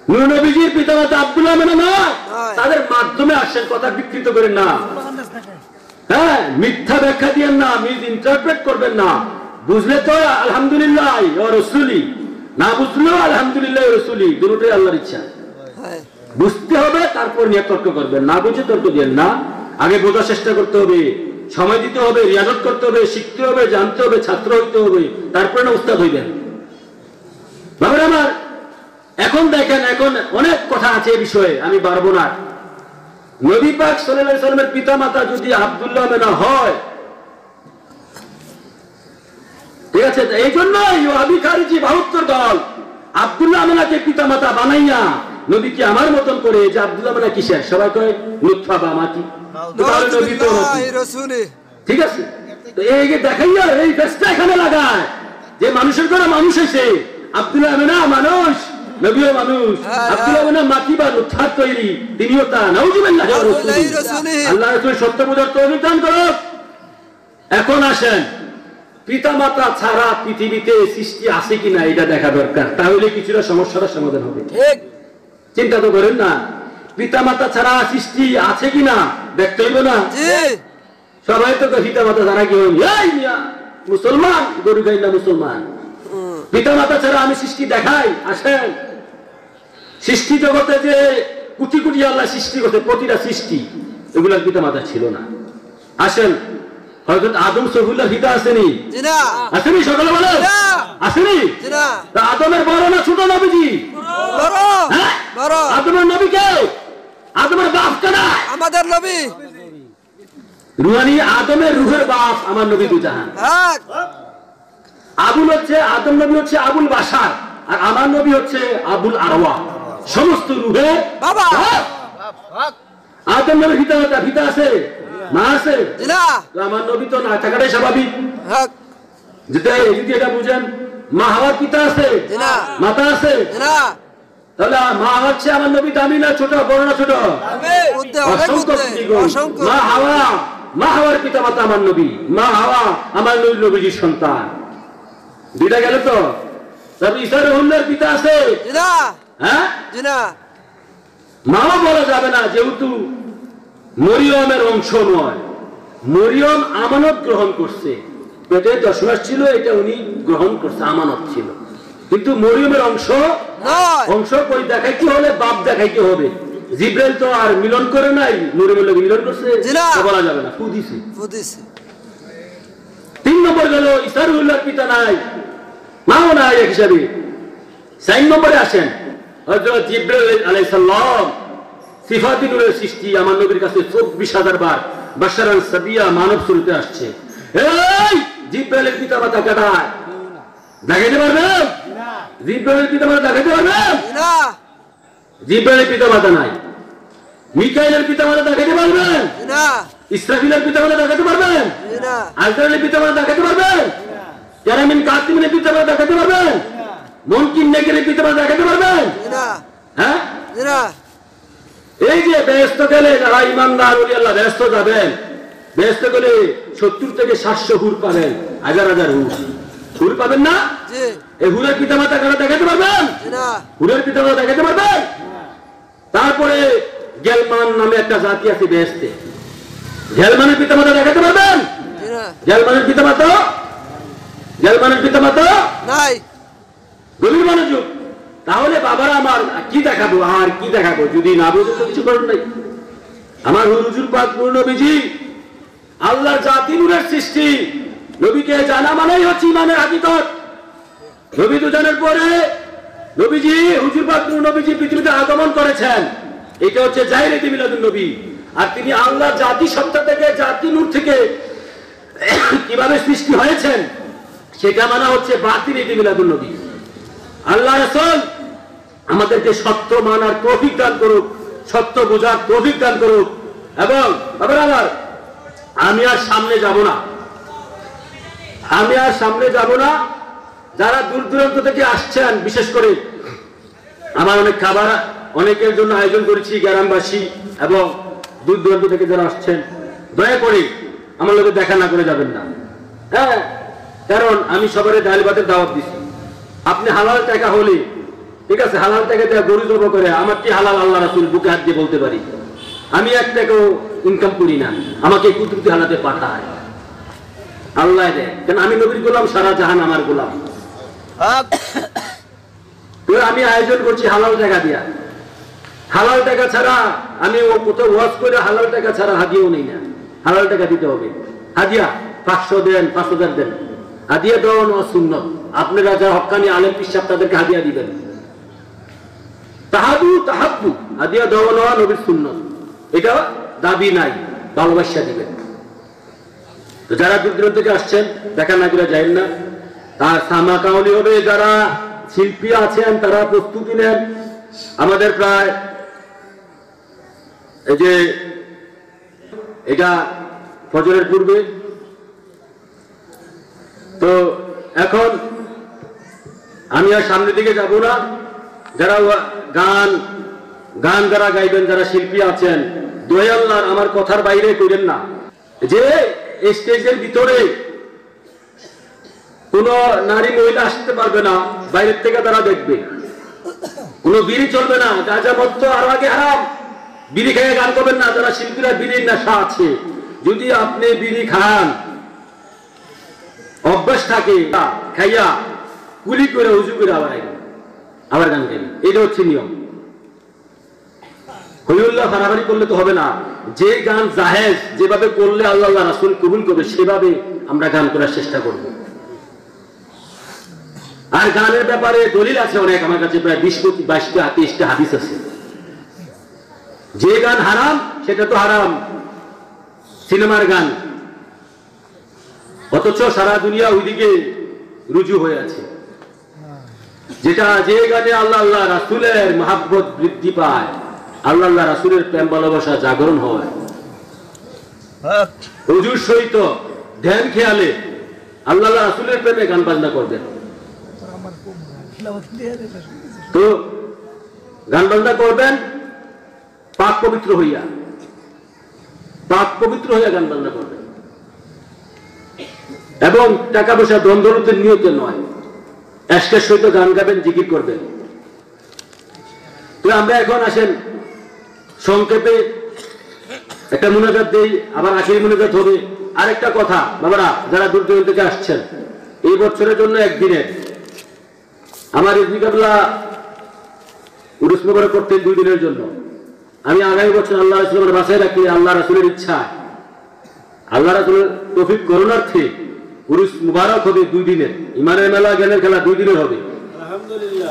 S3: নূর নবীজির পিতামাতা আব্দুল্লাহ আমেনা না, তাদের মাধ্যমে আসেন, কথা বিকৃত করেন না। হ্যাঁ, মিথ্যা ব্যাখ্যা দিয়েন না, মিস ইন্টারপ্রেট করবেন না। বুঝলে তো আলহামদুলিল্লাহ ওয়া রাসূলি, না বুঝলেও আলহামদুলিল্লাহ রাসূলি, দুটোই আল্লাহর ইচ্ছা। বুঝতে হবে, তারপর নিয়ে তর্ক করবেন, না বুঝে তর্ক দিয়েন না। আগে বোঝার চেষ্টা করতে হবে, সময় দিতে হবে, রিয়াজত করতে হবে, শিখতে হবে, জানতে হবে, ছাত্র হইতে হবে, তারপরে না উস্তাদ হইবেন। বাবার আমার, এখন দেখেন, এখন অনেক কথা আছে এই বিষয়ে, আমি পারবো না। নবী পাক সাল্লাল্লাহু আলাইহি ওয়াসাল্লামের পিতা মাতা যদি আব্দুল্লাহ আমেনা হয়, ঠিক আছে, এই জন্যই ওয়াহাবি খারিজি 72 দল আব্দুল্লাহ আমেনাকে পিতা মাতা বানাইয়া নবীকে আমার মতন করে, যে আব্দুল্লাহ আমেনা কিসের? সবাই কয় নুতফা বা মাটি, ঠিক আছে। তো এই যে দেখাইয়া এই ফেসটা এখানে লাগায় যে মানুষের করে মানুষ এসে, আব্দুল্লাহ আমেনা মানুষ, নবীও মানুষ, আব্দুল্লাহ আমেনা মাটি বা নুতফার তৈরি, তিনিও তা। নাউজুবিল্লাহ, আল্লাহ রাসূল সত্য বোঝার তৌফিক দান করুন। এখন আসেন, পিতা মাতা ছাড়া পৃথিবীতে সৃষ্টি আছে কিনা এটা দেখা দরকার, তাহলে কিছুটা সমস্যার সমাধান হবে। ঠিক, চিন্তা তো করেন না, পিতা মাতা ছাড়া সৃষ্টি আছে কিনা দেখতে হইব না? সবাই তো পিতা মাতা ছাড়া কি হইল? মুসলমান গরু গাই না মুসলমান, পিতা মাতা ছাড়া আমি সৃষ্টি দেখাই। আসেন, সৃষ্টি জগতে যে কোটি কোটি আল্লাহ সৃষ্টি করতে, প্রতিটা সৃষ্টি এগুলার পিতা মাতা ছিল না। আসেন, হযরত আদম সফিউল্লাহ পিতা আসেনি? আসেনি? সকলে বলে আসেনি? আদমের বড় না ছোট নবীজি? বড়। আদমের নবী কে? আদমের বাপ কেনা? আমাদের নবী রুহানি, আদমের রুহের বাপ আমার নবী দুজাহান। আবুল হচ্ছে, আদম নবী হচ্ছে আবুল বাশার, আর আমার নবী হচ্ছে আবুল আরওয়াহ, সমস্ত রুহে বাবা। আদম নবীর পিতা আছে, মা আছে? আমার নবী তো না থাকাটাই স্বাভাবিক। যদি এটা বুঝেন, মা হওয়ার পিতা আছে, মাতা আছে, তাহলে মা হচ্ছে আমার নবী দামি না ছোট, বড় না ছোট? মা হাওয়ার পিতা মাতা আমার নবী, মা হাওয়া আমার নবীজির সন্তান। দুইটা গেল তো। তবে ঈসা রুহুল্লাহর পিতা আছে? হ্যাঁ, মাও বলা যাবে না, যেহেতু মরিয়মের অংশ নয়। মরিয়ম আমানত গ্রহণ করছে, পেটে 10 মাস ছিল, এটা উনি গ্রহণ করছে, আমানত ছিল। কিন্তু মরিয়মের অংশ কই দেখাইতে হলে বাপ দেখাইতে হবে। জিব্রাইল তো আর মিলন করে নাই, মরিয়মের লোক মিলন করছে, বলা যাবে না, ফু দিছে। 3 নম্বর গেল, ঈসা রুহুল্লাহর পিতা নাই, মাও নাই এক হিসাবে। 4 নম্বরে আসেন, হযরত জিব্রাইল আলাইহিস সালাম সিফাতি নূরের সৃষ্টি, আমার নবীর কাছে 24,000 বার বাশারান সাবিয়া মানব স্বরূপে আসছে। এই জিব্রাইলের পিতা মাতা কাটায় দেখাইতে পারবেন? জিব্রাইলের পিতা মাতা দেখাইতে পারবেন না? জিব্রাইলের পিতা মাতা নাই। মিকাইলের পিতা মাতা দেখাইতে পারবেন না? ইসরাফিলের পিতা মাতা দেখাইতে পারবেন না? আজরাইলের পিতা মাতা দেখাইতে পারবেন? কেরামিন কাতিমিনের পিতামা দেখাতে পারবেন? মুনকির নেকিরের পিতামা দেখাতে পারবেন?
S4: না
S3: হ্যাঁ,
S4: না
S3: এই যে বেহেশত গেলে যারা ইমানদার ওলি আল্লাহ বেহেশত যাবেন, বেহেশত গেলে 70 থেকে 700 হুর পাবেন, হাজার হাজার হুর পাবেন না?
S4: জি
S3: এই হুরের পিতামাতা কারা দেখাতে পারবেন?
S4: না
S3: হুরের পিতামাতা দেখাতে পারবেন? তারপরে গেলমান নামে একটা জাতি আছে বেহেশতে, গেলমানের পিতামাতা দেখাতে পারবেন?
S4: জি না
S3: গেলমানের পিতামাতা, গেলমানের পিতামাতা
S4: নাই
S3: গভীর মনোযোগ। তাহলে বাবারা আমার কি দেখাবো, আর কি দেখাবো? যদি না বুঝে তো কিছু করেন নাই। আমার হুজুর পাক নূর নবীজি আল্লাহর জাতি নূরের সৃষ্টি, নবীকে জানা মানেই হচ্ছে ইমানের হাকিকত। নবী দুজনের পরে নবীজি হুজুর পাক নূর নবীজি পৃথিবীতে আগমন করেছেন, এটা হচ্ছে জাহিরাতি মিলাদুন নবী। আর তিনি আল্লাহর জাতি সত্তা থেকে, জাতি নূর থেকে কিভাবে সৃষ্টি হয়েছেন সেটা মানা হচ্ছে বাতিল ইতি মিলাদুন নবী। আল্লাহ রাসূল আমাদেরকে সত্য মানার তৌফিক দান করুক, সত্য বোঝার তৌফিক দান করুক। এবং আমার আমি আর সামনে যাব না, আমি আর সামনে যাব না। যারা দূর দূরান্ত থেকে আসছেন, বিশেষ করে আমার অনেক খাবার অনেকের জন্য আয়োজন করেছি, গ্রামবাসী এবং দূর দূরান্ত থেকে যারা আসছেন, দয়া করে আমার লোকের দেখা না করে যাবেন না। হ্যাঁ, কারণ আমি সবারই ডাল ভাতের দাওয়াত দিছি। আপনি হালাল টাকা হলে ঠিক আছে, হালাল টাকা দিয়ে গরু জব করে আমার কি হালাল আল্লাহ রাসূল বুকে হাত দিয়ে বলতে পারি। আমি এক টাকাও ইনকাম করি না, আমাকে কুদরতি হালাতে পাঠায় আল্লাহ দেয়। কেন আমি নবীর গোলাম, সারা জাহান আমার গোলাম। তো আমি আয়োজন করছি হালাল টাকা দিয়া, হালাল টাকা ছাড়া আমি কোথাও ওয়াজ করে হালাল টাকা ছাড়া হাদিয়াও নেই না। হালাল টাকা দিতে হবে। হাদিয়া 500 দেন, 5000 দেন, হাদিয়া দেওয়া নেওয়া সুন্নত। আপনারা যারা হক্কানি আলেম পিসাব তাদেরকে হাদিয়া দিবেন। তাহাবু তাহাব্বু, হাদিয়া দেওয়া নেওয়া নবীর সুন্নত, এটা দাবি নাই, ভালোবাসা দিবেন। তো যারা দূর দূরান্ত থেকে আসছেন দেখা না করে যাবেন না। তার সামা কাউলি হবে, যারা শিল্পী আছেন তারা প্রস্তুতি নেন। আমাদের প্রায় এই যে এটা ফজরের পূর্বে, তো এখন আমি আর সামনের দিকে যাব না। যারা গান গান যারা গাইবেন, যারা শিল্পী আছেন, দোহাই আল্লাহর আমার কথার বাইরে করেন না। যে স্টেজের ভিতরে কোন নারী মহিলা আসতে পারবে না, বাইরের থেকে তারা দেখবে। কোন বিড়ি চলবে না, গাঁজা মদ আর আগে হারাম। বিড়ি খেয়ে গান করবেন না। যারা শিল্পীরা বিড়ির নেশা আছে, যদি আপনি বিড়ি খান, অভ্যাস থাকে, খাইয়া কুলি করে উজু করে আবার গান গাইবেন, এটা হচ্ছে নিয়ম। হইউল্লাহ ফারাফারি করলে তো হবে না। যে গান জাহেজ, যেভাবে করলে আল্লাহ রাসূল কবুল করবে সেভাবে আমরা গান করার চেষ্টা করব। আর গানের ব্যাপারে দলিল আছে অনেক, আমার কাছে প্রায় 20-22টা 23টা হাদিস আছে। যে গান হারাম সেটা তো হারাম, সিনেমার গান, অথচ সারা দুনিয়া ওইদিকে রুজু হয়ে আছে। যেটা যে গানে আল্লাহ আল্লাহ রাসূলের মহব্বত বৃদ্ধি পায়, আল্লাহ আল্লাহ রাসূলের প্রেম ভালোবাসা জাগরণ হয়, হুজুর সহিত ধ্যান খেয়ালে আল্লাহ আল্লাহ রাসূলের প্রেমে গান বাজনা করবেন। তো গান বাজনা করবেন পাক পবিত্র হইয়া, পাক পবিত্র হইয়া গান বাজনা করবেন। এবং টাকা পয়সা দ্বন্দ্বের নিয়তে নয়, এশকের সহিত গান গাবেন, জিকির করবেন। তো আমরা এখন আসেন সংক্ষেপে একটা মুনাজাত দেই, আবার আখেরি মুনাজাত হবে। আরেকটা কথা বাবারা, যারা দূর দূরান্ত থেকে আসছেন, এই বছরের জন্য একদিনের আমার ইবনে কাবলা উরুস মোবারক করতেন 2 দিনের জন্য। আমি আগামী বছর আল্লাহ রাসূলের বাসায় রাখি, আল্লাহ রাসূলের ইচ্ছা, আল্লাহ রাসূলের তৌফিক করুণার্থে উরুস মুবারক হবে 2 দিনের। ইমানের মেলা, জ্ঞানের খেলা 2 দিনের হবে।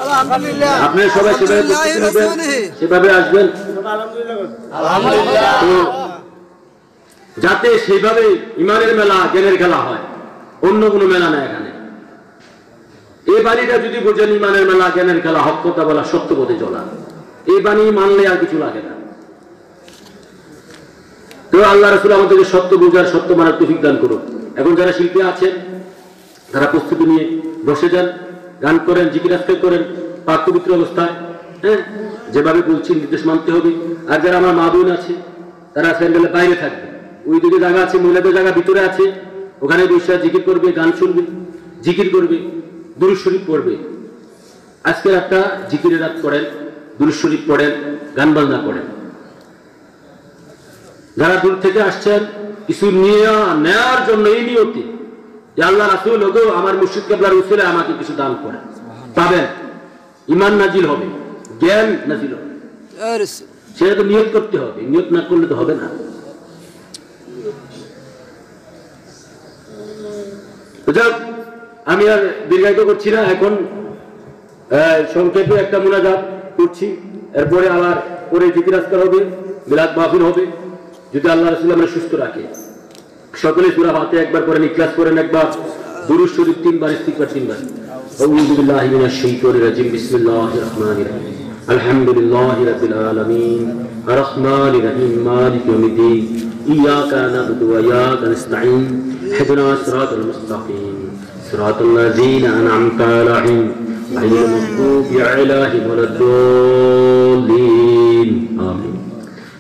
S3: আলহামদুলিল্লাহ। আপনি সবাই সেভাবে আসবেন, যাতে সেইভাবে ইমানের মেলা, জ্ঞানের খেলা হয়, অন্য কোনো মেলা না এখানে। এই বাণীটা যদি বোঝেন, ইমানের মেলা, জ্ঞানের খেলা, হক কথা বলা, সত্য পথে চলা, এই বাণী মানলে আর কিছু লাগে না। তো আল্লাহ রাসূল আমাদেরকে সত্য বোঝার, সত্য মানার তৌফিক দান করুন। এখন যারা শিল্পী আছেন যারা প্রস্তুতি নিয়ে বসে যান, গান করেন, জিকির আজকার করেন পাক পবিত্র অবস্থায়, হ্যাঁ, যেভাবে বলছি নির্দেশ মানতে হবে। আর যারা আমার মা বোন আছে তারা স্যান্ডেলের বাইরে থাকবে, ওই দিকে জায়গা আছে, মহিলাদের জায়গা ভিতরে আছে, ওখানে বসে জিকির করবে, গান শুনবে, জিকির করবে, দুরূদ শরীফ পড়বে। আজকে একটা জিকিরের রাত করেন, দুরূদ শরীফ পড়েন, গান বাজনা করেন। যারা দূর থেকে আসছেন কিছু নেয়ার জন্য এই নিয়তে যে আল্লাহ রাসূল ওগো আমার মুর্শিদ কেবলার উসিলায় আমাকে কিছু দান করেন, পাবেন, ঈমান নাজিল হবে, জ্ঞান নাজিল হবে। সেটা তো নিয়ত করতে হবে, নিয়ত না করলে তো হবে না। আমি আর দীর্ঘায়িত করছি না, এখন সংক্ষেপে একটা মুনাজাত করছি, এরপরে আবার পরে জিকির আজকার হবে, মিলাদ মাহফিল হবে, যদি আল্লাহ রাসূল আমরা সুস্থ রাখে। সকলে সূরা ফাতিহা একবার করেন, ইখলাস করেন একবার, দুরূদ শরীফ 3 বার, ইস্তিগফার 3 বার। আউযু বিল্লাহি মিনাশ শাইতানির রাজিম, বিসমিল্লাহির রাহমানির রাহিম, আলহামদুলিল্লাহি রাব্বিল আলামিন, আর রাহমানির রাহিম, মালিকি ইয়াউমিদ্দিন, ইয়াকা না'বুদু ওয়া ইয়াকা নাস্তাঈন, ইহদিনাস সিরাতাল মুস্তাকিম, সিরাতাল লাযীনা আন'আমতা আলাইহিম গায়রিল মাগদূবি আলাইহিম ওয়ালাদ-দাল্লিন, আমিন।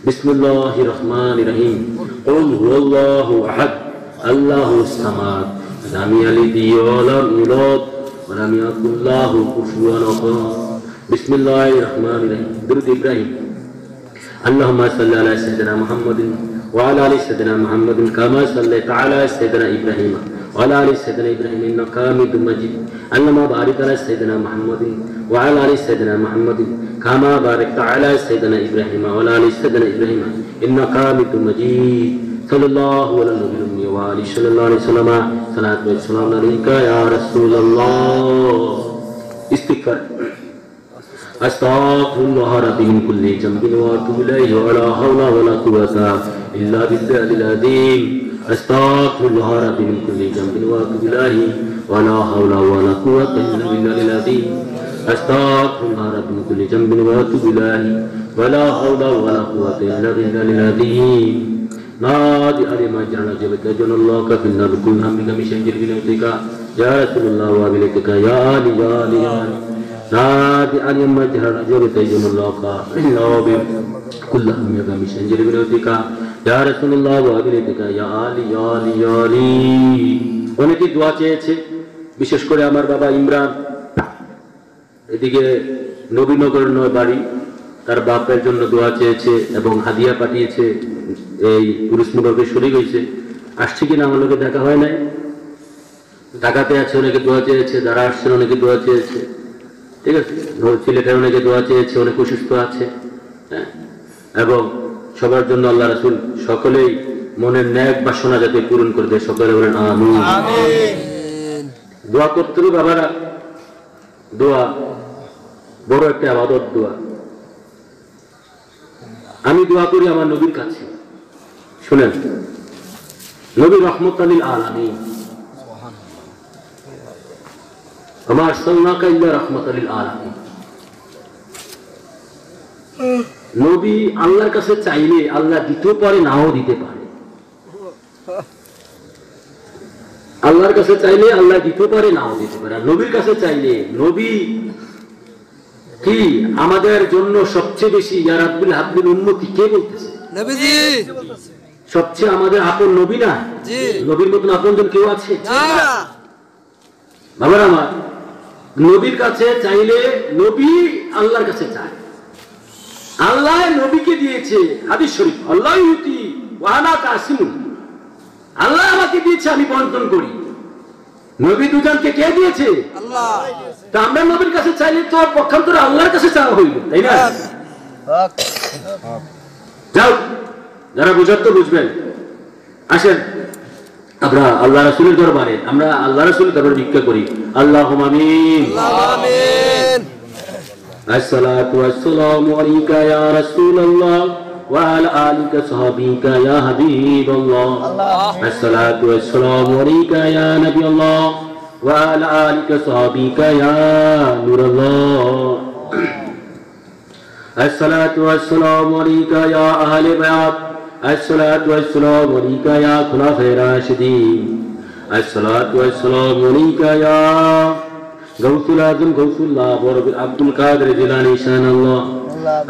S3: বিসমিল্লাহির রাহমানির রাহিম, কুল হুয়াল্লাহু আহাদ, আল্লাহুস সামাদ, লাম ইয়ালিদ ওয়া লাম ইউলাদ ওয়া লাম ইয়াকুল লাহু কুফুওয়ান আহাদ। বিসমিল্লাহির রাহমানির রাহিম। দুরূদ ইব্রাহিম। আল্লাহুম্মা সাল্লি আলা সাইয়্যিদিনা মুহাম্মাদিন ওয়া আলা আলি সাইয়্যিদিনা মুহাম্মাদিন কামা সাল্লাইতা আলা সাইয়্যিদিনা ইব্রাহিম ওয়া আলা আলি সাইয়্যিদিনা ইব্রাহিম ইন্নাকা হামিদুম মাজিদ। আল্লাহুম্মা বারিক আলা সাইয়্যিদিনা মুহাম্মাদিন ওয়া আলা আলি সাইয়্যিদিনা মুহাম্মাদিন কামা বারাকতা আলা সাইয়্যিদিনা ইব্রাহিম ওয়া আলা আলি সাইয়্যিদিনা ইব্রাহিম ইন্নাকা হামিদুম মাজিদ। সাল্লাল্লাহু আলা নবিয়্যিনা ওয়া আলিহি সাল্লাল্লাহু আলাইহি ওয়াসাল্লাম। সালাতু ওয়া সালামু আলাইকা ইয়া রাসূলুল্লাহ। ইস্তিগফার। আস্তাগফিরুল্লাহ রাব্বি মিন কুল্লি যামবিন ওয়া আতুবু ইলাইহি ওয়া লা হাওলা ওয়া লা কুওয়াতা ইল্লা বিল্লাহিল আযীম। আস্তাগফিরুল্লাহ রাব্বি মিন কুল্লি যামবিন ওয়া আতুবু ইলাইহি ওয়া লা হাওলা ওয়া লা কুওয়াতা ইল্লা বিল্লাহিল আযীম। আস্তাগফিরুল্লাহ রাব্বি মিন কুল্লি যামবিন ওয়া আতুবু ইলাইহি ওয়া লা হাওলা ওয়া লা কুওয়াতা ইল্লা বিল্লাহিল আযীম। নাদি আলি মাজরানা জাবাতা জানাল্লাহু ফিল নার কুল হামিকা মিশাইজিল বিনাতিকা ইয়া রাসূলুল্লাহ ওয়া বিলাকা ইয়া আলি ইয়া আলি ইয়া নাদি আলি মাজরানা জাবাতা জানাল্লাহু ফিল নার কুল হামিকা মিশাইজিল বিনাতিকা ইয়া রাসূলুল্লাহ ওয়া বিলাকা ইয়া আলি ইয়া আলি ইয়া আলি। অনেকে দোয়া চেয়েছে, বিশেষ করে আমার বাবা ইমরান, এদিকে নবীনগর নয় বাড়ি, তার বাপের জন্য দোয়া চেয়েছে এবং হাদিয়া পাঠিয়েছে, এই পুরুষ মুবারকে শরীক হয়েছে। আসছে কিনা আমার লোকে দেখা হয় নাই, ঢাকাতে আছে, অনেকে দোয়া চেয়েছে, যারা আসছেন অনেকে দোয়া চেয়েছে, ঠিক আছে, সিলেটের অনেকে দোয়া চেয়েছে, অনেক অসুস্থ আছে, হ্যাঁ, এবং সবার জন্য আল্লাহ রাসূল সকলেই মনের ন্যাক বাসনা যাতে পূরণ করে দেয়, সকলে বলেন আমিন। দোয়া করতে হবে বাবারা, দোয়া বড় একটা ইবাদত। দোয়া আমি দোয়া করি আমার নবীর কাছে, শুনেন, নবী রাহমাতাল লিল আলামিন, ওয়া আরসালনাকা ইল্লা রাহমাতাল লিল আলামিন। নবী আল্লাহর কাছে চাইলে আল্লাহ দিতেও পারে, নাও দিতে পারে। আল্লাহর কাছে চাইলে আল্লাহ দিতে পারে, নাও দিতে পারে। আর নবীর কাছে চাইলে, নবী কি আমাদের জন্য সবচেয়ে বেশি ইয়া রাব্বুল হাবলিল উম্মতি কে বলতেছে? নবীজি সবচেয়ে আমাদের আপন নবী না? জি। নবীর মতন আপনজন কেউ আছে? না। বাবারা আমার, নবীর কাছে চাইলে নবী আল্লাহর কাছে চায়। আল্লাহ নবীকে দিয়েছে হাদিস শরীফ, আল্লাহ ইউতি ওয়া আনা কাসিমুন, আল্লাহ আমাকে দিয়েছে, আমি বন্টন করি। নবী দুজনকে কে দিয়েছে? আল্লাহ। তা আমরা নবীর কাছে চাইলে তো পক্ষান্তরে আল্লাহর কাছে চাওয়া হইল, তাই না? যাও, যারা বুঝার তো বুঝবেন। আসেন আমরা আল্লাহ রাসূলের দরবারে, আমরা আল্লাহ রাসূলের দরবারে ভিক্ষা করি। আল্লাহুম্মা আমিন। আমিন। আসসালাতু ওয়াসসালামু আলাইকা ইয়া রাসূলুল্লাহ ওয়া আলা আলিকা সাহাবিকা ইয়া হাবিবাল্লাহ। আসসালাতু ওয়াসসালামু আলাইকা ইয়া নাবিয়াল্লাহ ওয়া আলা আলিকা সাহাবিকা ইয়া নূরাল্লাহ। আসসালাতু ওয়াসসালামু আলাইকা ইয়া আহলে বায়াত। আসসালাতু ওয়াসসালামু আলাইকা ইয়া খুলাফায়ে রাশিদিন। আসসালাতু ওয়াসসালামু আলাইকা ইয়া গাউসুল আযম গাউসুল্লাহ বরকত আব্দুল কাদের জিলানী শানাল্লাহ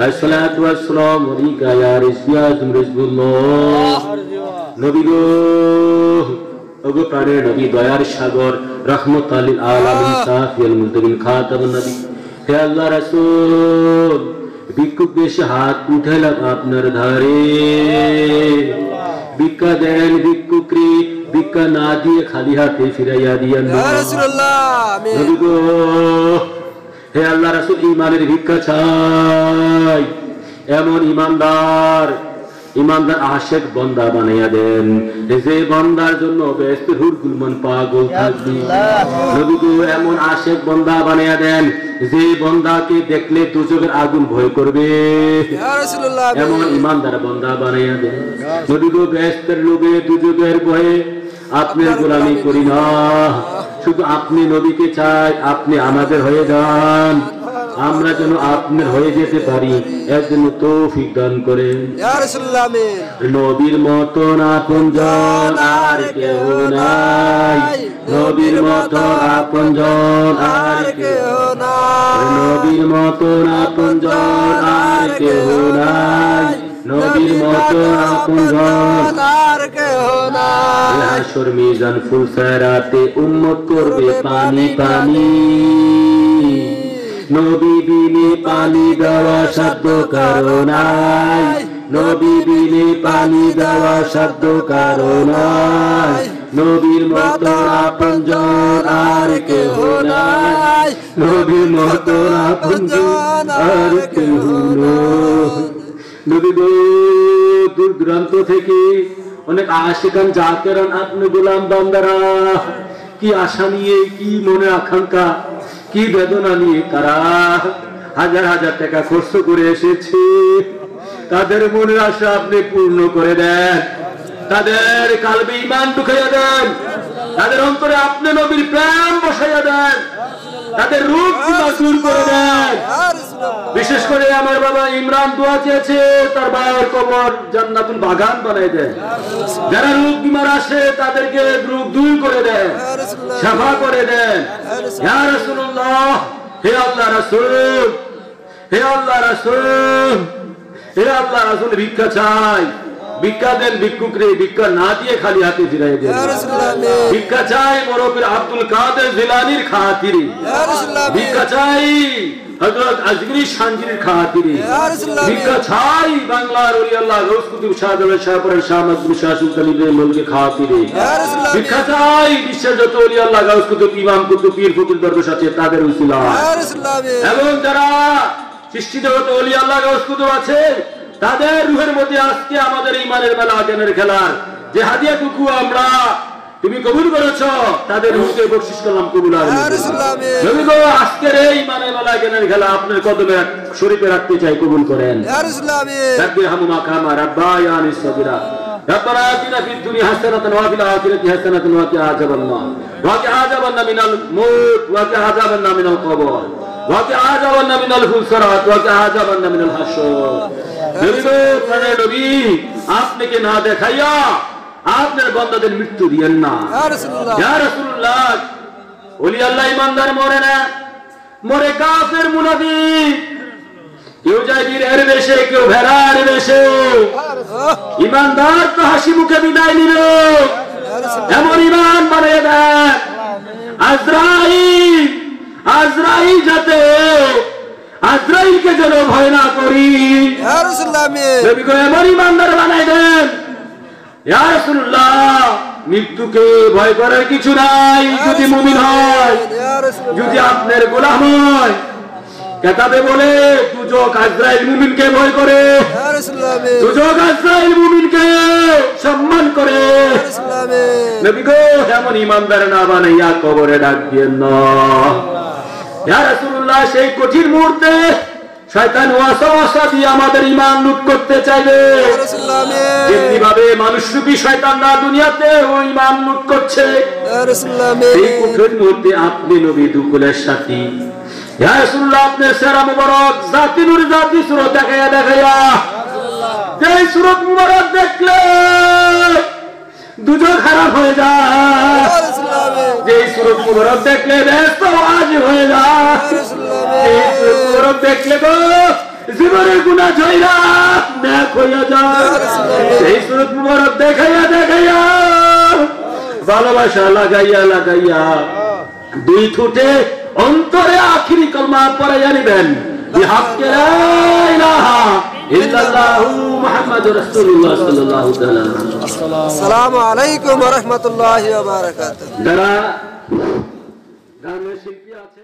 S3: আসসালাতু ওয়াসসালামু আলাইকা ইয়া রিজবি আযম রিজবুল্লাহ নবী গো ওগো প্রাণের নবী দয়ার সাগর রহমতুল লিল আলামিন সাফিউল মুজতাবিন খাতামুন নবী হে আল্লাহ রাসূল ভিক্ষুক বেশে হাত উঠাইলাম আপনার ধারে ভিক্ষা দেন ভিক্ষুকরি ভিক্ষা না দিয়ে খালি হাতে ফিরাইয়া দিয়েন
S4: ইয়া রাসূলুল্লাহ আমিন
S3: নবী গো হে আল্লাহ রাসূল ঈমানের ভিক্ষা চাই এমন ঈমানদার আশিক বান্দা বানাইয়া দেন যে বান্দার জন্য বেহেশতের হুরগুল মন পাগল থাকবে নবী গো এমন আশিক বান্দা বানাইয়া দেন যে বান্দাকে দেখলে দুজকের আগুন ভয় করবে
S4: ইয়া রাসূলুল্লাহ
S3: এমন ঈমানদার বান্দা বানাইয়া দেন নবী গো বেহেশতের লোভে দুজকের ভয়ে আপনার গোলামি করি না শুধু আপনি নবীকে চাই আপনি আমাদের হয়ে যান আমরা যেন আপনার হয়ে যেতে পারি এর জন্য তৌফিক দান করেন
S4: ইয়া রাসূলুল্লাহ আমিন
S3: নবীর মতন আপনজন আর কেউ নাই নবীর মতন আপনজন আর কেউ
S4: নাই
S3: নবীর মতন আপনজন আর কেউ নাই নবীর মতন আপনজন
S4: আর কেউ নাই
S3: হাসর মিজান ফুলসরাতে উম্মত করবে পানি পানি নবী বিনে পানি দেওয়া সাধ্য কারো নাই নবী বিনে পানি দেওয়া সাধ্য কারো নাই নবীর মতো আপনজন আর কেউ নাই নবীর মতো আপনজন আর কেউ নাই নবী গো দূর দূরান্ত থেকে অনেক আশিকান জাকেরান আপনি গোলাম বান্দারা কি আশা নিয়ে কি মনে আকাঙ্ক্ষা কি বেদনা নিয়ে তারা হাজার হাজার টাকা খরচ করে এসেছে তাদের মনের আশা আপনি পূর্ণ করে দেন তাদের কালবে ঈমান ঢুকাইয়া দেন তাদের অন্তরে আপনি নবীর প্রেম বসাইয়া দেন তাদের রূপ দূর করে দেন বিশেষ করে আমার বাবা ইমরান দোয়া চেয়েছে তার বাবার কবর জান্নাতুল বাগান বানাই দেন যারা রোগ বিমার আসে তাদেরকে রোগ দূর করে দেন শাফা করে দেন ইয়া রাসূলুল্লাহ হে আল্লাহ রাসূল হে আল্লাহ রাসূল হে আল্লাহ রাসূল ভিক্ষা চাই ভিক্ষা দেন ভিক্ষুকরে ভিক্ষা না দিয়ে খালি হাতে ফিরাই দেন ভিক্ষা চাই মরফির আব্দুল কাদের জিলানীর খাতিরে ভিক্ষা চাই হযরত আজমিরি শানজির খাতিরে ভিক্ষা চাই বাংলার ওলি আল্লাহ গৌস কুতুব শাহজালাল শাহপুরের শাহ মাসুদ শাহ সুলতান ইব্রাহিম মুলকে খাতিরে ভিক্ষা চাই বিশ্বের যত ওলি আল্লাহ গৌস কুতুব ইমাম কুতুব পীর ফকির দরবেশ আছে তাদের উসিলায় এবং যারা সৃষ্টি জগতে ওলি আল্লাহ গৌস কুতুব আছে তাদের রূহের মধ্যে আজকে আমাদের ঈমানের মেলা জ্ঞানের খেলার যে হাদিয়াটুকু আমরা তুমি কবুল করেছো তাদের রূহকে বকশিশ করলাম কবুল নবী গো আজকের এই ঈমানের মেলা জ্ঞানের খেলা আপনার কদমে শরীফে রাখতে চাই কবুল করেন রাব্বি হামুমা কামা রাব্বায়ানি সাগীরা ربنا آتنا في الدنيا حسنة وفي الآخرة حسنة وقنا عذاب النار وقنا عذاب من الموت وقنا عذاب من القبر وقنا عذاب من الفسرات وقنا عذاب من الحشر নবী গো প্রাণের নবী আপনাকে না দেখাইয়া আপনার বান্দাদের মৃত্যু দিয়েন না ইয়া রাসূলুল্লাহ ওলি আল্লাহ ঈমানদার মরে না মরে কাফের মুনাফিক কেউ যায় বীরের বেশে কেউ ভেড়ার বেশে ঈমানদার তো হাসি মুখে বিদায় নিল এমন ঈমান বানিয়ে দেন আজরাইল যাতে আজরাইলকে যেন ভয় না করি
S4: ইয়া রাসূলুল্লাহ
S3: নবী গো এমন ঈমানদার বানাই দেন ইয়া রাসূলুল্লাহ মৃত্যুকে ভয় করার কিছু নাই যদি মুমিন হয় যদি আপনার গোলাম হয় কিতাবে বলে দুজক আজরাইল মুমিনকে ভয় করে
S4: ইয়া রাসূলুল্লাহ
S3: দুজক আজরাইল মুমিনকে সম্মান করে নবী গো এমন ঈমানদার না বানাইয়া কবরে ডাক দিয়েন না ইয়া রাসূলুল্লাহ সেই কঠিন মুহূর্তে শয়তান ওয়াসওয়াসা দিয়ে আমাদের ঈমান লুট করতে চাইবে
S4: ইয়া রাসূলুল্লাহ
S3: যেমনি ভাবে মানুষরূপী শয়তান না দুনিয়াতে ওই ঈমান লুট করছে
S4: ইয়া রাসূলুল্লাহ
S3: এই কঠিন মুহূর্তে আপনি নবী দুকুলের সাথী ইয়া রাসূলুল্লাহ আপনার সেরা মুবারক জাতি নূর জাতি সুরত দেখাইয়া যে সুরত মুবারক দেখলে দুজক খারাপ হয়ে যায় যে সুরত মুবারক দেখলে ব্যস্ত আজ হয়ে যায়, এই সুরত মুবারক দেখলে গো জীবনের গুনাহ ঝইরা নেক হইয়া যায়। এই সুরত মুবারক দেখাইয়া দেখাইয়া ভালোবাসা লাগাইয়া লাগাইয়া দুই ঠোঁটে অন্তরে আখিরি কলমা পড়াইয়া নিবেন, বিহাক্কে লা ইলাহা ইল্লাল্লাহু মুহাম্মাদুর রাসূলুল্লাহ সাল্লাল্লাহু তাআলা আলাইহি ওয়াসাল্লাম।
S4: আসসালামু আলাইকুম ওয়া রাহমাতুল্লাহি ওয়া বারাকাতুহু।
S3: যারা গানের শিল্পী আছে